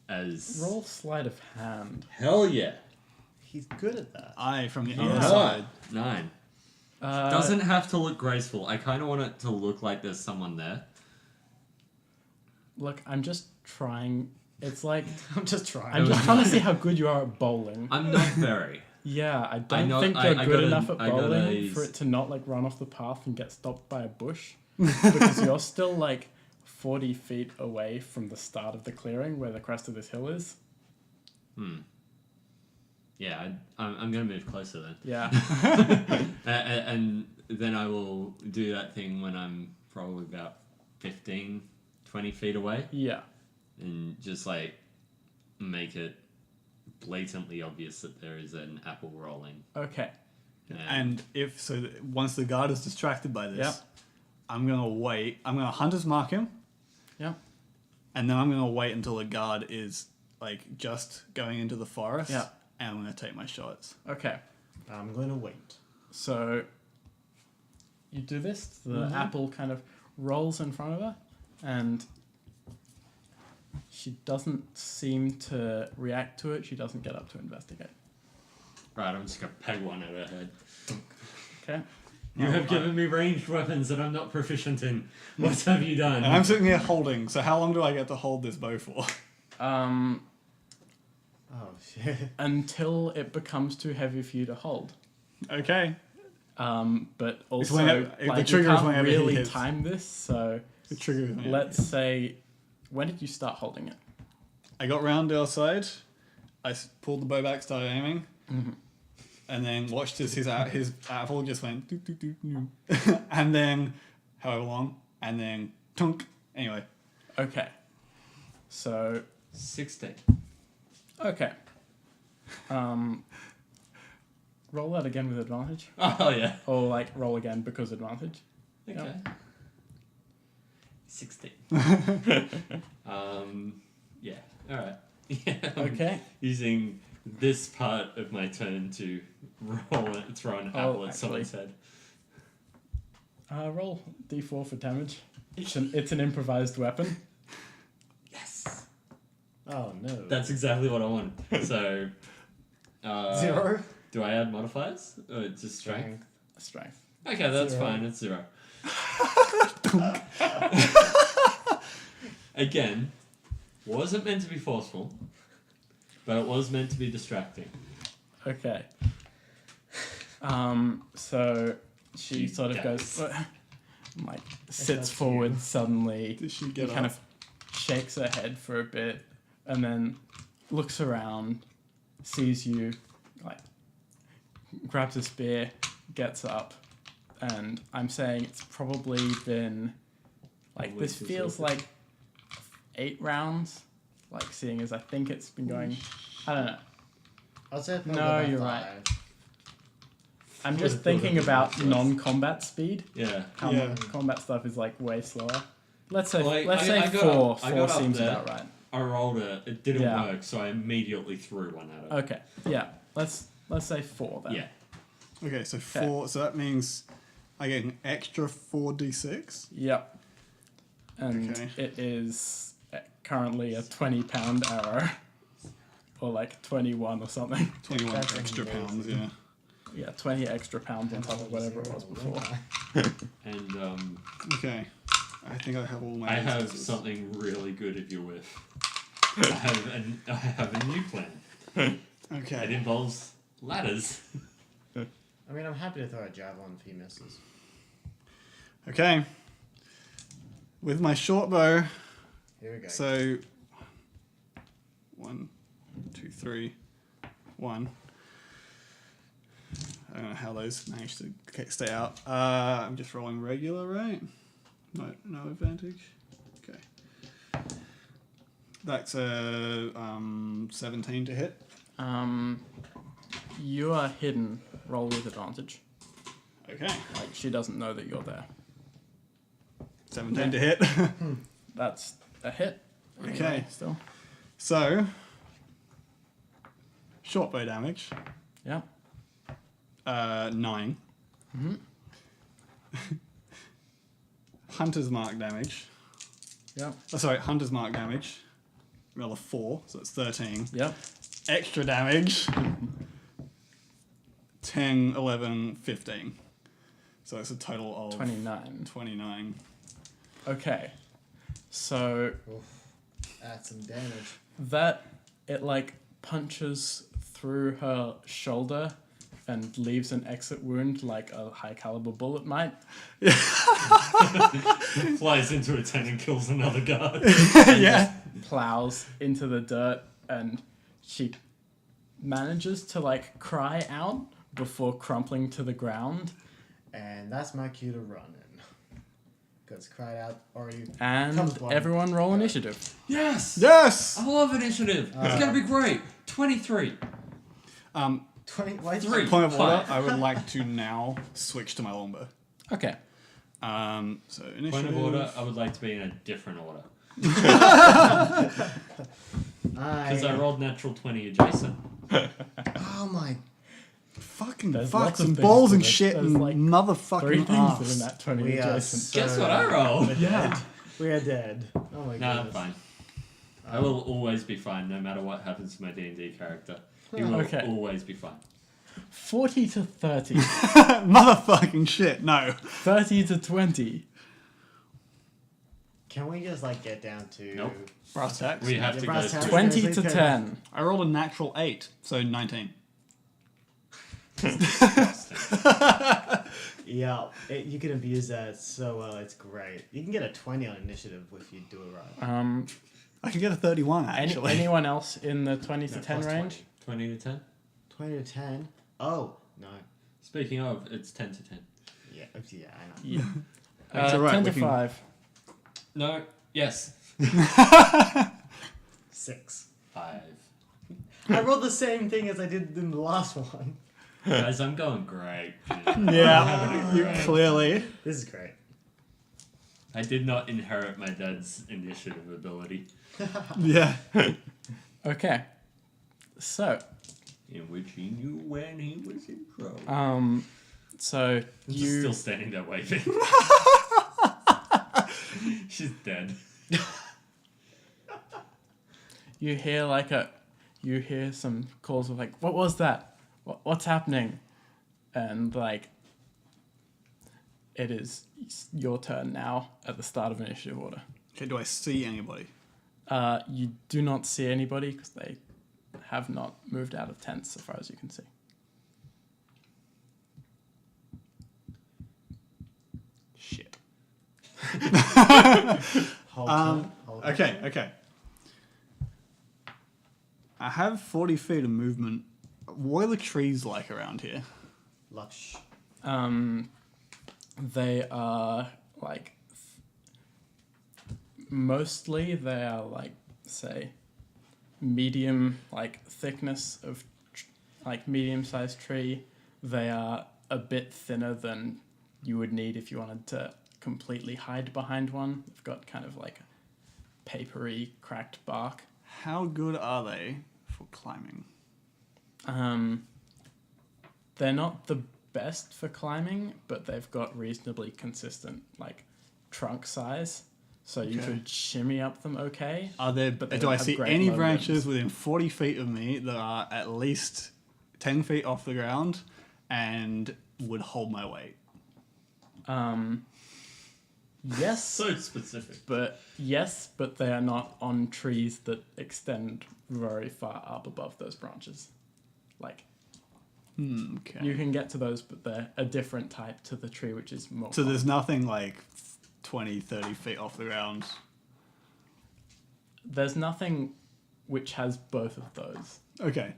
As Roll sleight of hand. hell yeah, He's good at that. I, from the Yeah. other side... 9. Uh, Doesn't have to look graceful. I kind of want it to look like there's someone there. Look, I'm just trying. It's like I'm just trying. I'm just trying to see how good you are at bowling. I'm not very. Yeah, I don't know- think you're I good got a- enough at I got bowling a- for it to not like run off the path and get stopped by a bush, because you're still like 40 feet away from the start of the clearing where the crest of this hill is. Yeah, I'm gonna move closer then. Yeah. And then I will do that thing when I'm probably about 15, 20 feet away, Yeah. and just like make it blatantly obvious that there is an apple rolling. Okay. And if so, once the guard is distracted by this, Yep. I'm gonna wait. I'm gonna hunter's mark him, Yeah. and then I'm gonna wait until the guard is like just going into the forest. Yeah. And I'm gonna take my shots. Okay. I'm going to wait. So you do this. The apple kind of rolls in front of her, and she doesn't seem to react to it. She doesn't get up to investigate. Right, I'm just gonna peg one at her head. Okay. You have given me ranged weapons that I'm not proficient in. What have you done? And I'm sitting here holding. So how long do I get to hold this bow for? Oh shit. Until it becomes too heavy for you to hold. Okay. But also, whenever- the like, you trigger is can't whenever he really hits. time this. So The trigger. Is me. let's say, when did you start holding it? I got round the other side. I pulled the bow back, started aiming, and then watched as his apple just went doot, doot, doot, doo. And then however long, and then tunk. Anyway, Okay. So 16. okay. Roll that again with advantage, Oh yeah. or like roll again because advantage. Okay. Yep. 16. Yeah. All right. Yeah. Okay. Using this part of my turn to roll it, throw an apple at someone's head. Roll d4 for damage. It's an improvised weapon. Yes. Oh no. That's exactly what I want. So. 0. Do I add modifiers? Or it's just strength? Strength. Okay, that's 0. fine. It's 0. Again, wasn't meant to be forceful, but it was meant to be distracting. Okay. So she sort of goes, like, sits forward suddenly. Does she get kind up? of shakes her head for a bit, and then looks around, sees you, like, grabs a spear, gets up, and I'm saying it's probably been, like, Probably this since feels open. like 8 rounds, like, seeing as I think it's been going, I don't know. I'll say No, about you're 5. right. I'm Would've just thought thinking it was about less. non-combat speed. Yeah. Yeah. Combat stuff is like way slower. Let's say Well, let's say 4. I 4 got up seems there. about right. I rolled it. It didn't Yeah. work, so I immediately threw one at her. Okay. Yeah. Let's say 4 then. Yeah. Okay, so 4. So that means I get an extra 4d6. Yep. And Okay. it is currently a 20-pound arrow, or like 21 or something. 21 That's extra amazing. pounds. Yeah. Yeah, 20 extra pounds on top of whatever it was before. And Okay. I think I have all my. I have instances. something really good if you're with. I have a new plan. It Okay. involves ladders. I mean, I'm happy to throw a javelin if he misses. Okay. With my short bow, Here we go. so 1, 2, 3, 1. I don't know how those managed to stay out. I'm just rolling regular, right? No advantage. Okay. That's a 17 to hit. You are hidden. Roll with advantage. Okay. Like, she doesn't know that you're there. 17 to hit. That's a hit. Okay. Anyway, still. So, short bow damage, Yeah. 9. Hunter's mark damage. Yeah. Oh, sorry, hunter's mark damage. Roll a 4, so it's 13. Yep. Extra damage. 10, 11, 15. So it's a total of 29. 29. Okay. So Oof. That's some damage. that it like punches through her shoulder and leaves an exit wound like a high caliber bullet might. Flies into a tent and kills another guard. Yeah. Plows into the dirt and she manages to like cry out before crumpling to the ground. And that's my cue to run in. Because cried out already. And Comes one. everyone roll initiative. Yes! Yes! I love initiative. It's gonna be great. 23. 20. Why Three. Point of order, Five. I would like to now switch to my longbow. Okay. So initiative. Point of order, I would like to be in a different order. Because I rolled natural 20 adjacent. Oh my. Fucking There's fucks lots of and things balls to and this. shit There's and like 3 motherfucking things that arse. are nat 20 We are adjacent. so Guess what I rolled? Yeah. We are dead. Oh my Nah, I'm goodness. fine. I will always be fine, no matter what happens to my D&D character. He will Okay. always be fine. 40 to 30. Motherfucking shit, no. 30 to 20. Can we just like get down to? Nope. Brass tacks. We have Yeah, to brass go tacks. through. 20 Please to go. 10. I rolled a natural 8, so 19. Yeah, you can abuse that so well. It's great. You can get a 20 on initiative if you do it right. I can get a 31, actually. Anyone else in the 20 to No, 10 plus range? 20 to 10? 20 to 10. Oh no. Speaking of, it's 10 to 10. Yeah, yeah, I know. Yeah. That's alright, 10 we to can- 5. No. Yes. 6. 5. I rolled the same thing as I did in the last one. Guys, I'm going great. Yeah, you clearly. This is great. I did not inherit my dad's initiative ability, Yeah. Okay. So, in which he knew when he was in trouble. so I'm just you still standing there waving. She's dead. you hear some calls of like, what was that? What's happening? And like, it is your turn now at the start of initiative order. Okay, do I see anybody? You do not see anybody because they have not moved out of tents so far as you can see. Shit. Hold on. Hold on. Okay. I have 40 feet of movement. What are the trees like around here? Lush. They are like mostly they are like say medium like thickness of like medium-sized tree. They are a bit thinner than you would need if you wanted to completely hide behind one. They've got kind of like a papery cracked bark. How good are they for climbing? They're not the best for climbing, but they've got reasonably consistent like trunk size, so you Okay. could shimmy up them okay. Are there? But they Do don't I have see great any low branches limbs. within 40 feet of me that are at least 10 feet off the ground and would hold my weight? Yes, So specific. but they are not on trees that extend very far up above those branches. Like Okay. You can get to those, but they're a different type to the tree, which is more. So common. there's nothing like 20, 30 feet off the ground. There's nothing which has both of those. Okay.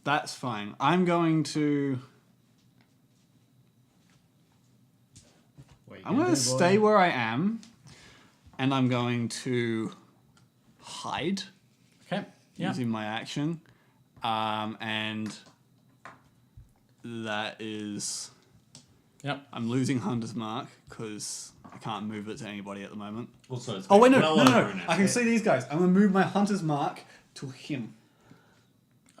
That's fine. I'm going to What you I'm gonna going to do, boy? stay where I am, and I'm going to hide Okay. Yeah. using my action, and that is Yep. I'm losing Hunter's Mark because I can't move it to anybody at the moment. Also, it's Oh wait, no, well no, over no! an I can see these guys. I'm gonna move my Hunter's Mark to him.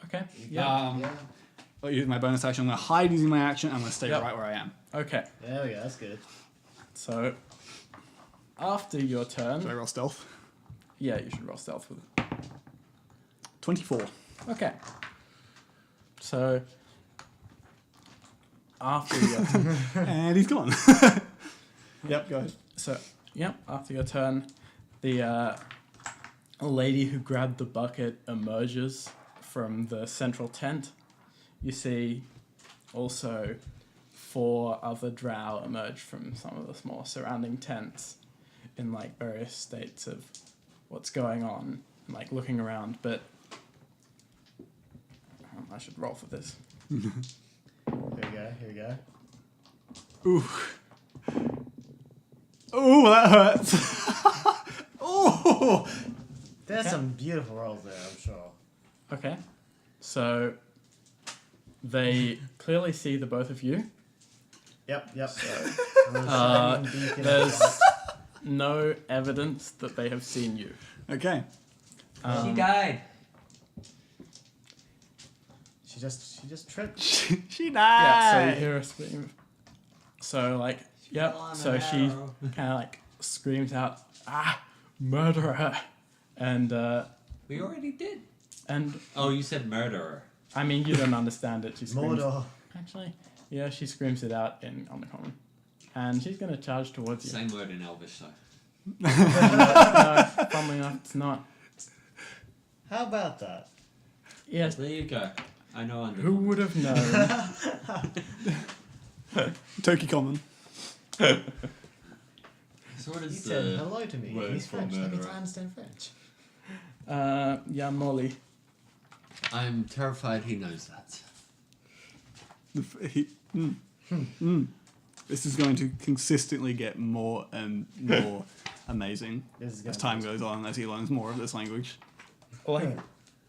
Okay. Yeah. Yeah. I'll use my bonus action. I'm gonna hide using my action. I'm gonna stay Yep. right where I am. Okay. There we go. That's good. So after your turn, Should I roll stealth? yeah, you should roll stealth with it. 24. Okay. So after your turn, And he's gone. Yep, go ahead. after your turn, the lady who grabbed the bucket emerges from the central tent. You see also 4 other drow emerge from some of the small surrounding tents in like various states of what's going on, and, like looking around, but I should roll for this. Here we go. Here we go. Ooh. Ooh, that hurts. Ooh. There's Okay. some beautiful rolls there, I'm sure. Okay. So they clearly see the both of you. Yep. There's no evidence that they have seen you. Okay. She died. She just tripped. She Yeah, so you died. hear her scream. So like, yep. fell on So an she arrow. kind of like screams out, "Ah, murderer!" And We already did. and Oh, you said murderer. I mean, you don't understand it. She screams. Mordor. Actually, yeah, she screams it out on the common, and she's gonna charge towards you. Same word in Elvish, though. No, funnily enough, it's not. How about that? Yes. There you go. I know under. Who would have known? Toki common. So what He is said the hello to me. word He's for French. Let me murderer? understand French. Yeah, Molly. I'm terrified he knows that. This is going to consistently get more and more amazing This is as gonna time be- goes on, as he learns more of this language. Like,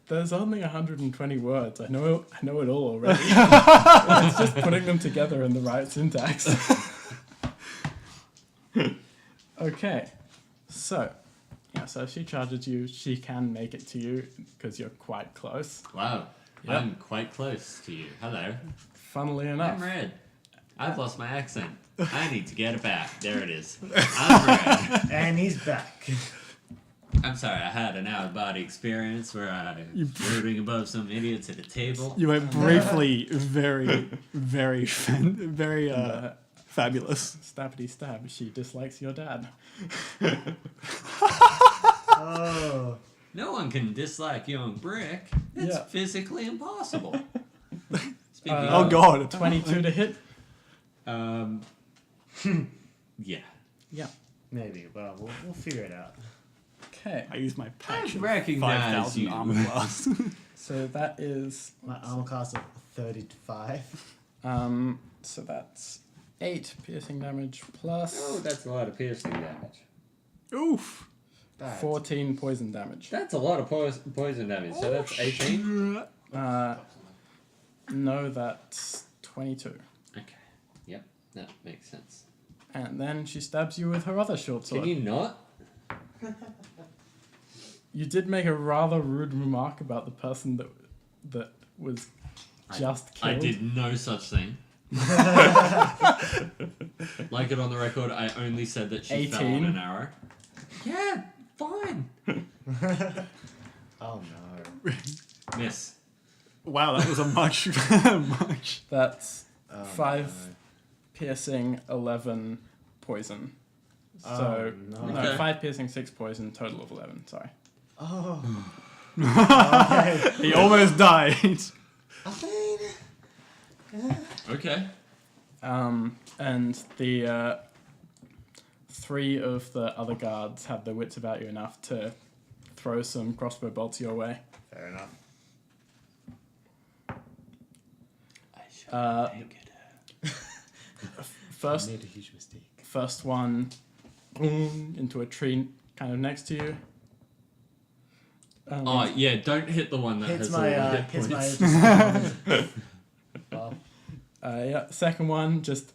there's only 120 words. I know it all already. It's just putting them together in the right syntax. Okay, so so if she charges you, she can make it to you because you're quite close. Wow. Yep. I'm quite close to you. Hello. Funnily I'm enough, red. I've lost my accent. I need to get it back. There it is. I'm red. And he's back. I'm sorry, I had an out-of-body experience where I was brooding above some idiots at a table. You went briefly very, very, very fabulous. stabbity stab. She dislikes your dad. Oh. No one can dislike young Brick. It's Yeah. physically impossible. Speaking Oh of, god. 22 to hit. yeah. Yeah. Maybe, but we'll figure it out. Okay. I used my patch of recognize 5,000 you. armor class. So that is My armor class of 35. so that's 8 piercing damage plus Oh, that's a lot of piercing damage. Oof. Bad. 14 poison damage. That's a lot of poison damage. So that's 18. No, that's 22. Okay. Yep, that makes sense. And then she stabs you with her other short sword. Can you not? You did make a rather rude remark about the person that was just killed. I did no such thing. Like it on the record, I only said that she fell on 18. an arrow. Yeah, fine. Oh no. Miss. Wow, that was a much. That's Oh, 5 piercing, 11 poison. Oh, So, no. no, Okay. 5 piercing, 6 poison, total of 11, sorry. Oh. Okay. He almost died. I mean, Okay. And the 3 of the other guards have their wits about you enough to throw some crossbow bolts your way. fair enough. First, Made a huge mistake. first one into a tree kind of next to you. Oh yeah, don't hit the one that Hits has my, all the hit hits points. my. Well, Yeah, second one just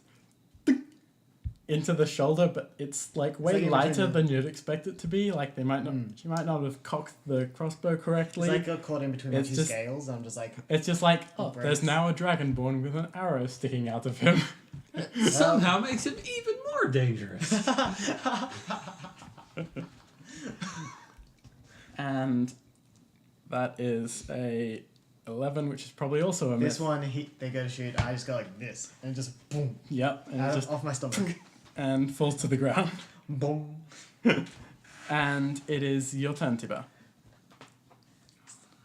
into the shoulder, but it's like way like in lighter between than you'd expect it to be. Like they might not, she might not have cocked the crossbow it's correctly. like got caught in between my It's two just- scales. I'm just like, It's just like, oh, Breaks. there's now a dragonborn with an arrow sticking out of him. Somehow makes him even more dangerous. And that is a 11, which is probably also a miss. this one, they go to shoot. I just go like this, and just boom, Yep, and, out just, off my stomach. and falls to the ground. Boom. And it is your turn, Tiba.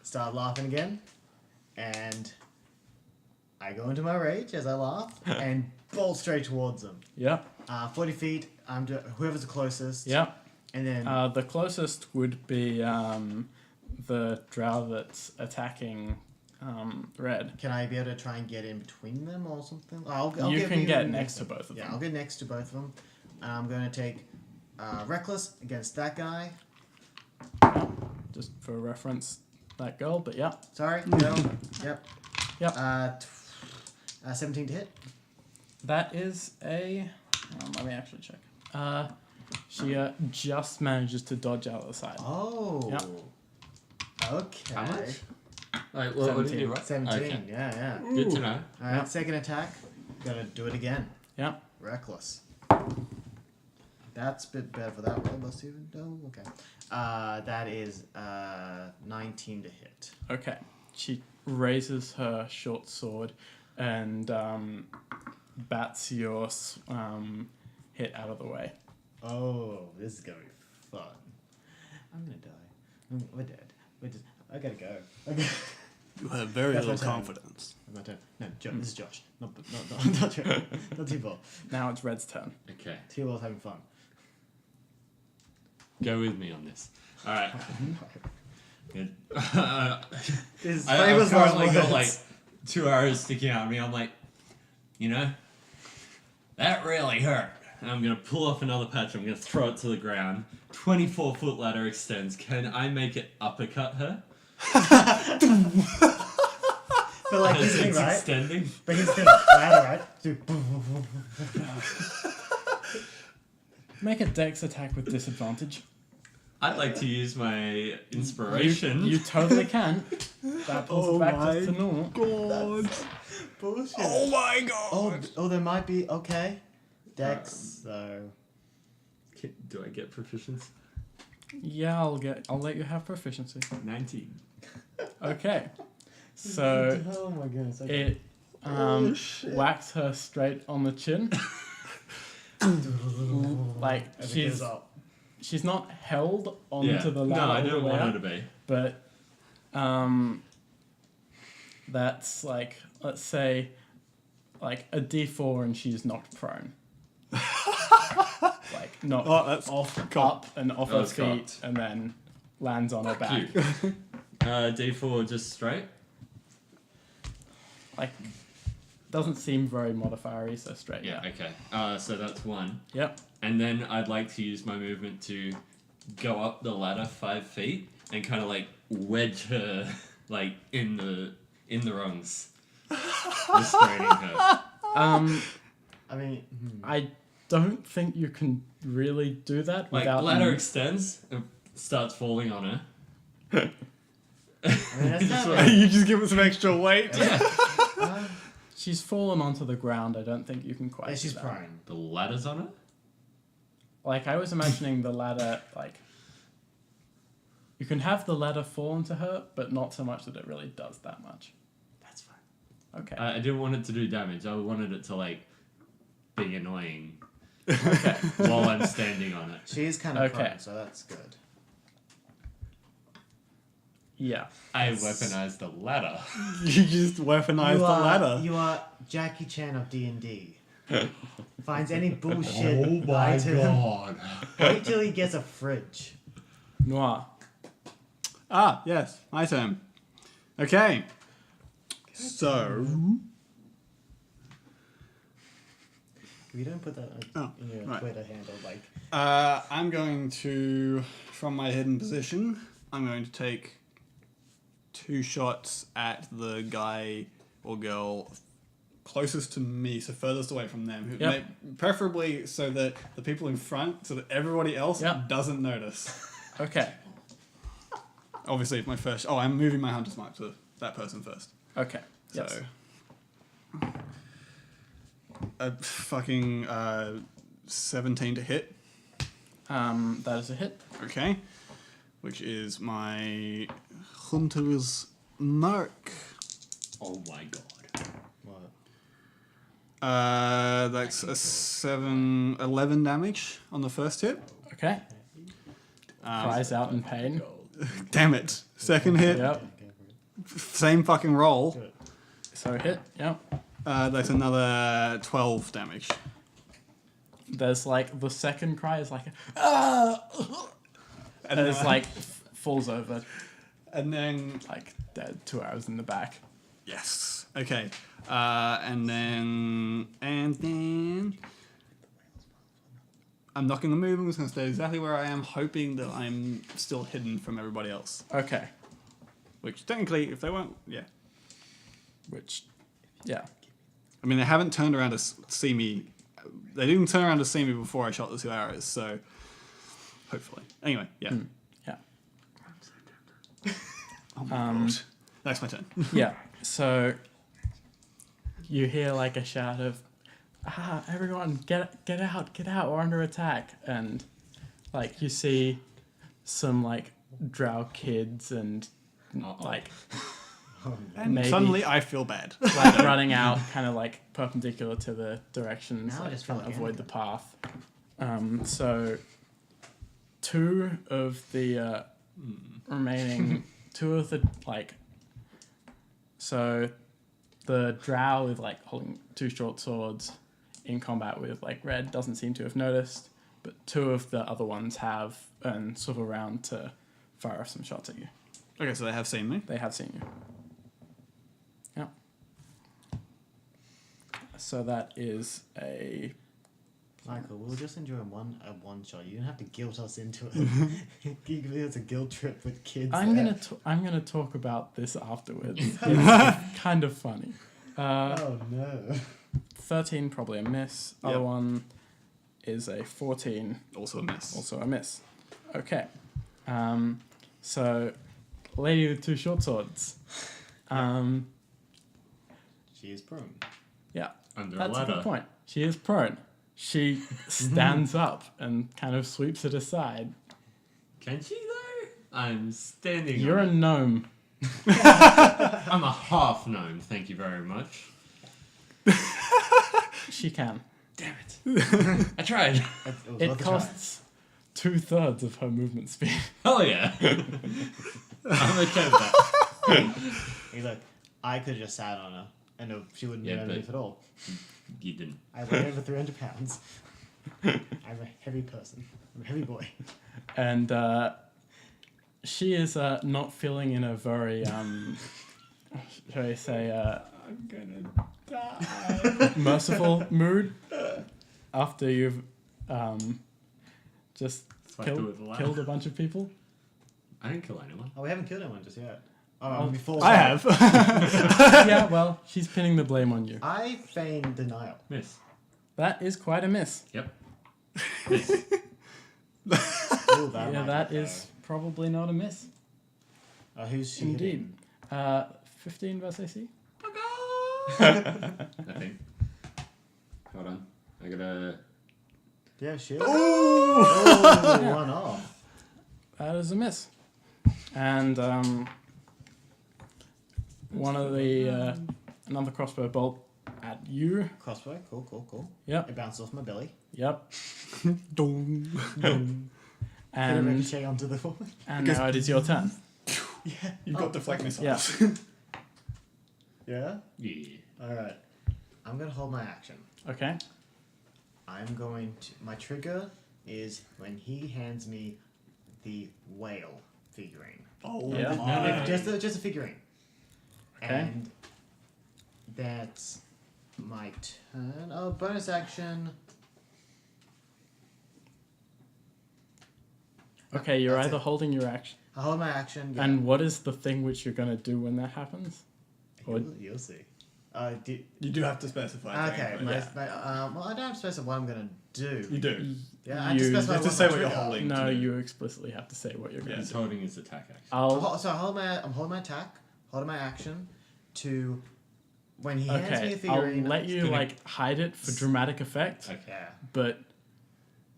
Start laughing again, and I go into my rage as I laugh and bolt straight towards them. Yep, 40 feet. Whoever's the closest. yep. And then The closest would be the drow that's attacking Red. can I be able to try and get in between them or something? I'll You can get in next to them. both of Yeah, them. I'll get next to both of them. And I'm going to take Reckless against that guy. Just for reference, that girl, but yeah. Sorry, no. Yep. Yep. 17 to hit. That is a... let me actually check. She just manages to dodge out of the side. Oh. Yep. Okay. How much? Like, what did you roll? 17. Okay. Yeah. Good to know. Alright, Yep. second attack. Gotta do it again. Yep. Reckless. That's a bit better for that roll. Let's even know. Okay. That is 19 to hit. Okay. She raises her short sword and bats your hit out of the way. Oh, this is gonna be fun. I'm gonna die. We're dead. I gotta go. Okay. You have very That's my little turn. confidence. My turn. No, this is Josh. Not Josh. Not T-Ball. Now it's Red's turn. Okay. T-Ball's having fun. Go with me on this. Alright. Good. His I've famous currently last got like words. 2 arrows sticking out of me. I'm like, you know, that really hurt. And I'm going to pull off another patch. I'm going to throw it to the ground. 24-foot ladder extends. Can I make it uppercut her? But like As this thing, it's right? extending? But he's gonna ladder, right? Do Make a dex attack with disadvantage. I'd like to use my inspiration. You totally can. That pulls Oh it back my to normal. God. bullshit. Oh my God. Oh, there might be okay. Dex, so Do I get proficiency? Yeah, I'll let you have proficiency. 19. Okay. So oh my goodness. Okay. it whacks her straight on the chin. Like As it goes she's up. she's not held onto Yeah. the ladder. No, I all the didn't way want her up, to be. but that's like, let's say like a D4 and she's knocked prone. Like knocked Oh, that's off cocked. up and off Oh, her it's feet cocked. and then lands on her back. Cute. D4 just straight? Like doesn't seem very modifier-y, so straight. Yeah, Yeah. okay. So that's 1. Yep. And then I'd like to use my movement to go up the ladder 5 feet and kind of like wedge her like in the rungs, restraining her. I mean, I don't think you can really do that Like without ladder extends and starts falling on her. I mean that's Just not like- You just give it some extra weight. She's fallen onto the ground. I don't think you can quite. yeah, do she's that. prone. The ladder's on her. Like I was imagining the ladder, like you can have the ladder fall into her, but not so much that it really does that much. That's fine. Okay. I didn't want it to do damage. I wanted it to like be annoying Okay. while I'm standing on it. She is kind of Okay. prone, so that's good. Yeah. I weaponized the ladder. You just weaponized the ladder. You are Jackie Chan of D&D. Finds any bullshit item. god. Wait till he gets a fridge. Noir. Ah, yes, my turn. Okay. So, If you don't put that in your right. Twitter handle, like, I'm going to, from my hidden position, I'm going to take 2 shots at the guy or girl closest to me, so furthest away from them. Yep. Preferably so that the people in front, so that everybody else Yep. doesn't notice. Okay. Obviously, if my first... Oh, I'm moving my hunter's mark to that person first. Okay. So... Yes. A fucking 17 to hit. That is a hit. Okay. Which is my hunter's mark. Oh my god. what? That's a 11 damage on the first hit. Okay. Cries out in pain. Damn it. Second hit, Yep. same fucking roll. So hit. Yep. That's another 12 damage. There's like the second cry is like ah, and it's like falls over And then... like dead. 2 hours in the back. Yes. Okay. And then... I'm not going to move. I'm just going to stay exactly where I am, hoping that I'm still hidden from everybody else. Okay. Which, technically, if they weren't... Yeah. Which, yeah. I mean, they haven't turned around to see me. They didn't turn around to see me before I shot the 2 arrows, so... Hopefully. Anyway, yeah. Yeah. Oh my god. That's my turn. Yeah. So you hear like a shout of, everyone, get out, we're under attack. And like you see some like drow kids and like And maybe suddenly I feel bad. like running out kind of like perpendicular to the directions, Now I like just trying to feel like avoid the path. So 2 of the remaining, 2 of the like, so the drow with like holding 2 short swords in combat with like red doesn't seem to have noticed, but 2 of the other ones have and sort of around to fire off some shots at you. Okay, so they have seen me. They have seen you. Yep. So that is a Michael, we'll just enjoy a one shot. You don't have to guilt us into it. Give us a guilt trip with kids. I'm gonna talk about this afterwards. It's kind of funny. Oh no. 13 probably a miss. Yep. Other one is a 14, Also a miss. also a miss. Okay. So lady with 2 short swords. She is prone. Yeah. Under a That's a ladder. good point. She is prone. She stands up and kind of sweeps it aside. Can she though? I'm standing. You're a on gnome. I'm a half gnome. Thank you very much. She can. Damn it! I tried. It costs 2/3 of her movement speed. Hell yeah! I'm okay with that. Hey, look, I could have just sat on her, and she wouldn't be Yeah, underneath but- at all. You didn't. I weigh over 300 pounds. I'm a heavy person. I'm a heavy boy. And she is not feeling in a very, shall we say, I'm gonna die. merciful mood after you've just Fucked her with a ladder. killed a bunch of people. I didn't kill anyone. Oh, we haven't killed anyone just yet. Oh, Before I have. Yeah, well, she's pinning the blame on you. I feign denial. Miss. That is quite a miss. Yep. Ooh, Yeah, might that be is probably not a miss. fair. Who's she Indeed. hitting? 15 versus AC? I think. Hold on. I gotta. Yeah, shield. Oh, Yeah. one off. That is a miss. And one of the another crossbow bolt at you. Crossbow. Cool. Yep. It bounced off my belly. Yep. Dong. Put a And ricochet onto the wall. now it is your turn. Yeah. You've got deflect missiles. Yeah. Yeah? Yeah. Alright. I'm gonna hold my action. Okay. I'm going to. My trigger is when he hands me the whale figurine. Oh Yeah. my. Just a figurine. Okay. And that's my turn. Oh, bonus action. Okay, you're That's either it. holding your action. I hold my action. Yeah. And what is the thing which you're gonna do when that happens? Or- You'll see. You do have to specify. Okay. technically. Well, I don't have to specify what I'm gonna do. You do. Yeah, I have to You- specify You have to what say my what you're trigger- holding. No, to do. you explicitly have to say what you're gonna He's do. holding his attack action. So I'm holding my attack, holding my action to when he hands me a Okay, I'll figurine. let you gonna- like hide it for dramatic effect, Okay. Yeah. but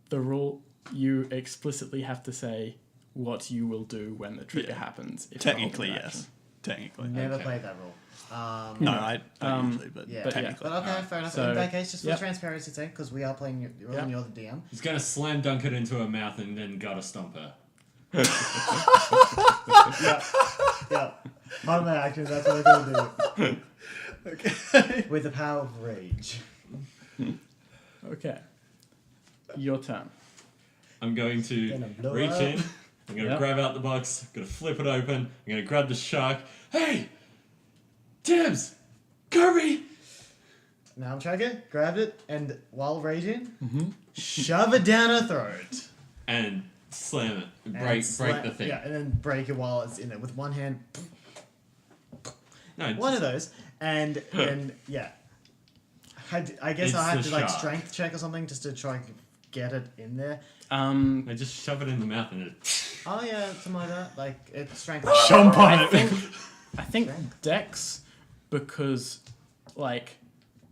the rule you explicitly have to say what you will do when the trigger Yeah. happens. If you're holding Technically, an yes. action. Technically. Never Okay. played that rule. No, I don't usually, but Yeah, But yeah. technically. But okay, fair enough. So- In that case, just for Yep. transparency's sake, because we are playing, you're Yep. the DM. He's gonna slam dunk it into her mouth and then gotta stomp her. Yeah. Hold my action, that's what I'm going to Okay. do. With the power of rage. Okay. Your turn. I'm going Gonna to blow reach up. in. I'm gonna Yep. grab out the box. Gonna flip it open. I'm gonna grab the shark. Hey, Tibbs, Kirby. Now I'm trying grabbed it, and while raging, shove it down her throat. And slam it. And Break sla- the thing. Yeah, and then break it while it's in it with one hand. No, One of those, and then yeah. I guess It's I have the to like shark. strength check or something just to try and get it in there. I just shove it in the mouth and it. Oh yeah, something like that. Like it's strength. Jump on I it. think Dex, because like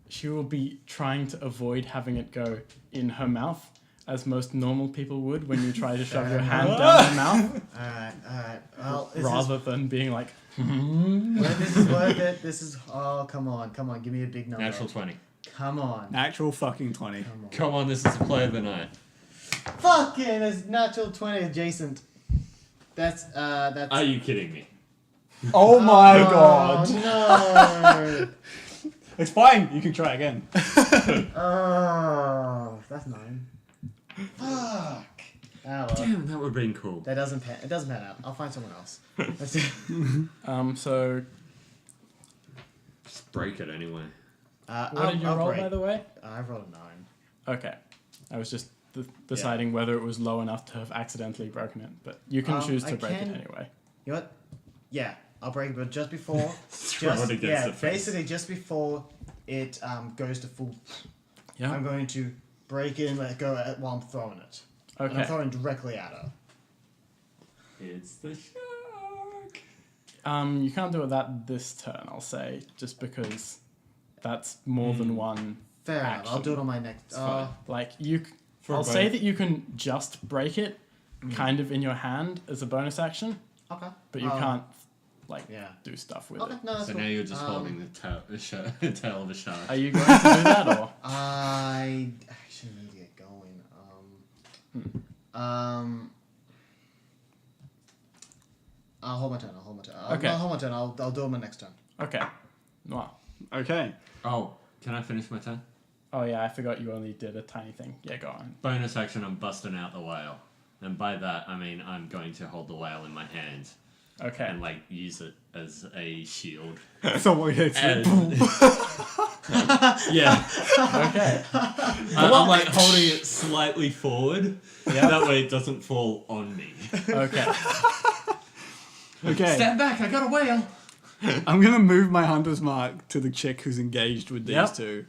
she will be trying to avoid having it go in her mouth, as most normal people would when you try to shove your hand down her mouth, Alright. Well, rather than being like, this is worth it. This is. Oh, come on, give me a big number. Natural 20. Come on. Actual fucking 20. Come on, this is the play of the night. Fucking, it's natural 20 adjacent. That's. Are you kidding me? Oh my god. Oh, no. It's fine. You can try again. Oh, that's 9. Fuck. Ah, well. Damn, that would have been cool. That doesn't pan. It doesn't pan out. I'll find someone else. That's it. so Just break it anyway. what did you roll, by the way? I rolled a 9. Okay. I was just deciding whether it was low enough to have accidentally broken it, but you can choose to I break can- it anyway. You know what? Yeah, I'll break it, but just before. Throw it against the face. basically just before it goes to full. Yeah. I'm going to break it and let it go while I'm throwing it. And I'm Okay. throwing directly at her. It's the shark. You can't do it this turn, I'll say, just because that's more than one. Fair enough. I'll Action. do it on my next. fine. Like you, For I'll both. say that you can just break it, kind of in your hand as a bonus action, Okay. but you can't like Yeah. do stuff with Okay, it. no, that's So cool. now you're just holding the tail of a shark. Are you going to do that or? I actually need to get going. I'll hold my turn. Okay. I'll hold my turn. I'll do it my next turn. Okay. Well, Okay. Oh, can I finish my turn? oh yeah, I forgot you only did a tiny thing. Yeah, go on. Bonus action, I'm busting out the whale. And by that, I mean I'm going to hold the whale in my hand Okay. and like use it as a shield. So what it's And- yeah. Okay. I'm like holding it slightly forward. Yeah. That way it doesn't fall on me. Okay. Okay. Stand back, I got a whale. I'm gonna move my hunter's mark to the chick who's engaged with these Yep. two,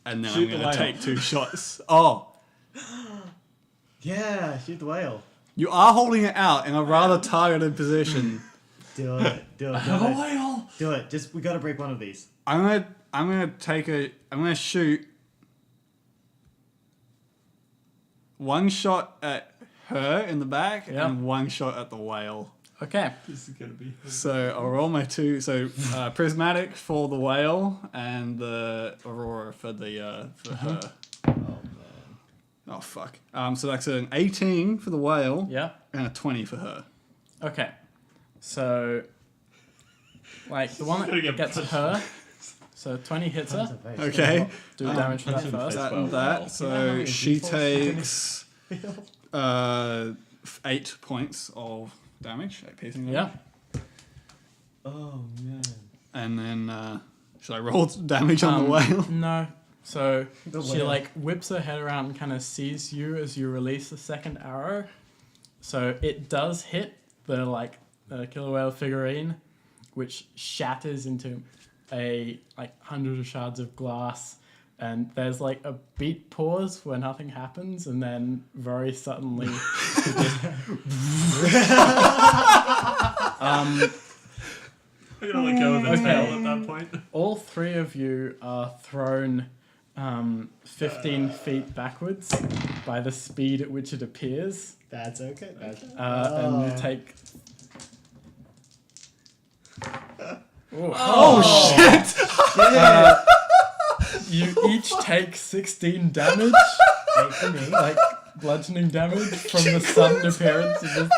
and then Shoot I'm the gonna whale. take 2 shots. Oh, Yeah, shoot the whale. you are holding it out in a rather targeted position. Do it. I have a whale. Do it. Just we gotta break one of these. I'm gonna shoot 1 shot at her in the back Yep. and 1 shot at the whale. Okay. This is gonna be. So I'll roll my 2. So prismatic for the whale and the aurora for the for her. Oh man. Oh fuck. So that's an 18 for the whale Yeah. and a 20 for her. Okay. So, like the one gonna that get gets punched. her. So 20 hits her. Okay. Do damage for that punch in the first. face. That Well, and that. well. So many she d4s takes Feel? 8 points of damage, 8 piercing Yeah. damage. Oh man. And then should I roll damage on the whale? No. So The she whale. like whips her head around and kind of sees you as you release the second arrow. So it does hit the like killer whale figurine, which shatters into a like hundreds of shards of glass. And there's like a beat pause where nothing happens, and then very suddenly, I'm gonna let go of the Okay. tail at that point. all three of you are thrown 15 feet backwards by the speed at which it appears, That's okay. That's and you take. You each take 16 damage, 8 for me. like bludgeoning damage from the sudden appearance of this.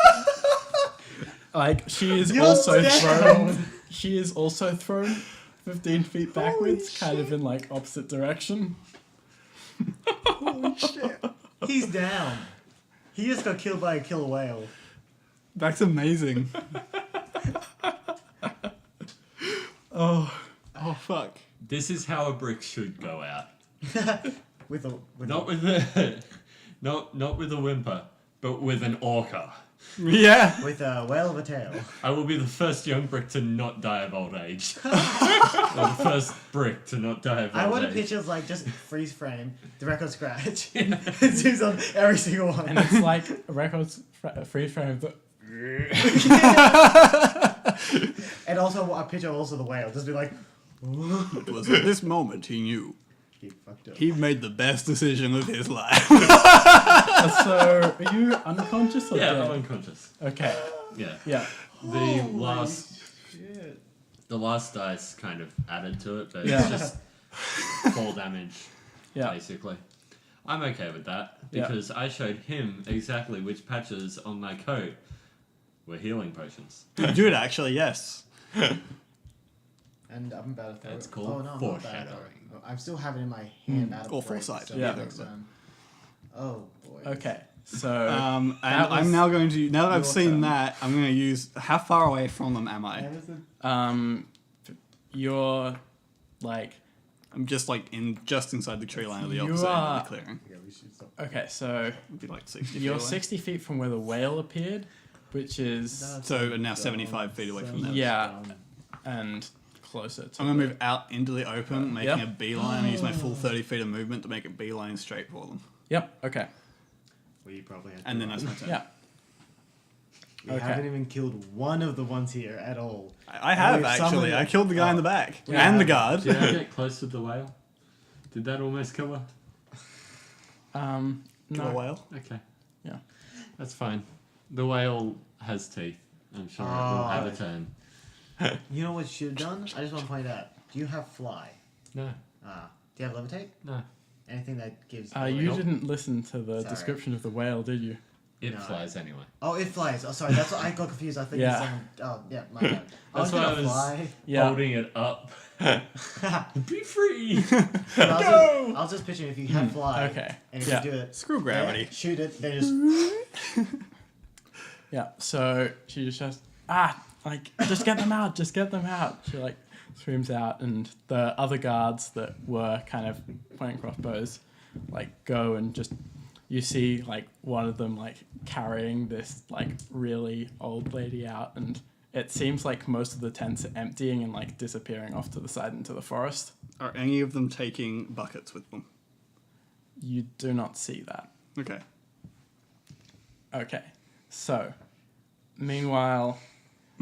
Like she is You're also dead. thrown. She is also thrown 15 feet backwards, kind of in like opposite direction. Holy shit. He's down. He just got killed by a killer whale. That's amazing. Oh fuck. This is how a brick should go out. With Not with a, not with a whimper, but with an orca. Yeah. with a whale of a tail. I will be the first young brick to not die of old age. Or the first brick to not die of old I want a age. picture of like just freeze frame, the record scratch. It zooms on every single one. And it's like a record freeze frame, but And also a picture of also the whale. Just be like, It was at this moment he knew he fucked up. he made the best decision of his life. so are you unconscious or Yeah, dead? I'm unconscious. Okay, Yeah. yeah. The last Shit. the last dice kind of added to it, but Yeah. it's just fall damage, Yeah. basically. I'm okay with that Yeah. because I showed him exactly which patches on my coat were healing potions. You did actually, yes. And I'm about to throw That's it. called Oh, no, I'm not bad at foreshadowing. throwing. I'm still having it in my hand out of Or break, foresight, so yeah. next time. Oh boy. Okay, so And That was I'm now going to, now that I've your seen turn. that, I'm going to use, how far away from them am I? you're like I'm just like just inside the tree line of the You opposite end are- of the clearing. Okay, we should stop. okay. So It'd be like 60 you're feet away. 60 feet from where the whale appeared, which is So we're now 75 feet away from them. Yeah. and closer to. I'm going to move out into the open, making Yep. a beeline, and use my full 30 feet of movement to make a beeline straight for them. Yep. Okay. We probably had to And then run. that's my turn. Yeah. We okay. haven't even killed one of the ones here at all. I have We've actually. summoned- I killed the guy in the back. Yeah. And the guard. Did I get close to the whale? Did that almost kill her? Kill a No. whale. Okay. Yeah. That's fine. The whale has teeth. I'm sure it will Oh. have a turn. You know what you should have done? I just want to find out. Do you have fly? No. Do you have levitate? No. Anything that gives. You Nope. didn't listen to the Sorry. description of the whale, did you? It No. flies anyway. Oh, it flies. Oh, sorry. That's what I got confused. I think Yeah. it's someone. Oh, yeah, my bad. That's I why I was was fly. Yeah. holding it up. Be free! But I was just picturing if you had fly. Okay. And if Yeah. you do it, Screw gravity. yeah, shoot it, then just. Yeah. So she just says, like, just get them out, just get them out. She like screams out, and the other guards that were kind of pointing crossbows, like, go and just. You see, like, one of them, like, carrying this, like, really old lady out, and it seems like most of the tents are emptying and, like, disappearing off to the side into the forest. Are any of them taking buckets with them? You do not see that. Okay. Okay. So, meanwhile,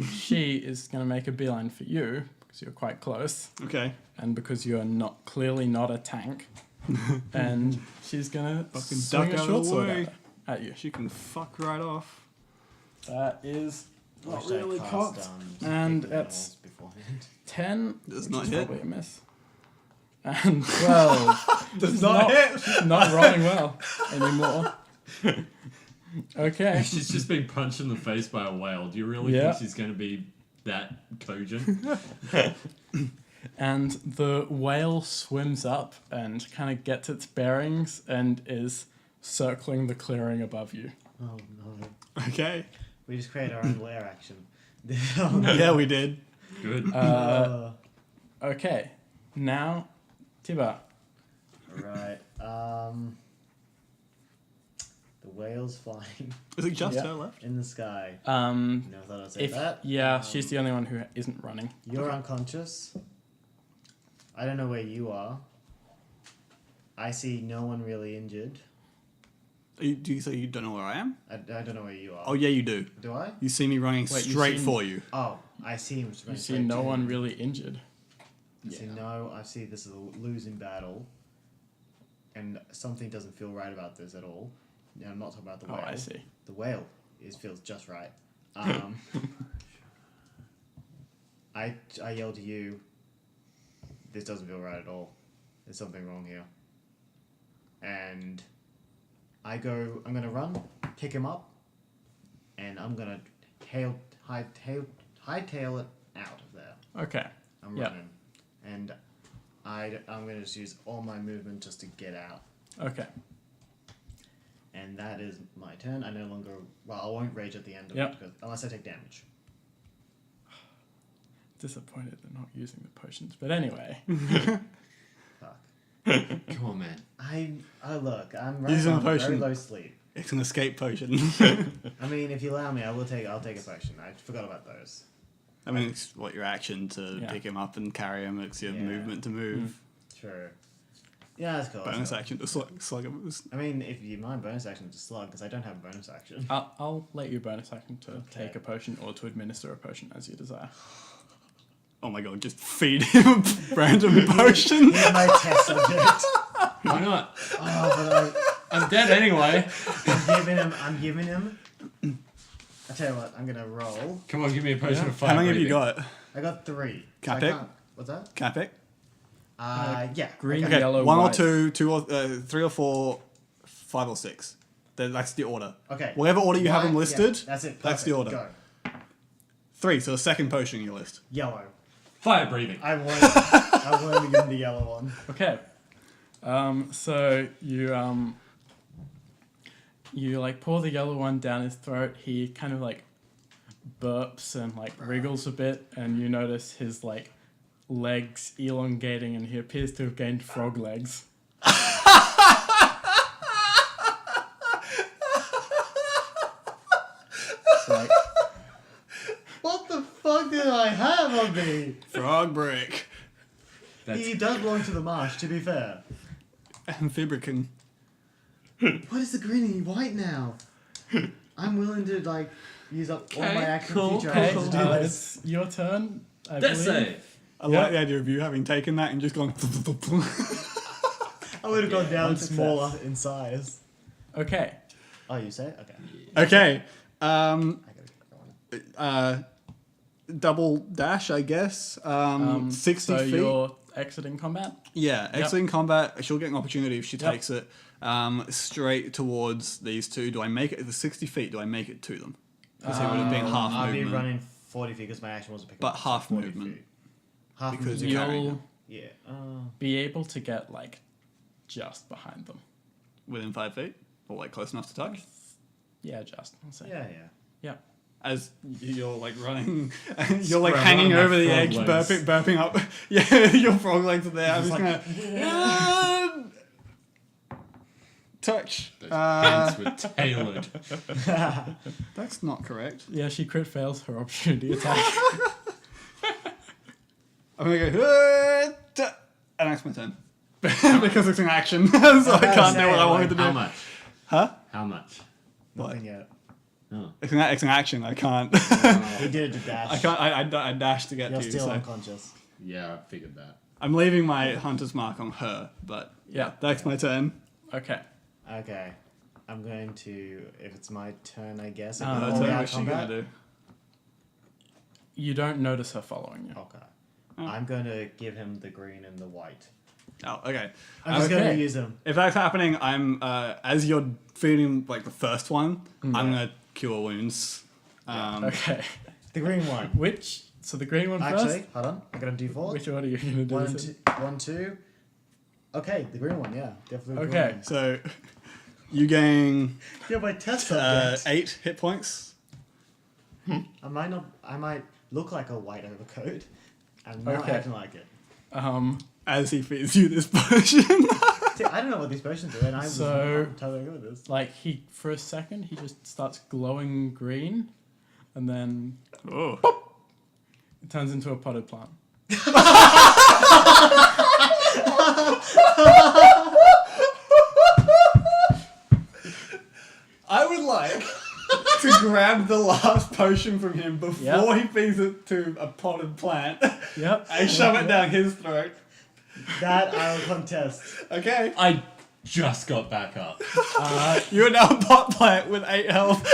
she is going to make a beeline for you, because you're quite close, Okay. and because you're clearly not a tank, and she's going to Fucking swing duck a out short of the sword way. at you. She can fuck right off. That is not Wish I really cast, cocked. And big that's- animals beforehand. 10 Does which not is hit. probably a miss. And 12 Does She's not hit. She's not rolling well anymore. Okay. She's just being punched in the face by a whale. Do you really Yeah. think she's going to be that cogent? And the whale swims up and kind of gets its bearings and is circling the clearing above you. Oh no. Okay. We just created our own lair action. Yeah, we did. Good. Okay. Now, Tiba. Right. The whale's flying Is it just Yeah. her left? in the sky. Um, Never thought I'd say if that. yeah, she's the only one who isn't running. You're unconscious. I don't know where you are. I see no one really injured. Do you say you don't know where I am? I don't know where you are. Oh, yeah, you do. Do I? You see me running Wait, you straight seen- for you. Oh, I see him. You see no one really injured. I see no. I see this is a losing battle, and something doesn't feel right about this at all. Now, I'm not talking about the Oh, whale. I see. The whale feels just right. I yell to you. This doesn't feel right at all. There's something wrong here. And I'm gonna run, pick him up, and I'm gonna hightail it out of there. Okay. I'm Yeah. running, and I'm gonna just use all my movement just to get out. Okay. And that is my turn. I no longer. Well, I won't rage at the end of Yep. it unless I take damage. Disappointed they're not using the potions, but anyway. Fuck. Come on, man. I look. I'm Using a running on very potion. low sleep. It's an escape potion. I mean, if you allow me, I'll take a potion. I forgot about those. I mean, it's what your action to Yeah. pick him up and carry him. It's your Yeah. movement to move. True. Yeah, that's cool. Bonus action to slug him. I mean, if you mind bonus action to slug, because I don't have a bonus action. I'll let you bonus action to Okay. take a potion or to administer a potion as you desire. Oh my god, just feed him random potions. Here's my test subject. Why not? Oh, I'm dead anyway. but I'm giving him. I tell you what, I'm gonna roll. Come on, give me a potion of fire. How many have you breathing. got? I got 3. Can I So pick? can't- What's that? Can I pick? Yeah. green, Okay. Okay, Yellow, 1 or white. 2, 2 or 3 or 4, 5 or 6. That's the order. Okay. Whatever order you have them White, yeah, listed, that's it. that's the perfect. order. Go. 3, so the second potion in your list. Yellow. Fire breathing. I wanted to give him the yellow one. Okay. So you like pour the yellow one down his throat. He kind of like burps and like wriggles a bit, and you notice his like legs elongating, and he appears to have gained frog legs. It's like, What the fuck did I have on me? Frog break. That's He does belong to the marsh, to be fair. Amphibican. What is the green and white now? I'm willing to like use up all Okay, my action cool, future okay, actions to do this. it's your turn. I Death believe. save. I Yeah. like the idea of you having taken that and just gone. I would have gone down one smaller in size. Okay. Oh, you say? Okay. Okay. I gotta get going. Double dash, I guess. 60 so feet. you're exiting combat. Yeah, exiting combat. She'll get an opportunity if she Yep. takes it. Straight towards these two. Do I make it? The 60 feet. Do I make it to them? Because it would have been half I'll be movement. running 40 feet because my action wasn't picking But up. half 40 movement. feet. Half Because movement. you're carrying You'll them. Yeah. be able to get like just behind them. Within 5 feet, or like close enough to touch. Yeah, just. I'll say. Yeah. Yeah. As you're like running, you're like Scrub hanging on my over the frog edge, legs. burping up. Yeah, your frog legs are there. I'm just Just gonna touch. Those pants were tailored. That's not correct. Yeah, she crit fails her opportunity attack. I'm gonna go, and that's my turn. Because it's an action, so I can't do what I wanted to do. How much? Huh? How much? Nothing yet. Oh. It's an action. I can't. He did it to dash. I can't. I dash to get You're to you. still So unconscious. Yeah, I figured that. I'm leaving my hunter's mark on her, but Yeah. that's my turn. Okay. Okay. I'm going to, if it's my turn, I guess. if Her we're Her all turn. out What's she gonna combat. do? You don't notice her following you. Okay. I'm going to give him the green and the white. Oh, okay. I'm just Okay. gonna use them. If that's happening, I'm as you're feeding like the first one, I'm gonna cure wounds. Okay. The green one. So the green one Actually, first? hold on. I'm gonna default. Which order are you going to do One, this in? two, 1, 2. Okay, the green one. Yeah, definitely. The green Okay. one. So you gain Yeah, my test subject. 8 hit points. I might look like a white overcoat. I'm not Okay. acting like it. As he feeds you this potion. See, I don't know what these potions do, and I'm totally good with this. Like, for a second, he just starts glowing green, and then Oh. it turns into a potted plant. I would like to grab the last potion from him before he feeds it to a potted plant Yep. and shove it down his throat. That I will contest. Okay. I just got back up. You're now a pot plant with 8 health.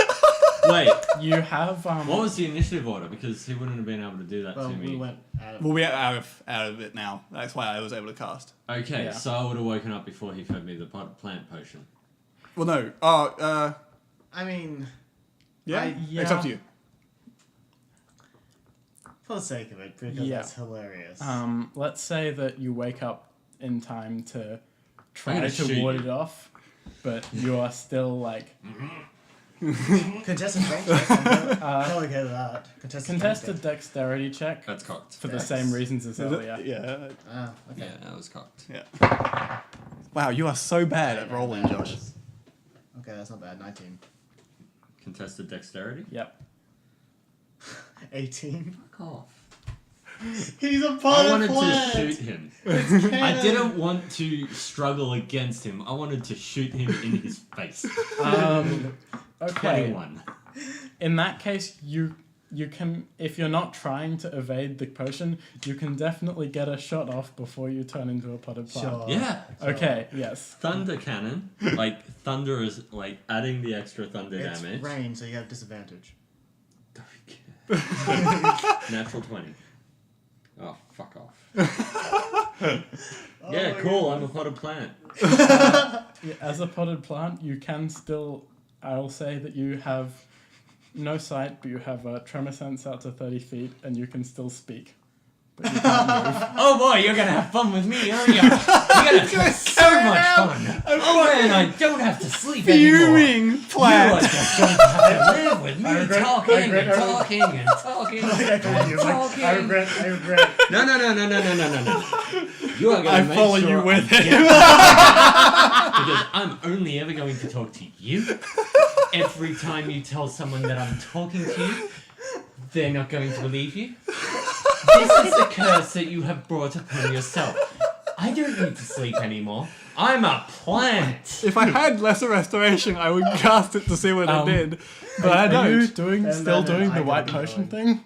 Wait, You have what was the initiative order? Because he wouldn't have been able to do that Well, to me. we went out of We'll be out of it now. That's why I was able to cast. Okay, Yeah. so I would have woken up before he fed me the plant potion. Well, no. Oh, I mean, yeah. yeah. It's up to you. for the sake of it, because Yeah. that's hilarious. let's say that you wake up in time to I'm try gonna to shoot ward you. it off, but you are still like Contested strength check. I'm totally okay with that. contested dexterity check That's cocked. for the Dex. same reasons as earlier. Yeah. Ah, okay. Yeah, that was cocked. Yeah. Wow, you are so bad at rolling, Josh. Okay, that's not bad. 19. Contested dexterity? Yep. 18. Fuck off. He's a I potted wanted plant! to shoot him. I didn't want to struggle against him. I wanted to shoot him in his face. Okay. 21. In that case, you can, if you're not trying to evade the potion, you can definitely get a shot off before you turn into a potted plant. Sure. Yeah. Okay. Yes. Thunder cannon. Like, thunder is, like, adding the extra thunder It's damage. rain, so you have disadvantage. Natural 20. Oh, fuck off. Oh Yeah, my cool. God. I'm a potted plant. Yeah, as a potted plant, you can still. I'll say that you have no sight, but you have a tremor sense out to 30 feet, and you can still speak. But you can't move. Oh boy, you're gonna have fun with me, aren't you? You're gonna have so much fun. Oh man, I don't have to sleep anymore. Fuming You are plant. just going to have to live with me regret- talking I regret- and talking and talking I told you. and Like, talking. I regret. No. You are going I to make follow sure you with I him. because I'm only ever going to talk to you. Every time you tell someone that I'm talking to you, they're not going to believe you. This is a curse that you have brought upon yourself. I don't need to sleep anymore. I'm a plant. If I had lesser restoration, I would cast it to see what it did. But I Are you don't. still then doing I the gotta white be potion going. thing?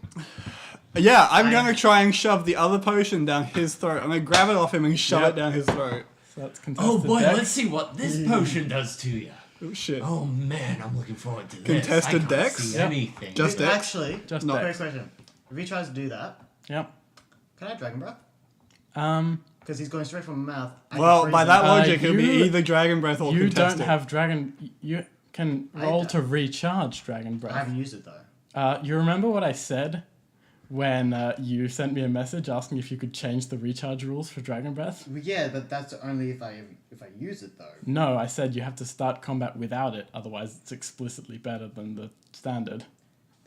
Yeah, I'm gonna try and shove the other potion down his throat. I'm gonna grab it off him and shove Yep. it down his throat. So that's contested Oh boy, dex. let's see what this potion does to you. Oh shit. Oh man, I'm looking forward to this. Contested I can't dex? see Yep. anything. Just dex? Actually, Just No. quick dex. question. If he tries to do that, Yep. can I Dragon Breath? Um, Because he's going straight from the mouth. I can Well, freeze by him. that logic, it'll be you- either Dragon Breath or you Contested. don't have dragon. You can roll I- to recharge dragon I breath. haven't used it though. You remember what I said when you sent me a message asking if you could change the recharge rules for dragon breath? Well, yeah, but that's only if I use it though. No, I said you have to start combat without it, otherwise it's explicitly better than the standard.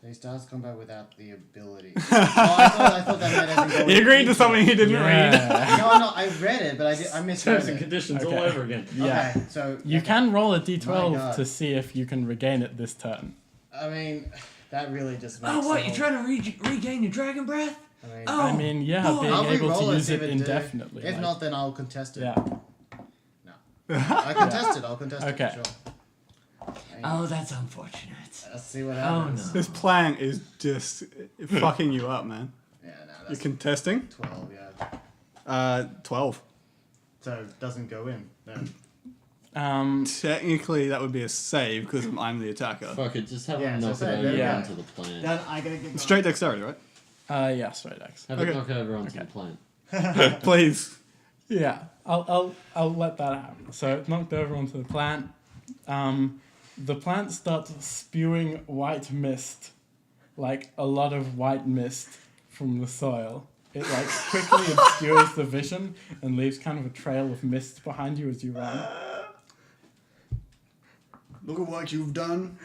He starts combat without the ability. Oh, I thought that meant as in go He agreed to into something he didn't read. Yeah. No, I read it, but I misread Terms and it. conditions all Okay. over again. Yeah. Okay, so You okay. can roll a My d12 God. to see if you can regain it this turn. I mean, that really just makes. Oh, what? the You're whole- trying to regain your dragon breath? I mean, Oh, I mean, yeah, boy. being I'll able re-roll to it, use see it if indefinitely. If like- not, then I'll contest it. yeah. No. I contest it. I'll contest Okay. it. Sure. Oh, that's unfortunate. Let's see what Oh happens. no. This plant is just fucking you up, man. Yeah, no, You're that's contesting? 12. Yeah. 12. So it doesn't go in. Then. Technically, that would be a save because I'm the attacker. Fuck it, just have Yeah, him so knock it say, over there we onto go. the plant. Then I gotta get Straight dexterity, right? Yeah, straight X. Have Okay. it knock over onto Okay. the plant. Please. Yeah. I'll let that happen. So it's knocked over onto the plant. The plant starts spewing white mist, like a lot of white mist from the soil. It like quickly obscures the vision and leaves kind of a trail of mist behind you as you run. Look at what you've done.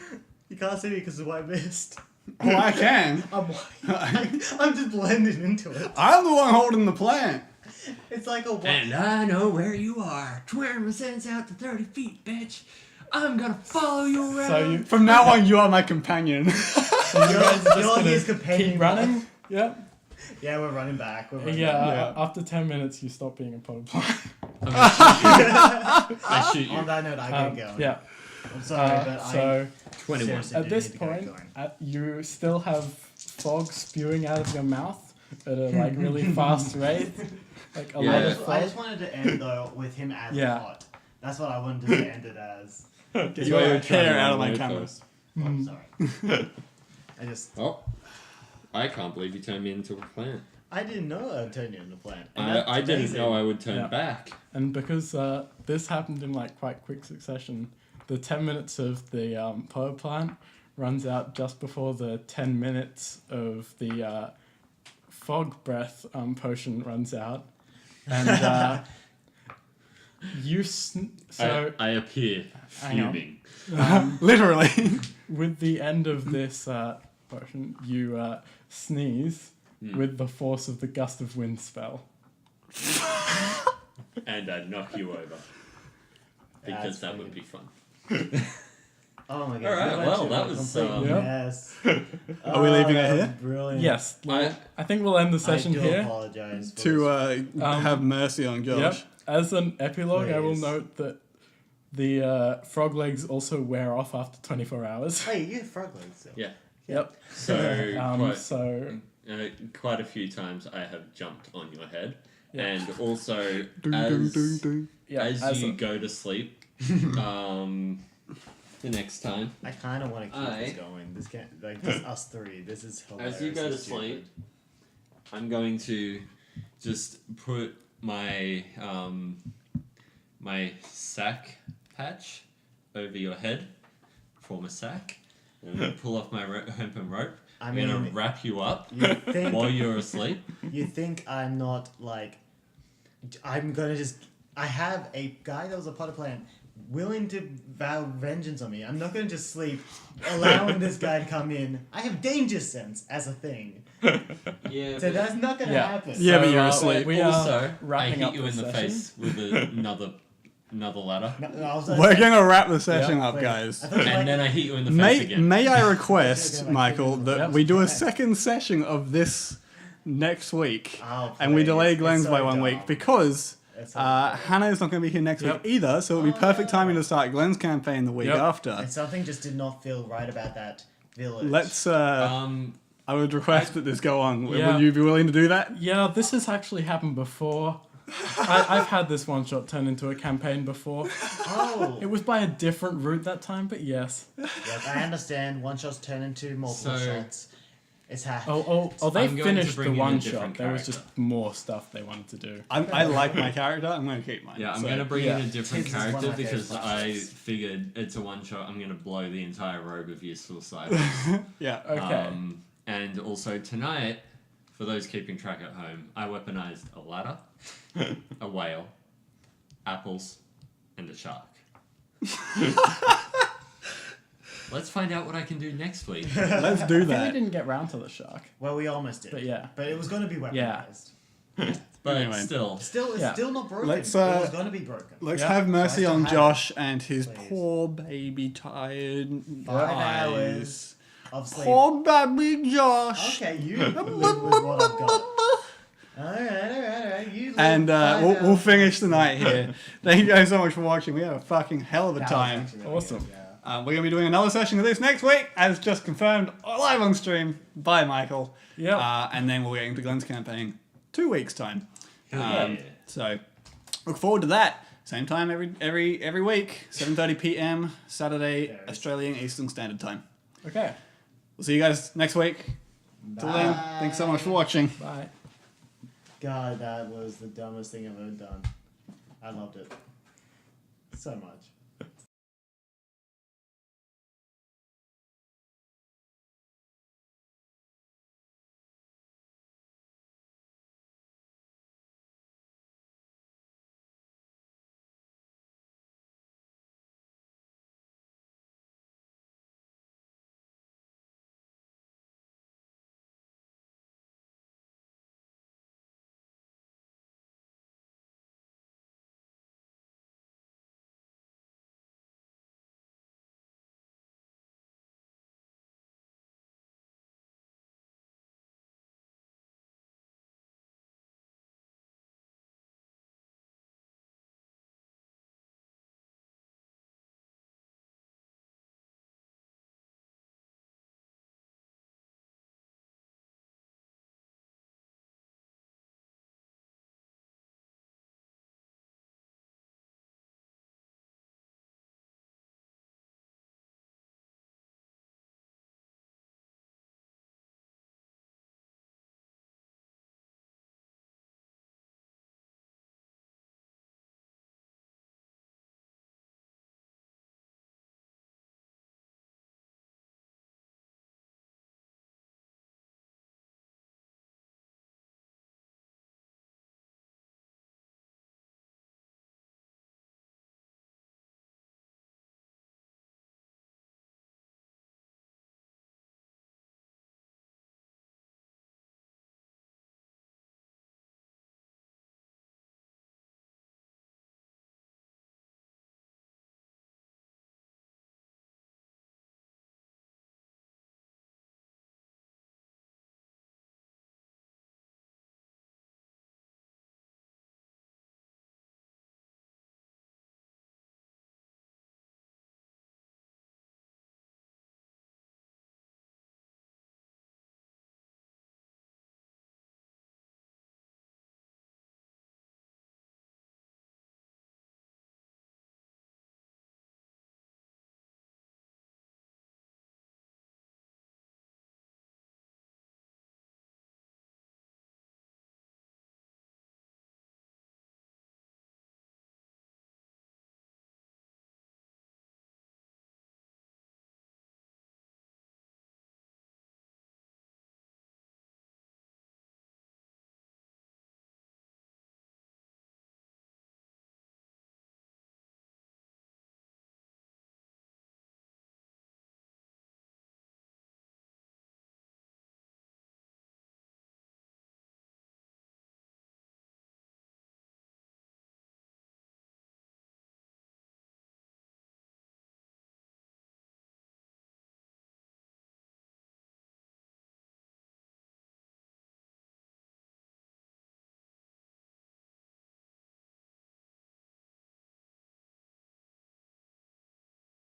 You can't see me because of white mist. Oh, I can. I'm white. I'm just blending into it. I'm the one holding the plant. It's like a white. And I know where you are. 20% out to 30 feet, bitch. I'm gonna follow you around. So you, From now on, you are my companion. so you guys are You're just his gonna companion. keep running. Yep. Yeah, we're running back. We're running Yeah. back. After 10 minutes, you stop being a potted plant. I shoot you. On that note, I get going. Yeah. I'm sorry, but So 21. seriously at do this need to get point, going. you still have fog spewing out of your mouth at a like really fast rate. Like a lot Yeah. of I fog. just wanted to end though with him as Yeah. hot. That's what I wanted to end it as. Get your hair out of my cameras. Oh, I'm sorry. I just I can't believe you turned me into a plant. I didn't know I'd turn you into a plant. And I that's didn't amazing. know I would turn Yeah. back. And because this happened in like quite quick succession, the 10 minutes of the power plant runs out just before the 10 minutes of the fog breath potion runs out. And I appear Hang on. fuming. Literally. with the end of this potion, you sneeze with the force of the gust of wind spell. And I knock you over. Because That's that would weird. be fun. Oh my god. Alright, you well, went that to a was, complete Yep. mess. Are we leaving it that was here? Brilliant. Yes, I think we'll end the session I do here. apologize for To this. have mercy on Josh. Yep. As an epilogue, I will Please. note that the frog legs also wear off after 24 hours. Hey, you have frog legs still. Yeah. Yep. So, So quite a few times I have jumped on your head. Yeah. And also, Ding, ding, as, ding, ding. yeah, as you a- go to sleep, the next time, I kind of want to keep I- this going. This can't like just us three. This is hilarious. as you go to It's stupid. sleep, I'm going to just put my my sack patch over your head, form a sack. And I'm going to pull off my hempen rope. I I'm going to mean, wrap you up you think while you're asleep. you think I'm not like I'm gonna just I have a guy that was a potter plant willing to vow vengeance on me. I'm not gonna just sleep allowing this guy to come in. I have danger sense as a thing. Yeah. So that's not gonna Yeah. happen. Yeah, but So, you're asleep. We also, are I wrapping hit up you the in the session. face with another ladder. No, I was We're gonna wrap the session Yeah, up, wait, guys. I thought it was And like- then I hit you in the face May, again. may I request, Okay, Michael, that Yep. we do a second session of this next week, Oh, and we please. delay It's Glenn's so by 1 dumb. week because It's so Hannah is not going to be here next Yep. week either, so it'll be perfect timing to start Glenn's campaign the week Yep. after. And something just did not feel right about that village. Let's. I would request that this go on. Yeah. Would you be willing to do that? Yeah, this has actually happened before. I've had this one shot turn into a campaign before. Oh, It was by a different route that time, but yes. yes, I understand. One shots turn into multiple So- shots. It's happened. Oh, they I'm going to finished bring the in a one different shot. There was character. just more stuff they wanted to do. I like my character. I'm going to keep mine. Yeah, I'm so- going to bring yeah. in a different Tis is one of character my because favourite I shots. figured it's a one shot. I'm going to blow the entire rogue of useful side. Yeah. Okay. And also tonight, for those keeping track at home, I weaponized a ladder, a whale, apples, and a shark. Let's find out what I can do next week. Let's do I think we that. didn't get round to the shark, Well, we almost did. but yeah. But it was going to be weaponized. Yeah. But Anyway. still, Still, it's Yeah. still not broken. Let's, it was going to be broken. Let's Yeah. have mercy So I on still have Josh and his Please. poor baby tired 5 eyes. hours of sleep. Poor baby Josh. Okay, you live with what I've got. Alright. You live And 5 we'll hours. finish the night here. Thank you guys so much for watching. We had a fucking hell of a That was time. actually really Awesome. good, yeah. We're going to be doing another session of this next week, as just confirmed live on stream by Michael. Yep. And then we'll get into Glenn's campaign 2 weeks' time. yeah. So look forward to that. Same time every week, 7:30 p.m. Saturday, There it is. Australian Eastern Standard Time. Okay. We'll see you guys next week. Till then, thanks so much for watching. Bye. God, that was the dumbest thing I've ever done. I loved it so much.